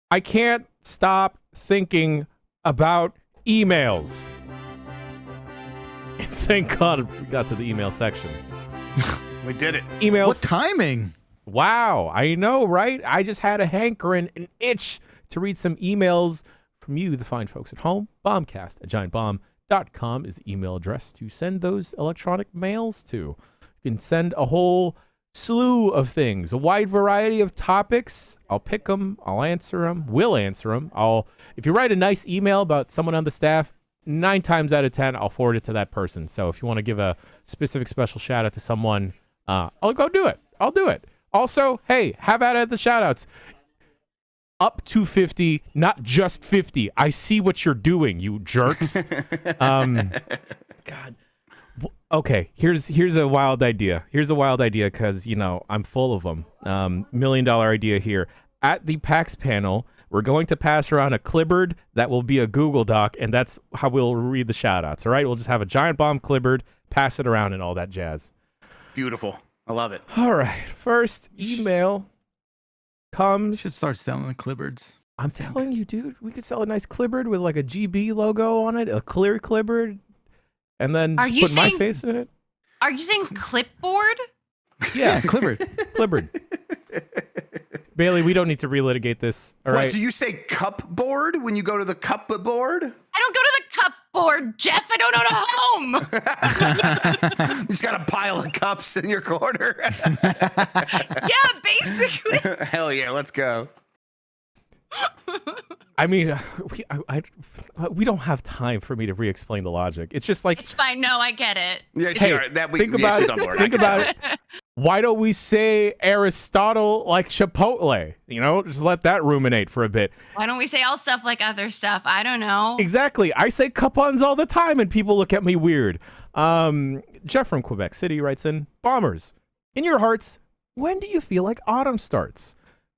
I can't stop thinking about emails. And thank God we got to the email section. We did it. Emails. What timing? Wow, I know, right? I just had a hankering, an itch to read some emails from you, the fine folks at home. Bombcast at giantbomb.com is the email address to send those electronic mails to. You can send a whole slew of things, a wide variety of topics. I'll pick them, I'll answer them, will answer them. If you write a nice email about someone on the staff, 9 times out of 10, I'll forward it to that person. So if you want to give a specific special shout out to someone, I'll go do it. I'll do it. Also, hey, have at it the shout outs. Up to 50, not just 50. I see what you're doing, you jerks. God. Okay, here's a wild idea. Here's a wild idea because, I'm full of them. $1 million idea here. At the PAX panel, we're going to pass around a clipboard that will be a Google Doc, and that's how we'll read the shout-outs, all right? We'll just have a Giant Bomb clipboard, pass it around, and all that jazz. Beautiful. I love it. All right, first email comes... Should start selling the clipboards. I'm telling you, dude, we could sell a nice clipboard with like a GB logo on it, a clear clipboard, and then just put my face in it. Are you saying clipboard? Yeah, clipboard. Clipboard. Bailey, we don't need to relitigate this. All right. Do you say cupboard when you go to the cupboard? I don't go to the cupboard, Jeff. I don't own a home. You just got a pile of cups in your corner. Yeah, basically. Hell yeah, let's go. I mean, we don't have time for me to re-explain the logic. It's just like... It's fine. No, I get it. Yeah, hey, sure. Think about it. Think about it. Why don't we say Aristotle like Chipotle? Just let that ruminate for a bit. Why don't we say all stuff like other stuff? I don't know. Exactly. I say coupons all the time and people look at me weird. Jeff from Quebec City writes in, Bombers, in your hearts, when do you feel like autumn starts?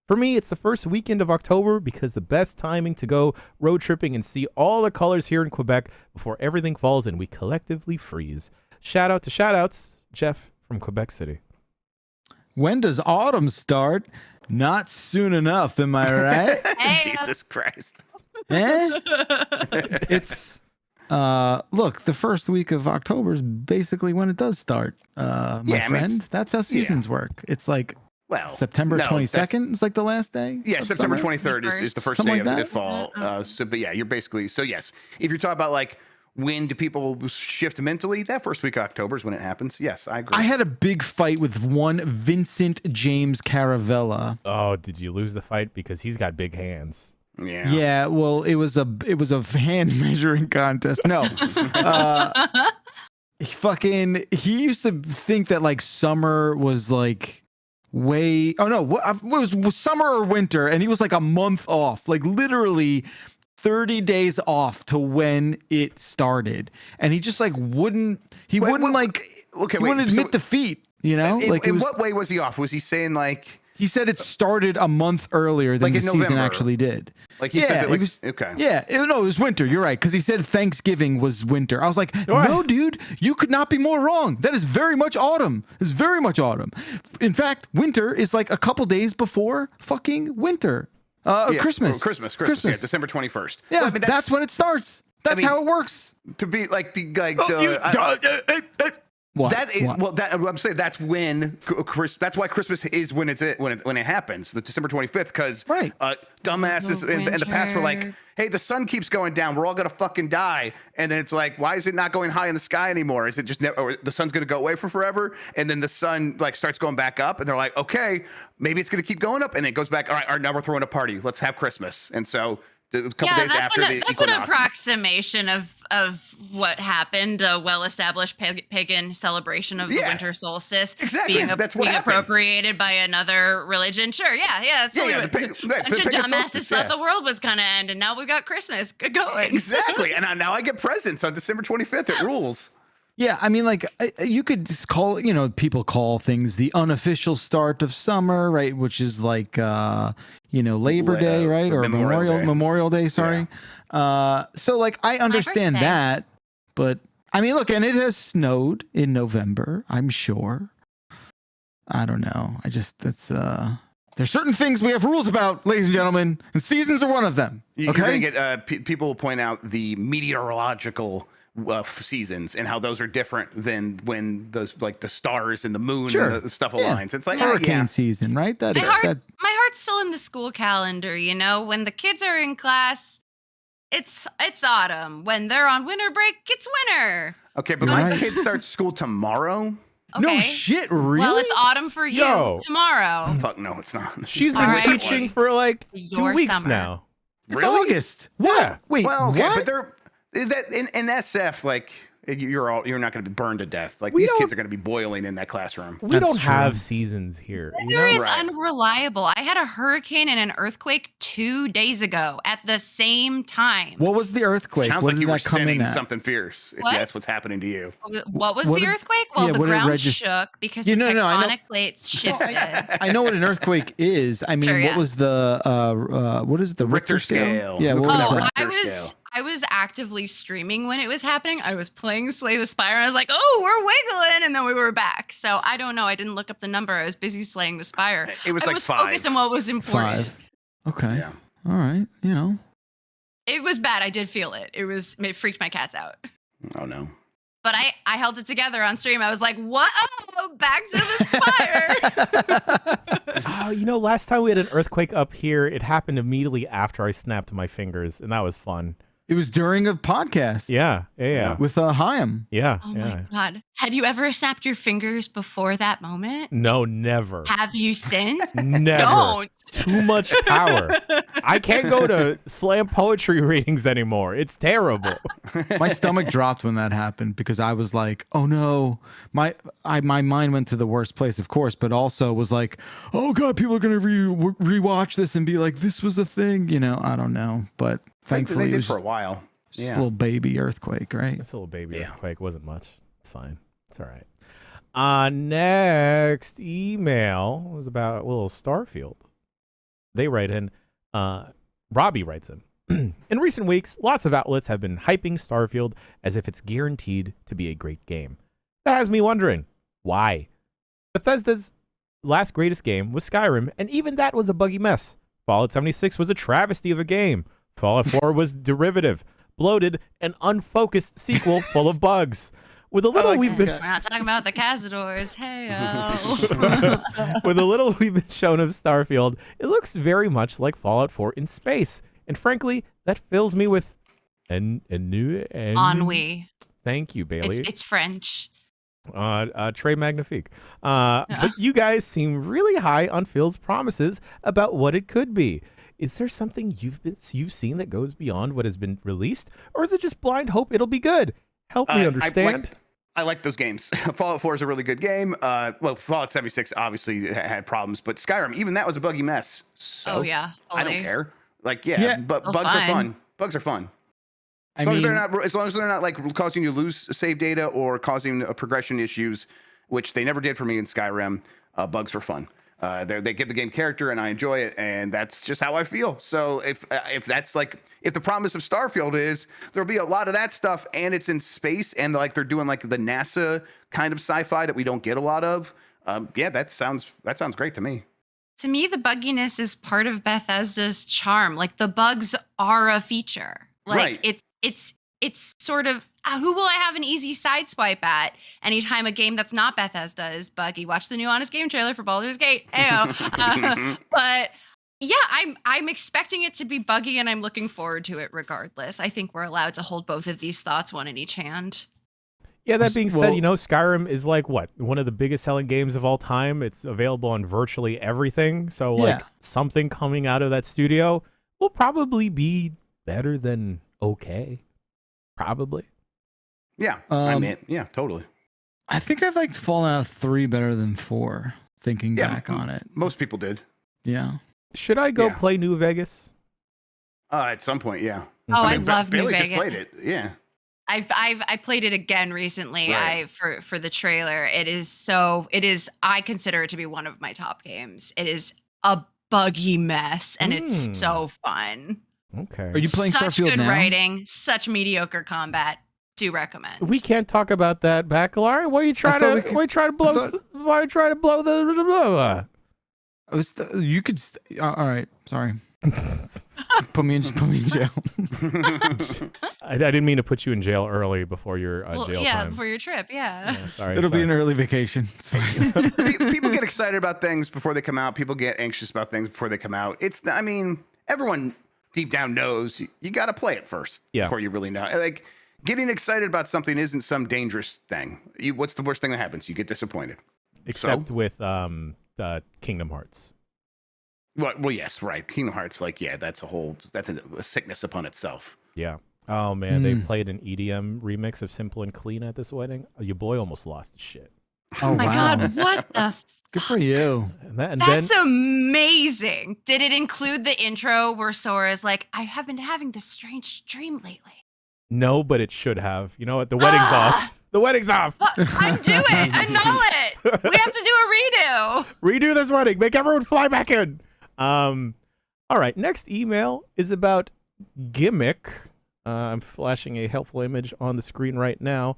For me, it's the first weekend of October because the best timing to go road tripping and see all the colors here in Quebec before everything falls and we collectively freeze. Shout out to shout outs, Jeff from Quebec City. When does autumn start? Not soon enough, am I right? Hey, Jesus Christ. It's look, the first week of October is basically when it does start. My friend, that's how seasons work. It's like Well, September no, 22nd is like the last day. Yeah, of September summer? 23rd is the first Something day like of that? fall. But yeah, you're basically yes. If you're talking about like when do people shift mentally, that first week of October is when it happens. Yes, I agree. I had a big fight with one Vincent James Caravella. Oh, did you lose the fight because he's got big hands? Yeah. Yeah, well, it was a hand measuring contest. No, he used to think that like summer was like way. Oh no, what was summer or winter? And he was like a month off, like literally 30 days off to when it started, and he just like wouldn't. He wouldn't admit defeat. You know, In what way was he off? Was he saying like? He said it started a month earlier than Like the in season November. actually did. Like he says it like, was, okay. Yeah, it was winter. You're right, because he said Thanksgiving was winter. I was like, no, dude, you could not be more wrong. That is very much autumn. It's very much autumn. In fact, winter is like a couple days before fucking winter. Christmas. Christmas. Yeah, December 21st. Yeah, Well, I mean, that's when it starts. That's how it works. To be like What? I'm saying that's when that's why Christmas is when it happens, the December 25th, because dumbasses in the past were like, hey, the sun keeps going down, we're all gonna fucking die, and then it's like, why is it not going high in the sky anymore? Is it just or the sun's gonna go away for forever, and then the sun like starts going back up, and they're like, okay, maybe it's gonna keep going up, and it goes back. All right, now we're throwing a party. Let's have Christmas, and so. A couple days after the that's an approximation of what happened. A well-established pagan celebration of the winter solstice being appropriated by another religion. Sure, that's totally what bunch of dumbasses thought the world was gonna end, and now we got Christmas. Good going. Exactly, and now I get presents on December 25th. It rules. Yeah, I mean, like, you could just call, people call things the unofficial start of summer, right? Which is like, Labor Day, right? Or Memorial Day, sorry. Yeah. So, like, I understand that. But, I mean, look, and it has snowed in November, I'm sure. I don't know. There's certain things we have rules about, ladies and gentlemen, and seasons are one of them. Okay? You're going to get, people will point out the meteorological seasons and how those are different than when those like the stars and the moon and the stuff aligns. It's like hurricane season, right? My heart's still in the school calendar. When the kids are in class, it's autumn. When they're on winter break, it's winter. Okay, but my kids start school tomorrow. Okay. No shit, really? Well, it's autumn for you tomorrow. Fuck no, it's not. She's been teaching for like 2 weeks summer. now. It's August. What? Yeah. Wait, well, okay, what? but they're that in SF, like you're not going to be burned to death. Like these kids are going to be boiling in that classroom. We don't have seasons here. Weather is unreliable. I had a hurricane and an earthquake 2 days ago at the same time. What was the earthquake? Sounds what like did you were that come in sending at? something fierce. If What? that's what's happening to you. What was the earthquake? Well, the ground shook because the tectonic plates shifted. I know what an earthquake is. I mean, what was the what is the Richter scale? Yeah, what was that? I was actively streaming when it was happening. I was playing Slay the Spire, and I was like, "Oh, we're wiggling," and then we were back. So I don't know. I didn't look up the number. I was busy slaying the Spire. It was I like was 5. focused on what was important. 5. Okay. Yeah. All right. It was bad. I did feel it. It freaked my cats out. Oh no. But I held it together on stream. I was like, "What? Oh, back to the Spire." Last time we had an earthquake up here, it happened immediately after I snapped my fingers, and that was fun. It was during a podcast. Yeah. With Chaim. Yeah. Oh my God. Had you ever snapped your fingers before that moment? No, never. Have you since? Never. Don't. Too much power. I can't go to slam poetry readings anymore. It's terrible. My stomach dropped when that happened because I was like, oh no. My mind went to the worst place, of course, but also was like, oh God, people are going to rewatch this and be like, this was a thing. I don't know. But thankfully, they it did was for a while. Just a little baby earthquake, right? It's a little baby earthquake. Wasn't much. It's fine. It's all right. Next email was about a little Starfield. They write in, Robbie writes in, in recent weeks, lots of outlets have been hyping Starfield as if it's guaranteed to be a great game. That has me wondering, why? Bethesda's last greatest game was Skyrim, and even that was a buggy mess. Fallout 76 was a travesty of a game. Fallout 4 was derivative, bloated, and unfocused sequel full of bugs. With a little like we've this been We're not talking about the Cazadors. Hey, with a little we've been shown of Starfield, it looks very much like Fallout 4 in space. And frankly, that fills me with ennui. Thank you, Bailey. It's French. Très magnifique. But you guys seem really high on Phil's promises about what it could be. Is there something you've seen that goes beyond what has been released, or is it just blind hope it'll be good? Help me understand. I like those games. Fallout 4 is a really good game. Well, Fallout 76 obviously had problems, but Skyrim, even that was a buggy mess. So Oh yeah, I don't fully. care. Like, but Oh, bugs fine. are fun. Bugs are fun. I As long mean, as they're not like causing you to lose save data or causing progression issues, which they never did for me in Skyrim. Bugs were fun. They give the game character, and I enjoy it, and that's just how I feel. So if that's like if the promise of Starfield is there'll be a lot of that stuff, and it's in space, and like they're doing like the NASA kind of sci-fi that we don't get a lot of, yeah, that sounds great to me. To me, the bugginess is part of Bethesda's charm. Like the bugs are a feature. Like Right. it's sort of who will I have an easy sideswipe at anytime a game that's not Bethesda is buggy. Watch the new Honest Game trailer for Baldur's Gate. Ayo. But yeah, I'm expecting it to be buggy, and I'm looking forward to it regardless. I think we're allowed to hold both of these thoughts, one in each hand. Yeah, that being said, Well- you know, Skyrim is like what? One of the biggest selling games of all time. It's available on virtually everything. So like Yeah. something coming out of that studio will probably be better than okay. Probably. Yeah, yeah, totally. I think I liked Fallout 3 better than 4, thinking Yeah, back on it. Most people did. Yeah. Should I go Yeah. play New Vegas? At some point, yeah. Oh, I mean, love New Bailey just Vegas. played it. Yeah. I played it again recently. Right. For the trailer. It is I consider it to be one of my top games. It is a buggy mess, and it's so fun. Okay. Are you playing Such Starfield good now? writing, such mediocre combat. Do recommend. We can't talk about that, Bacalar. Why are you trying thought we to? could- Why are you trying to blow? thought- Why are you trying to blow the? You could. All right. Sorry. put me in jail. I didn't mean to put you in jail early before your jail yeah, time. before your trip. Yeah. Yeah, sorry. It'll be sorry. an early vacation. It's fine. People get excited about things before they come out. People get anxious about things before they come out. I mean, everyone deep down knows you got to play it first before you really know. Like getting excited about something isn't some dangerous thing. What's the worst thing that happens? You get disappointed. Except with Kingdom Hearts. Well, yes, right. Kingdom Hearts, like, yeah, that's a sickness upon itself. Yeah. Oh man, they played an EDM remix of Simple and Clean at this wedding. Oh, your boy almost lost his shit. Oh My wow. God, what the? Good for you. And That's then amazing. Did it include the intro where Sora's like, I have been having this strange dream lately? no, but it should have. You know what? The wedding's off. The wedding's off. Undo it. Annul it. We have to do a redo. Redo this wedding. Make everyone fly back in. All right. Next email is about Gimmick. I'm flashing a helpful image on the screen right now.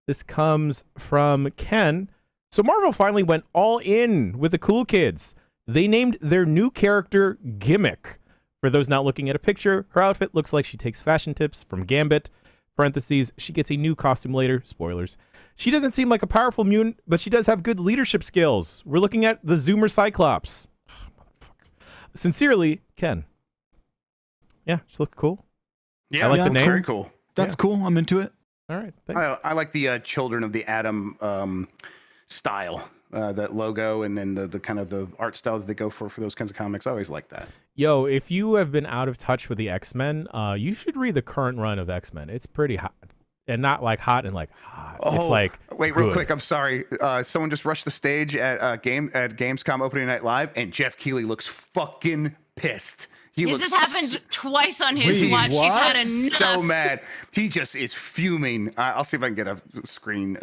This comes from Ken. So Marvel finally went all in with the cool kids. They named their new character Gimmick. For those not looking at a picture, her outfit looks like she takes fashion tips from Gambit. Parentheses, she gets a new costume later. Spoilers. She doesn't seem like a powerful mutant, but she does have good leadership skills. We're looking at the Zoomer Cyclops. Sincerely, Ken. Yeah, she looks cool. Yeah, I like the name. Very cool. That's cool. I'm into it. All right, thanks. I like the Children of the Atom style, that logo, and then the kind of the art style that they go for those kinds of comics. I always like that. Yo, if you have been out of touch with the X-Men, you should read the current run of X-Men. It's pretty hot. And not like hot and like hot. It's like wait, real good. quick. I'm sorry. Someone just rushed the stage at Gamescom opening night live, and Jeff Keighley looks fucking pissed. This has happened twice on his Wait, watch. He's what? had enough. so mad. He just is fuming. I'll see if I can get a screen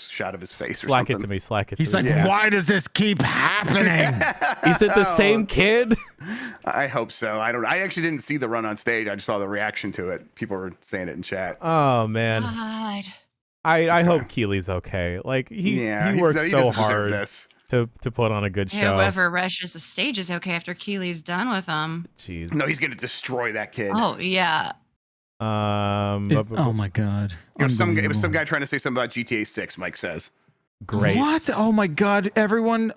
shot of his face. Slack or it to me. Slack it He's to like, me. Yeah. why does this keep happening? Is it the same kid? I hope so. I don't. I actually didn't see the run on stage. I just saw the reaction to it. People were saying it in chat. Oh man. God. I hope Keeley's okay. Like he works he so doesn't deserve hard this. to put on a good show. Whoever rushes the stage is okay after Keely's done with them. Jeez. No, he's gonna destroy that kid. Oh yeah. Oh my god! It was some Unbelievable. guy trying to say something about GTA 6. Mike says. Great. What? Oh my god! Everyone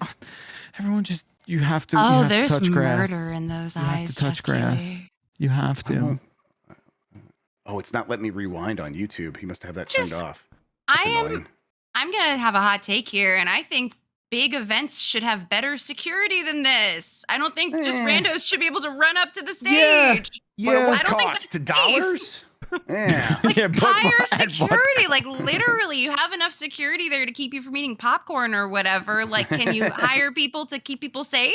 just you have to. you Oh, have to there's touch grass. murder in those You have eyes. to touch Jeff grass. Keighley. You have to. Oh, it's not letting me rewind on YouTube. He must have that Just- turned off. That's annoying. I'm gonna have a hot take here, and I think big events should have better security than this. I don't think just randos should be able to run up to the stage. Yeah. I don't think cost? that's $2? Yeah. Like Yeah, but higher at what security, like literally, you have enough security there to keep you from eating popcorn or whatever. Like, can you hire people to keep people safe?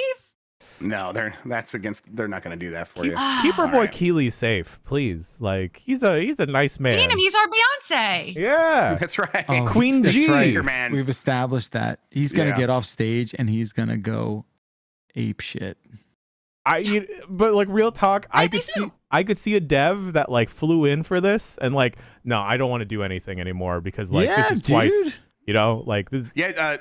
No, they're not going to do that for you. Keep our boy Alright. Keeley safe, please. Like he's a nice man. Mean him, he's our Beyonce. Yeah. That's right. Oh, Queen that's G. right. Superman. We've established that he's gonna Yeah. get off stage and he's gonna go ape shit. But like real talk, I Rightly could see a dev that like flew in for this and like, no, I don't want to do anything anymore because like this Yeah, is twice. dude. You know, like this. Yeah,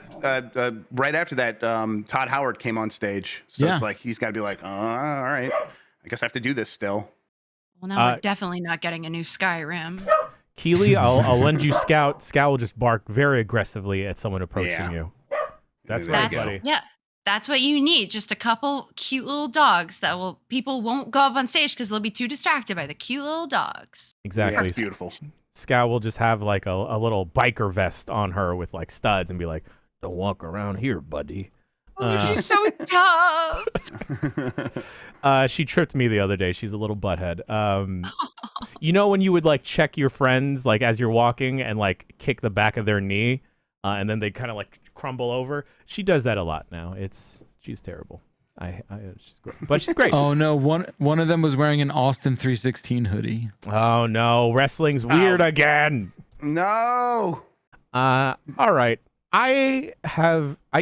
right after that, Todd Howard came on stage. So Yeah. it's like he's got to be like, all right, I guess I have to do this still. Well, now we're definitely not getting a new Skyrim. Keeley, I'll lend you Scout. Scout will just bark very aggressively at someone approaching Yeah. you. That's There you right, go. buddy. Yeah, that's what you need. Just a couple cute little dogs that people won't go up on stage because they'll be too distracted by the cute little dogs. Exactly. Yeah, it's beautiful. Scout will just have like a little biker vest on her with like studs and be like, "Don't walk around here, buddy." Oh, she's so tough. She tripped me the other day. She's a little butthead. You know when you would like check your friends like as you're walking and like kick the back of their knee, and then they kind of like crumble over. She does that a lot now. She's terrible. She's great. But she's great. Oh no, one of them was wearing an Austin 316 hoodie. Oh no, wrestling's weird again. No. All right. I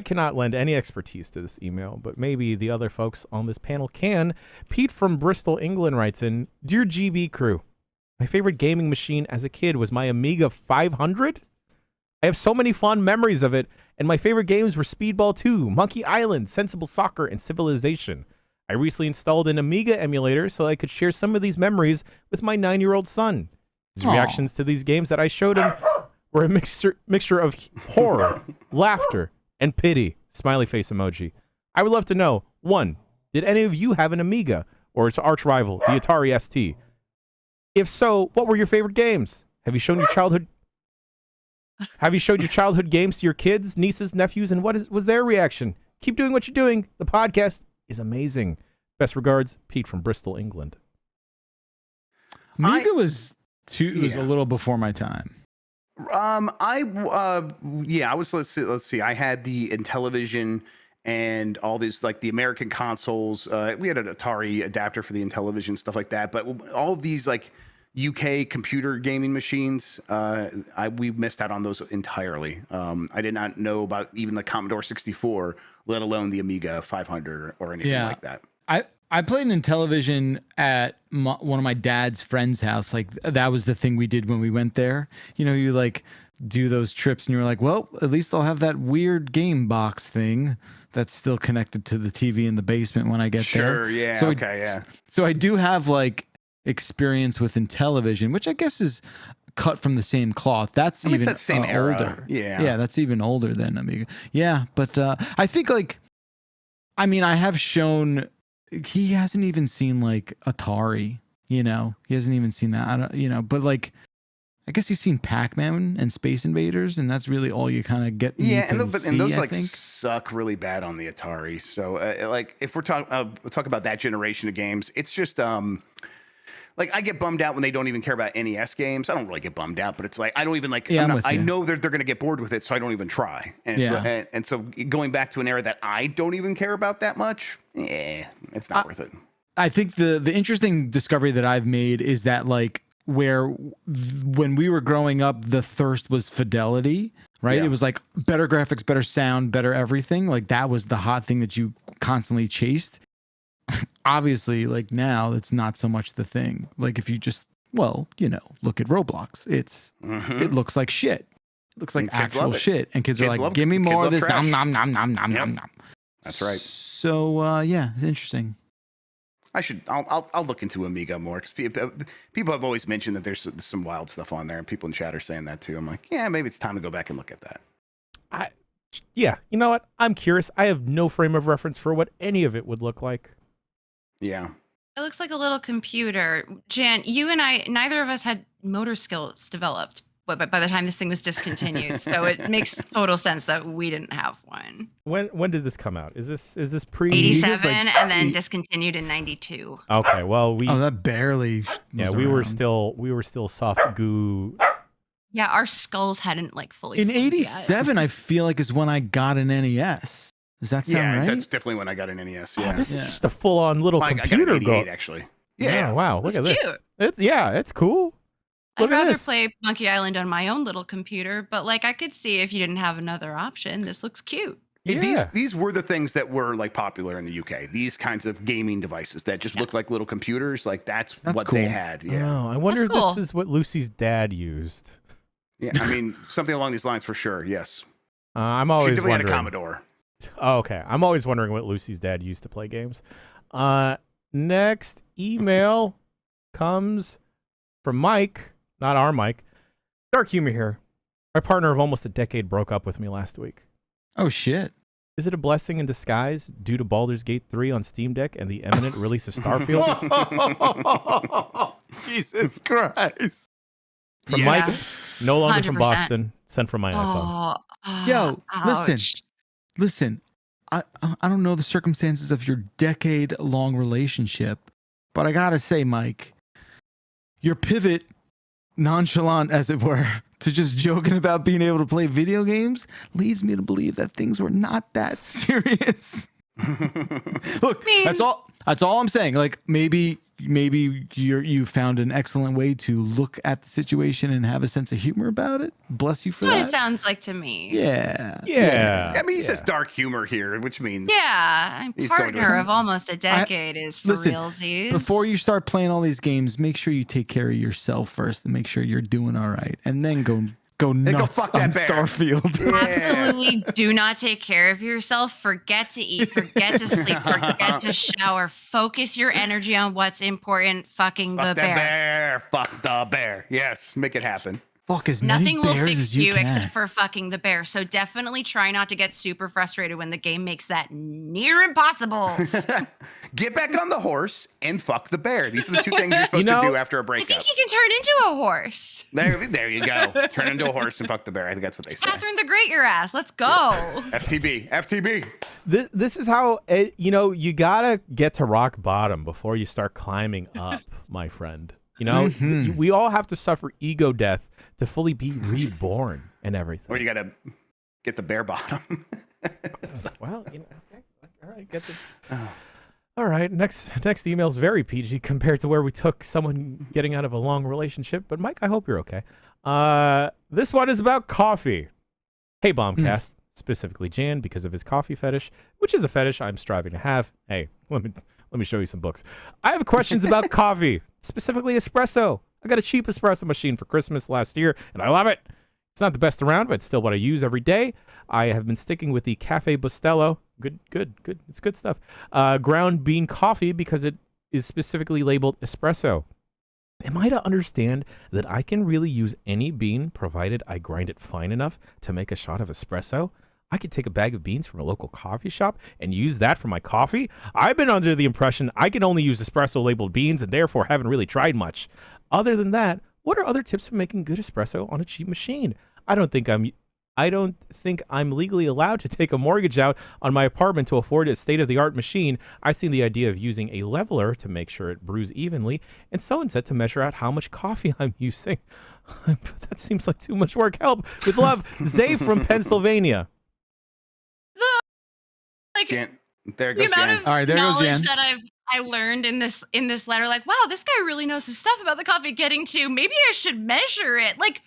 cannot lend any expertise to this email, but maybe the other folks on this panel can. Pete from Bristol, England writes in, Dear GB crew, my favorite gaming machine as a kid was my Amiga 500. I have so many fond memories of it, and my favorite games were Speedball 2, Monkey Island, Sensible Soccer, and Civilization. I recently installed an Amiga emulator so I could share some of these memories with my 9-year-old son. His Aw. reactions to these games that I showed him were a mixture of horror, laughter, and pity. Smiley face emoji. I would love to know, 1, did any of you have an Amiga or its arch rival, the Atari ST? If so, what were your favorite games? Have you showed your childhood games to your kids, nieces, nephews, and what was their reaction? Keep doing what you're doing. The podcast is amazing. Best regards, Pete from Bristol, England. Amiga was a Yeah. little before my time. I was let's see. I had the Intellivision and all these like the American consoles. We had an Atari adapter for the Intellivision, stuff like that. But all of these like UK computer gaming machines, we missed out on those entirely. I did not know about even the Commodore 64, let alone the Amiga 500 or anything Yeah. like that. I played in television at one of my dad's friend's house. Like that was the thing we did when we went there. You know, you like do those trips and you're like, well, at least I'll have that weird game box thing that's still connected to the TV in the basement when I get there. Sure, yeah, So okay, yeah. So I do have like experience with Intellivision, which I guess is cut from the same cloth. That's I mean, it's even that same era. older. Yeah. That's even older than Amiga. Yeah, but I think like, I mean, I have shown. He hasn't even seen like Atari, you know. He hasn't even seen that. I don't, you know. But like, I guess he's seen Pac-Man and Space Invaders, and that's really all you kind of get. Yeah, and those I like think. suck really bad on the Atari. So like if we're talking about that generation of games, it's just like I get bummed out when they don't even care about NES games. I don't really get bummed out, but it's like I don't even like. Yeah, I know they're going to get bored with it, so I don't even try. And Yeah. so going back to an era that I don't even care about that much, it's not worth it. I think the interesting discovery that I've made is that like when we were growing up, the thirst was fidelity, right? Yeah. It was like better graphics, better sound, better everything. Like that was the hot thing that you constantly chased. Obviously, like now, it's not so much the thing. Like if you just, well, you know, look at Roblox, it looks like shit. It looks like And kids actual love it. shit, and kids are Kids like, "Give me kids more of love this." trash. Nom nom nom nom nom Yep. nom nom. That's right. So yeah, it's interesting. I'll look into Amiga more because people have always mentioned that there's some wild stuff on there, and people in chat are saying that too. I'm like, yeah, maybe it's time to go back and look at that. Yeah, you know what? I'm curious. I have no frame of reference for what any of it would look like. Yeah. It looks like a little computer. Jan, you and I, neither of us had motor skills developed, but by the time this thing was discontinued, so it makes total sense that we didn't have one. When did this come out? Is this pre 87 and then discontinued in 92. Okay, well that barely. we were still soft goo. Yeah, our skulls hadn't like fully. In formed yet. 87, I feel like is when I got an NES. Does that sound right? That's definitely when I got an NES. Yeah. Oh, this is just a full-on little I got computer an 88, actually. Yeah. Wow. Look at It's this. cute. It's cool. Look I'd at rather this. play Monkey Island on my own little computer, but like I could see if you didn't have another option. This looks cute. Yeah. These were the things that were like popular in the UK. These kinds of gaming devices that just looked like little computers. Like that's what cool. they had. Yeah. Oh, I wonder That's if cool. this is what Lucy's dad used. Yeah. I mean, something along these lines for sure. Yes. I'm She always definitely had a wondering. Commodore. Oh, okay. I'm always wondering what Lucy's dad used to play games. Next email comes from Mike, not our Mike. Dark humor here. My partner of almost a decade broke up with me last week. Oh shit. Is it a blessing in disguise due to Baldur's Gate 3 on Steam Deck and the imminent release of Starfield? Jesus Christ. From Yeah. Mike, no longer from 100%. Boston, sent from my iPhone. Yo, ouch. Listen. I don't know the circumstances of your decade-long relationship, but I gotta say, Mike, your pivot, nonchalant as it were, to just joking about being able to play video games leads me to believe that things were not that serious. Look, mean- that's all I'm saying. Like maybe you found an excellent way to look at the situation and have a sense of humor about it. Bless you for That's what that. it sounds like to me. Yeah. Yeah. I mean, he says dark humor here, which means Yeah, He's going to- partner of almost a decade is for listen, realsies. Before you start playing all these games, make sure you take care of yourself first and make sure you're doing all right, and then go go nuts fuck on that bear. Starfield. Yeah. Absolutely do not take care of yourself. Forget to eat, forget to sleep, forget to shower. Focus your energy on what's important. Fucking Fuck the that bear. bear. Fuck the bear. Yes, make it happen. Fuck as many Nothing will bears fix as you can. except for fucking the bear. So definitely try not to get super frustrated when the game makes that near impossible. Get back on the horse and fuck the bear. These are the two things you're supposed to do after a I breakup. think he can turn into a horse. There you go. Turn into a horse and fuck the bear. I think that's what they say. Catherine the Great, your ass. Let's go. FTB. This is how you gotta get to rock bottom before you start climbing up, my friend. You know, we all have to suffer ego death to fully be reborn and everything. Or you gotta get the bare bottom. Well, okay, all right, all right. Next email is very PG compared to where we took someone getting out of a long relationship. But Mike, I hope you're okay. This one is about coffee. Hey, Bombcast, specifically Jan, because of his coffee fetish, which is a fetish I'm striving to have. Hey, let me show you some books. I have questions about coffee, specifically espresso. I got a cheap espresso machine for Christmas last year, and I love it. It's not the best around, but it's still what I use every day. I have been sticking with the Cafe Bustelo. Good. It's good stuff. Ground bean coffee because it is specifically labeled espresso. Am I to understand that I can really use any bean provided I grind it fine enough to make a shot of espresso? I could take a bag of beans from a local coffee shop and use that for my coffee? I've been under the impression I can only use espresso labeled beans and therefore haven't really tried much. Other than that, what are other tips for making good espresso on a cheap machine? I don't think I'm legally allowed to take a mortgage out on my apartment to afford a state-of-the-art machine. I've seen the idea of using a leveler to make sure it brews evenly, and someone said to measure out how much coffee I'm using. That seems like too much work. Help. With love, Zay from Pennsylvania. There The goes amount Jan. of All right, there goes knowledge Jan. that I learned in this letter, like, wow, this guy really knows his stuff about the coffee. Getting to maybe I should measure it. Like,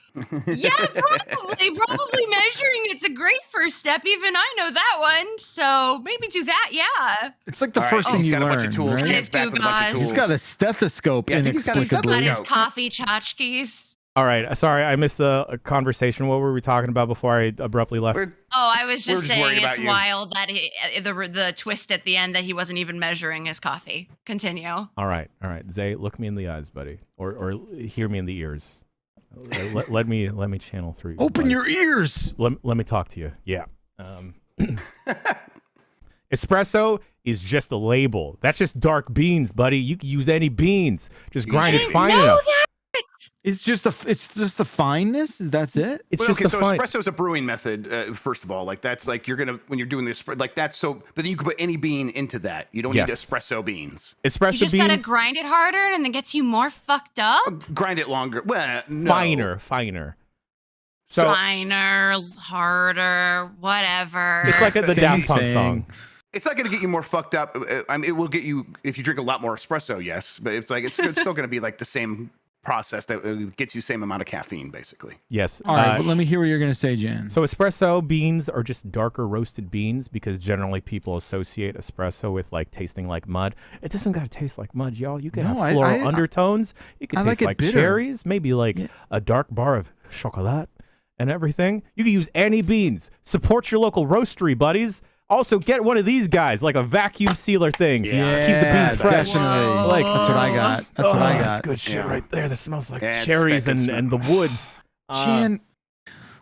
yeah, probably measuring it's a great first step. Even I know that one, so maybe do that. Yeah. It's like the All right, first thing he's you got a bunch of learn, tools. right? And He's his back with a bunch of Goo tools. He's got a stethoscope Yeah, I think he's got a He's got inexplicably. his Go. coffee tchotchkes. All right. Sorry, I missed the conversation. What were we talking about before I abruptly left? I was just saying worried about it's you. wild that the twist at the end that he wasn't even measuring his coffee. Continue. All right. Zay, look me in the eyes, buddy, or hear me in the ears. Let me channel through. Open your ears. Let me talk to you. Yeah. Espresso is just a label. That's just dark beans, buddy. You can use any beans. Just grind it fine enough. It's just the fineness. That's it. It's Well, just okay, the so fine. espresso is a brewing method. First of all, like that's like you're gonna when you're doing this, like that's so. But then you can put any bean into that. You don't need Yes. espresso beans. Espresso You just beans. gotta grind it harder, and then gets you more fucked up. Grind it longer. Well, no. Finer. So Finer, harder, whatever. it's like the Same Daft Punk thing. song. It's not going to get you more fucked up. I mean, it will get you if you drink a lot more espresso, yes. But it's like it's still going to be like the same process that gets you the same amount of caffeine, basically. Yes. All right, but let me hear what you're gonna say, Jan. So espresso beans are just darker roasted beans because generally people associate espresso with like tasting like mud. It doesn't gotta taste like mud, y'all. You can No, have floral I undertones. It can I taste like it like bitter. cherries, maybe like a dark bar of chocolate and everything. You can use any beans. Support your local roastery, buddies. Also, get one of these guys, like a vacuum sealer thing to keep the beans fresh. Definitely. Like- That's what I got. That's what I That's got. good shit right there. That smells like Yeah, it's cherries that good and the woods. Jan,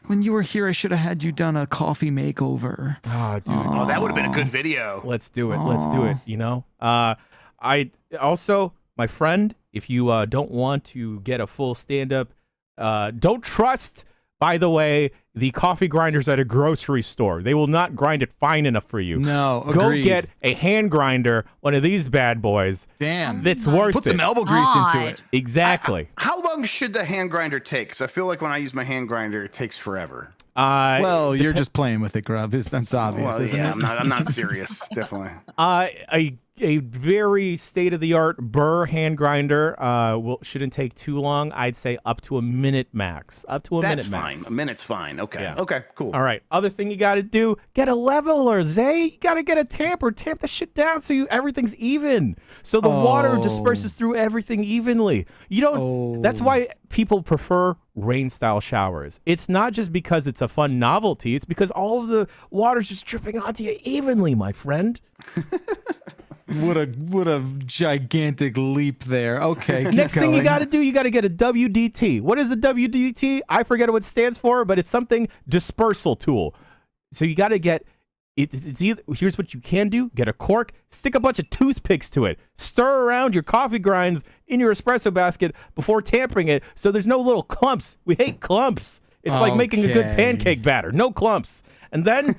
when you were here, I should have had you done a coffee makeover. Oh, dude. Oh, that would have been a good video. Let's do it. Let's do it. You know, I also, my friend, if you don't want to get a full stand up, don't trust, by the way, the coffee grinders at a grocery store. They will not grind it fine enough for you. No, Go agreed. get a hand grinder, one of these bad boys. Damn. That's worth Put it. some elbow grease into it. Exactly. How long should the hand grinder take? 'Cause I feel like when I use my hand grinder, it takes forever. Well, you're just playing with it, Grub. That's obvious, Well, isn't yeah, it? I'm not serious. Definitely. A very state-of-the-art Burr hand grinder shouldn't take too long. I'd say up to a minute max. Up to a That's minute fine. max. A minute's fine. Okay. Yeah. Okay. Cool. All right. Other thing you got to do, get a leveler, Zay. You got to get a tamper. Tamp the shit down so everything's even. So the water disperses through everything evenly. You don't. That's why people prefer rain-style showers. It's not just because it's a fun novelty. It's because all of the water's just dripping onto you evenly, my friend. What a gigantic leap there. Okay. keep Next thing you going. got to do, you got to get a WDT. What is a WDT? I forget what it stands for, but it's something dispersal tool. So you got to get it's either, here's what you can do: get a cork, stick a bunch of toothpicks to it, stir around your coffee grinds in your espresso basket before tampering it, so there's no little clumps. We hate clumps. It's like making a good Okay. pancake batter, no clumps. And then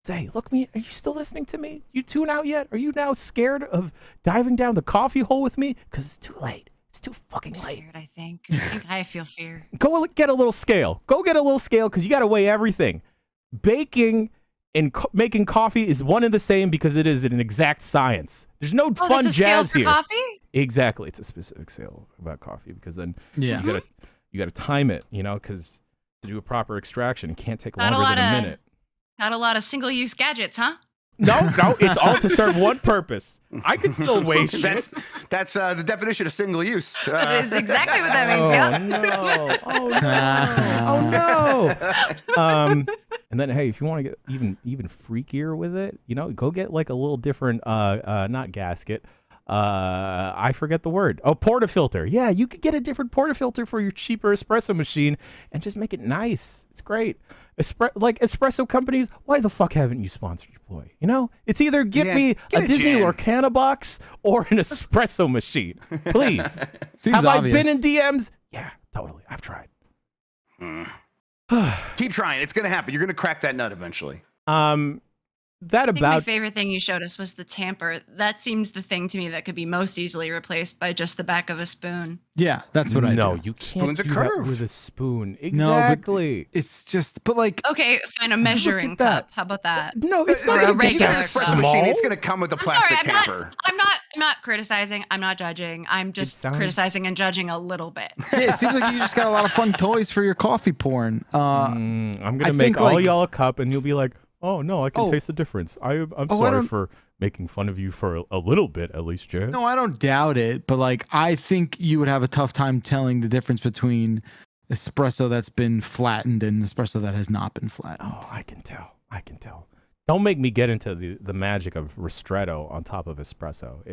Zay, look me. Are you still listening to me? You tune out yet? Are you now scared of diving down the coffee hole with me? Because it's too late. It's too fucking late. Scared, I think I feel fear. Go get a little scale. Go get a little scale because you got to weigh everything. Baking and making coffee is one and the same because it is an exact science. There's no fun that's a scale jazz for here. coffee? Exactly, it's a specific scale about coffee because then you gotta time it. You know, because to do a proper extraction, it can't take Not a longer lot than a of- minute. Got a lot of single-use gadgets, huh? No, it's all to serve one purpose. I could still weigh shit. That's the definition of single use. That is exactly what that means. Yeah. Oh no! And then hey, if you want to get even freakier with it, you know, go get like a little different not gasket. I forget the word. Oh, portafilter. Yeah, you could get a different portafilter for your cheaper espresso machine and just make it nice. It's great. Like espresso companies, why the fuck haven't you sponsored your boy? You know, it's either get me a Disney Jan. Lorcana box or an espresso machine, please. Seems Have obvious. I been in DMs? Yeah, totally. I've tried. Keep trying. It's gonna happen. You're gonna crack that nut eventually. That I think my about favorite thing you showed us was the tamper. That seems the thing to me that could be most easily replaced by just the back of a spoon. Yeah, that's what I no, do. you can't Spoons are do that curved. with a spoon. No, but Exactly. it's just, but like, Okay, fine, a measuring that. cup. How about that? No, it's not Or a gonna get You got regular an that espresso cup. small. machine. It's gonna come with a I'm plastic sorry, tamper. I'm not criticizing. I'm not judging. I'm just sounds- criticizing and judging a little bit. yeah, it seems like you just got a lot of fun toys for your coffee porn. I'm I gonna make think, all like- y'all a cup, and you'll be like, Oh no, I can taste the difference. I'm sorry for making fun of you for a little bit, at least, Jan. No, I don't doubt it, but like I think you would have a tough time telling the difference between espresso that's been flattened and espresso that has not been flattened. Oh, I can tell. Don't make me get into the magic of ristretto on top of espresso.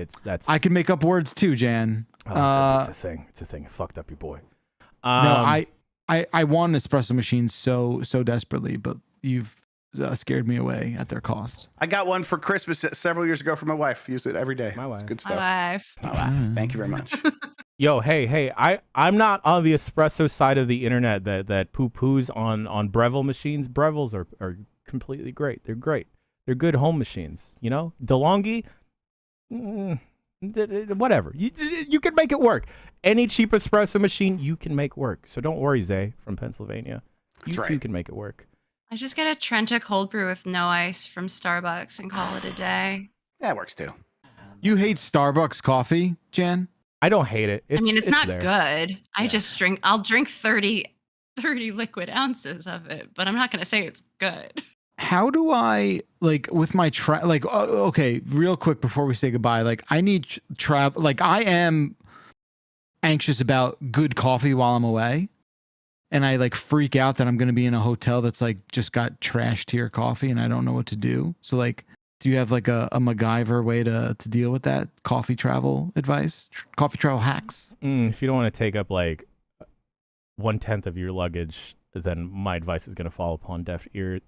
I can make up words too, Jan. Oh, it's a thing. It's a thing. It fucked up your boy. No, I want an espresso machine so desperately, but you've scared me away at their cost. I got one for Christmas several years ago for my wife. Use it every day. My wife. It's good stuff. My wife. My wife. Thank you very much. Yo, hey, I'm not on the espresso side of the internet that poo-poos on Breville machines. Brevilles are completely great. They're great. They're good home machines, you know? DeLonghi, whatever. You can make it work. Any cheap espresso machine, you can make work. So don't worry, Zay from Pennsylvania. You too can make it work. I just get a Trenta cold brew with no ice from Starbucks and call it a day. Yeah, it works too. You hate Starbucks coffee, Jan? I don't hate it. It's not there. good. I'll drink 30 liquid ounces of it, but I'm not going to say it's good. How do I, like, with my okay, real quick before we say goodbye, like, I need travel. Like, I am anxious about good coffee while I'm away. And I like freak out that I'm going to be in a hotel that's like just got trash tier coffee and I don't know what to do. So like, do you have like a MacGyver way to deal with that? Coffee travel advice? Coffee travel hacks? If you don't want to take up like 1/10 of your luggage, then my advice is going to fall upon deaf ears.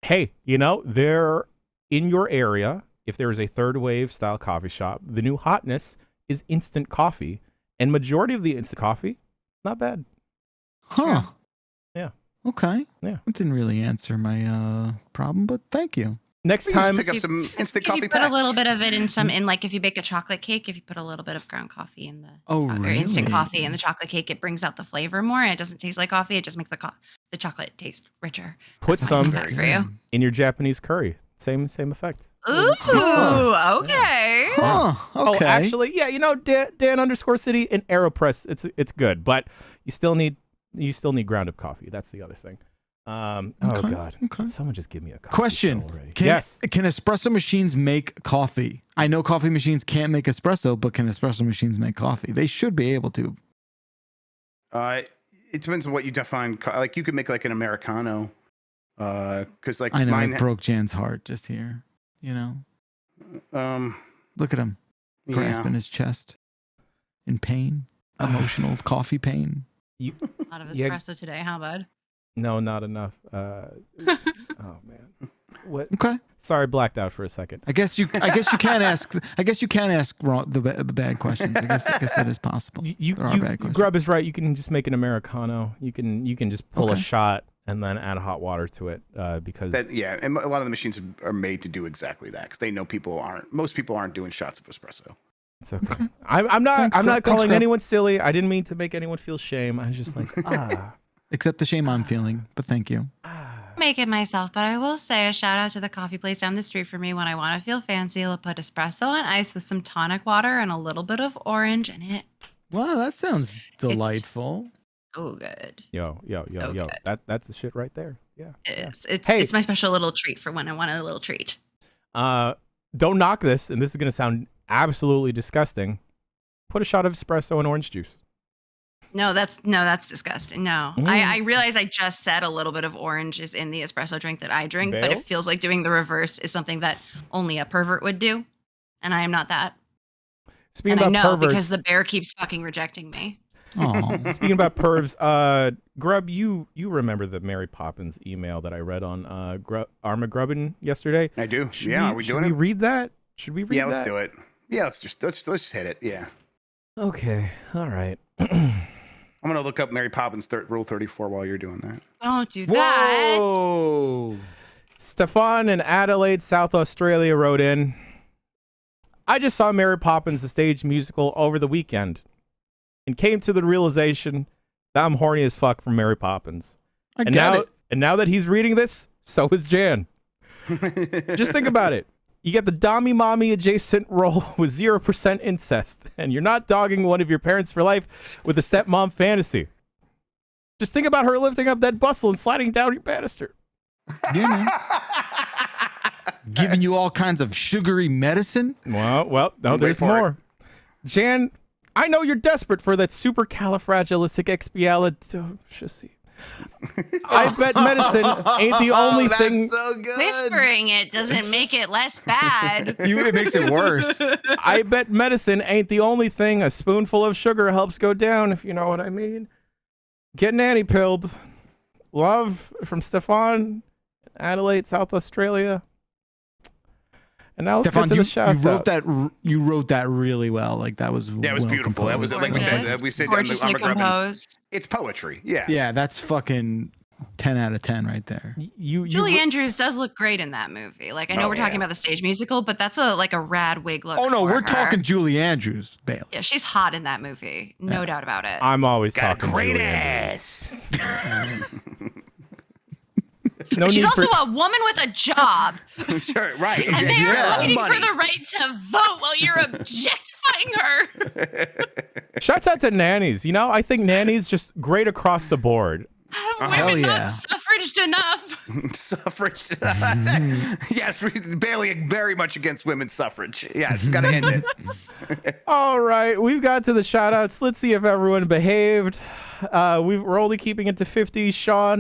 Hey, they're in your area. If there is a third wave style coffee shop, the new hotness is instant coffee, and majority of the instant coffee, not bad. Huh. Yeah. Okay. Yeah. It didn't really answer my problem, but thank you. Next time, pick up some instant coffee. If you put a little bit of it in like if you bake a chocolate cake, if you put a little bit of ground coffee in the or instant really? coffee in the chocolate cake, it brings out the flavor more. And it doesn't taste like coffee. It just makes the chocolate taste richer. Put some That's for you. in your Japanese curry. Same effect. Ooh, okay. Huh. Okay. Oh, actually, yeah. Dan_City and AeroPress. It's good, but you still need ground up coffee. That's the other thing. Oh God! Okay. Someone just give me a coffee question. already. Can espresso machines make coffee? I know coffee machines can't make espresso, but can espresso machines make coffee? They should be able to. It depends on what you define. Like you could make like an Americano, because like I know mine it broke Jan's heart just here. Look at him grasping his chest in pain, emotional coffee pain. A lot of espresso today, huh, bud? No, not enough. Oh man. What? Okay. Sorry, blacked out for a second. I guess you can ask. I guess you can ask the bad questions. I guess that is possible. Grub is right. You can just make an Americano. You can just pull a shot and then add hot water to it because and a lot of the machines are made to do exactly that because they know most people aren't doing shots of espresso. It's okay. I'm not calling anyone silly. I didn't mean to make anyone feel shame. I was just like Except the shame I'm feeling, but thank you. Make it myself, but I will say a shout out to the coffee place down the street for me when I want to feel fancy. I'll put espresso on ice with some tonic water and a little bit of orange in it. Wow, that sounds delightful. Oh, good. Yo. Good. That's the shit right there. Yeah. It's my special little treat for when I want a little treat. Don't knock this, and this is gonna sound absolutely disgusting. Put a shot of espresso and orange juice. No, that's disgusting. No, I realize I just said a little bit of orange is in the espresso drink that I drink, but it feels like doing the reverse is something that only a pervert would do, and I am not that. Speaking about perverts, because the bear keeps fucking rejecting me. Speaking about pervs, Grub, you remember the Mary Poppins email that I read on Armageddon yesterday? I do. Should we read that? Should we read that? Yeah, let's do it. Yeah, let's just hit it. Yeah. Okay. All right. I'm gonna look up Mary Poppins Rule 34 while you're doing that. Don't do that. Whoa. Stefan in Adelaide, South Australia wrote in, I just saw Mary Poppins, the stage musical, over the weekend and came to the realization that I'm horny as fuck for Mary Poppins. And now that he's reading this, so is Jan. Just think about it. You get the Dommy Mommy adjacent role with 0% incest, and you're not dogging one of your parents for life with a stepmom fantasy. Just think about her lifting up that bustle and sliding down your banister. You know, giving you all kinds of sugary medicine. Well, no, Wait there's for more. Jan, I know you're desperate for that supercalifragilisticexpialidocious. I bet medicine ain't the only thing. So good. Whispering it doesn't make it less bad. It makes it worse. I bet medicine ain't the only thing a spoonful of sugar helps go down, if you know what I mean. Get nanny pilled. Love from Stefan, Adelaide, South Australia. And now let's Stefan, get to the shouts out. You wrote that really well. Like that was Yeah, it was well beautiful. That was composed. like Gorgeous. we said. Gorgeously on the composed. It's poetry. Yeah. Yeah, that's fucking 10 out of 10 right there. Julie Andrews does look great in that movie. Like I know we're talking about the stage musical, but that's a rad wig look. Oh no, for we're her. talking Julie Andrews, Bailey. Yeah, she's hot in that movie. No doubt about it. I'm always Got a talking great Julie ass. No She's need also for- a woman with a job. Sure, right. And they're fighting Money. for the right to vote while you're objectifying her. Shouts out to nannies. You know, I think nannies just great across the board. Have Hell women yeah. not suffraged enough? Suffrage. Yes, Bailey very much against women's suffrage. Yes, gotta end it. All right, we've got to the shout outs. Let's see if everyone behaved. We're only keeping it to 50. Sean,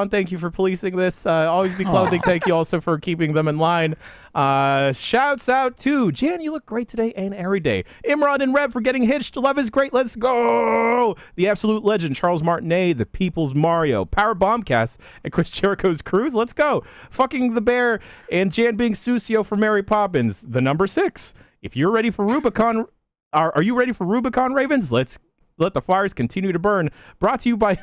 thank you for policing this. Always be clothing. Thank you also for keeping them in line. Shouts out to Jan, you look great today and every day. Imran and Rev for getting hitched. Love is great. Let's go. The absolute legend, Charles Martinet, the People's Mario, Power Bombcast, and Chris Jericho's Cruise. Let's go. Fucking the Bear and Jan being Susio for Mary Poppins. The number 6. If you're ready for Rubicon, are you ready for Rubicon Ravens? Let's let the fires continue to burn. Brought to you by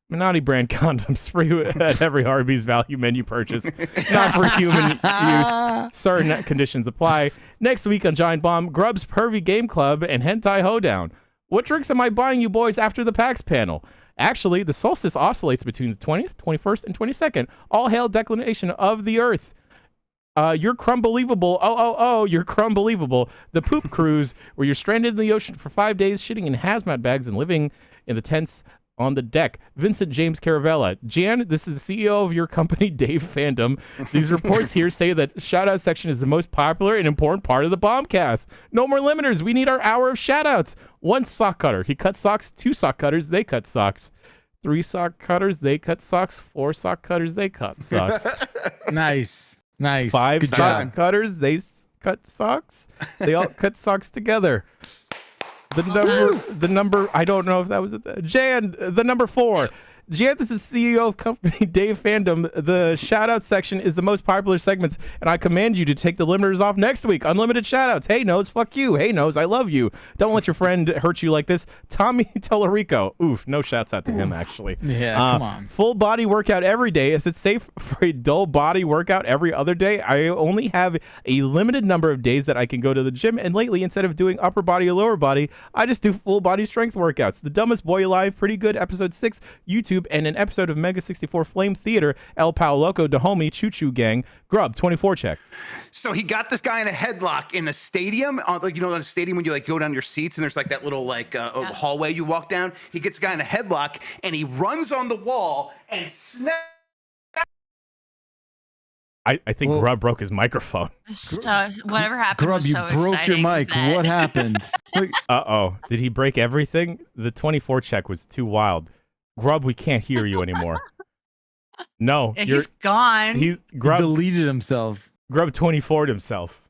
Minotti brand condoms, free at every Arby's value menu purchase. Not for human use. Certain conditions apply. Next week on Giant Bomb, Grub's Pervy Game Club and Hentai Hoedown. What drinks am I buying you boys after the PAX panel? Actually, the solstice oscillates between the 20th, 21st, and 22nd. All hail declination of the earth. You're crumbelievable. You're crumbelievable. The poop cruise, where you're stranded in the ocean for 5 days, shitting in hazmat bags and living in the tents on the deck. Vincent James Caravella. Jan, this is the CEO of your company, Dave Fandom. These reports here say that shout-out section is the most popular and important part of the Bombcast. No more limiters. We need our hour of shout-outs. 1 sock cutter. He cuts socks. 2 sock cutters. They cut socks. 3 sock cutters. They cut socks. 4 sock cutters. They cut socks. Nice. 5 Good sock job. cutters. They cut socks. They all cut socks together. The number, I don't know if that was it. Jan, the number 4. Jan, this is CEO of company Dave Fandom. The shout-out section is the most popular segments, and I command you to take the limiters off next week. Unlimited shout-outs. Hey, Nose, fuck you. Hey, Nose, I love you. Don't let your friend hurt you like this. Tommy Tellerico. Oof, no shouts out to him, actually. Yeah, come on. Full body workout every day. Is it safe for a dull body workout every other day? I only have a limited number of days that I can go to the gym, and lately, instead of doing upper body or lower body, I just do full body strength workouts. The Dumbest Boy Alive, pretty good. Episode 6, YouTube, and an episode of Mega 64 Flame Theater, El Palo Loco, Dahomey, Choo Choo Gang, Grub, 24 check. So he got this guy in a headlock in a stadium, like in a stadium when you like go down your seats and there's like that little hallway you walk down. He gets the guy in a headlock and he runs on the wall and snaps. I think Grub broke his microphone. So, whatever happened Grub, was you so broke your exciting mic. that- What happened? Like, Uh-oh. Did he break everything? The 24 check was too wild. Grub, we can't hear you anymore. No. Yeah, he's gone. He's Grub deleted himself. Grub 24'd himself.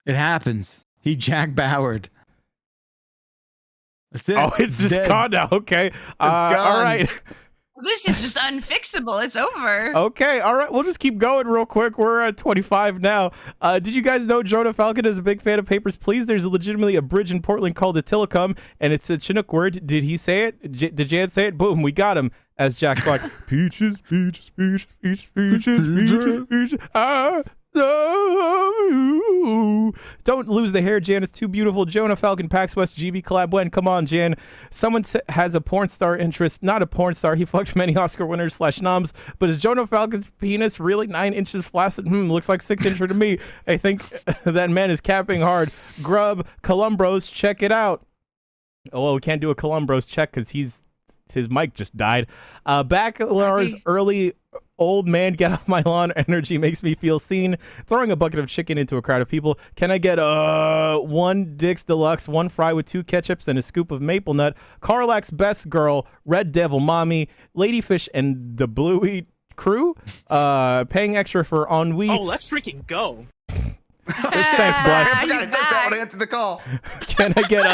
It happens. He Jack Bauered. That's it. Oh, it's just dead. gone now. Okay. All gone. right. This is just unfixable. It's over. Okay, all right. We'll just keep going real quick. We're at 25 now. Did you guys know Jonah Falcon is a big fan of Papers, Please? There's legitimately a bridge in Portland called the Tillicum, and it's a Chinook word. Did he say it? Did Jan say it? Boom, we got him. As Jack Black, peaches, peaches, peaches, peaches, peaches, peaches, peaches, I love you. Don't lose the hair, Jan. It's too beautiful. Jonah Falcon, PAX West, GB collab. When? Come on, Jan. Someone has a porn star interest. Not a porn star. He fucked many Oscar winners / noms. But is Jonah Falcon's penis really 9 inches flaccid? Looks like 6 inches to me. I think that man is capping hard. Grub, Columbros, check it out. Oh, well, we can't do a Columbros check because he's his mic just died. Bacalar's early old man get off my lawn energy makes me feel seen. Throwing a bucket of chicken into a crowd of people. Can I get 1 Dick's Deluxe, 1 fry with 2 ketchups and a scoop of maple nut? Carlack's best girl, Red Devil Mommy, Ladyfish and the Bluey crew. Paying extra for ennui. Oh, let's freaking go. Thanks, Bless. I forgot to touch that one to answer the call. Can I get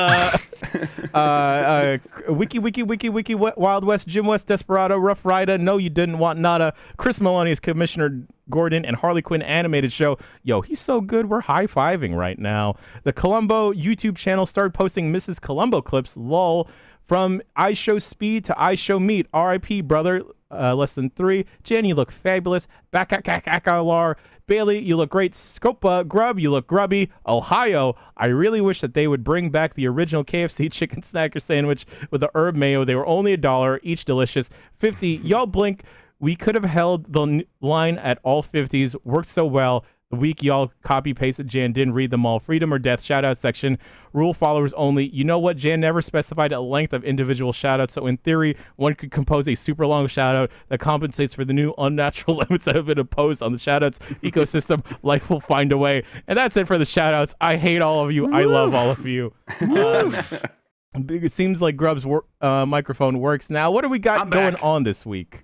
Wiki Wild West, Jim West, Desperado, Rough Rider, No You Didn't Want Nada, Chris Maloney's Commissioner Gordon, and Harley Quinn animated show. Yo, he's so good, we're high-fiving right now. The Columbo YouTube channel started posting Mrs. Columbo clips, lol. From I Show Speed to I Show Meat, RIP, brother, less than 3. Jan, you look fabulous. Back-a-cack-a-lar. Bailey, you look great. Scopa, Grub, you look grubby. Ohio, I really wish that they would bring back the original KFC chicken snacker sandwich with the herb mayo. They were only $1, each delicious. 50, y'all blink. We could have held the line at all 50s. Worked so well. The week y'all copy-pasted Jan, didn't read them all. Freedom or death, shout-out section. Rule followers only. You know what? Jan never specified a length of individual shout-outs, so in theory, one could compose a super long shout-out that compensates for the new unnatural limits that have been imposed on the shout-outs ecosystem. Life will find a way. And that's it for the shout-outs. I hate all of you. I love all of you. It seems like Grub's microphone works now. What do we got going on this week?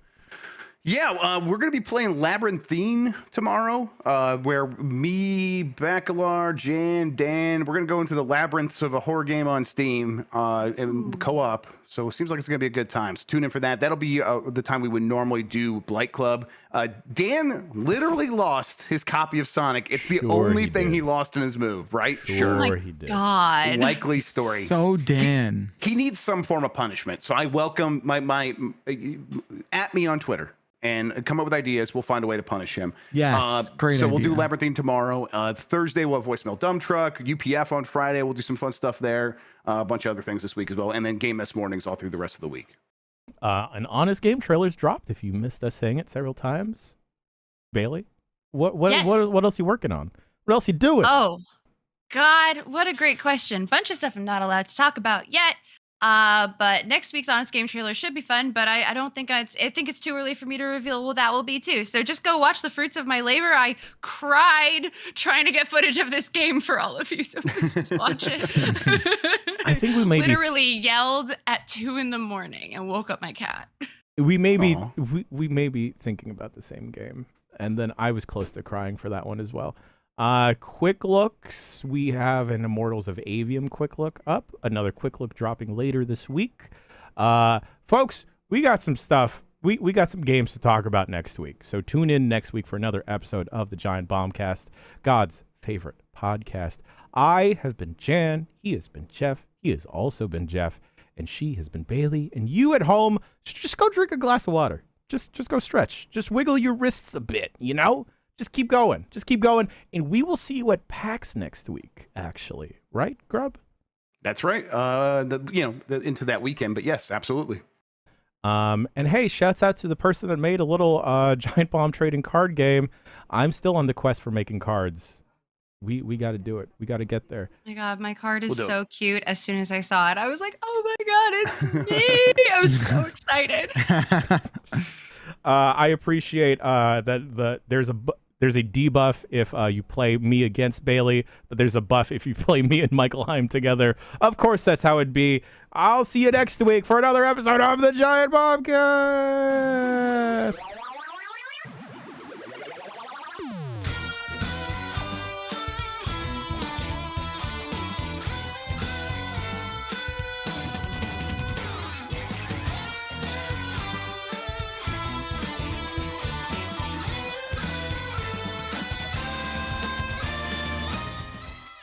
Yeah, we're going to be playing Labyrinthine tomorrow, where me, Bacalar, Jan, Dan, we're going to go into the labyrinths of a horror game on Steam and co-op. So it seems like it's going to be a good time. So tune in for that. That'll be the time we would normally do Blight Club. Dan literally lost his copy of Sonic. It's the only thing he lost in his move, right? Sure, he did. God. Likely story. So Dan. He needs some form of punishment. So I welcome my at me on Twitter. And come up with ideas. We'll find a way to punish him. Yes, great So idea. we'll do Labyrinthine tomorrow. Thursday, we'll have Voicemail Dump Truck. UPF on Friday. We'll do some fun stuff there. A bunch of other things this week as well. And then Game Mess mornings all through the rest of the week. An honest game trailer's dropped. If you missed us saying it several times, Bailey, what else you working on? What else you doing? Oh, God, what a great question. Bunch of stuff I'm not allowed to talk about yet. But next week's Honest Game trailer should be fun, but I don't think I think it's too early for me to reveal what that will be too. So just go watch the fruits of my labor. I cried trying to get footage of this game for all of you, so please just watch it. I think we may literally yelled at 2 a.m. and woke up my cat. we may be thinking about the same game, and then I was close to crying for that one as well. Quick looks. We have an Immortals of Avium quick look up. Another quick look dropping later this week. Folks, we got some stuff. We got some games to talk about next week. So tune in next week for another episode of the Giant Bombcast, God's favorite podcast. I have been Jan. He has been Jeff. He has also been Jeff. And she has been Bailey. And you at home, just go drink a glass of water. Just go stretch. Just wiggle your wrists a bit, you know? Just keep going. Just keep going. And we will see you at PAX next week, actually. Right, Grub? That's right. Into that weekend. But yes, absolutely. And hey, shouts out to the person that made a little Giant Bomb trading card game. I'm still on the quest for making cards. We got to do it. We got to get there. Oh my God, my card is so cute. As soon as I saw it, I was like, oh my God, it's me. I was so excited. I appreciate that there's a debuff if you play me against Bailey, but there's a buff if you play me and Michael Heim together. Of course, that's how it'd be. I'll see you next week for another episode of the Giant Bombcast.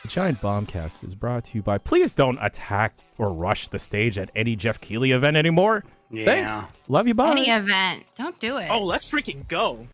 Giant Bombcast is brought to you by. Please don't attack or rush the stage at any Jeff Keighley event anymore. Yeah. Thanks. Love you. Bye. Any event. Don't do it. Oh, let's freaking go.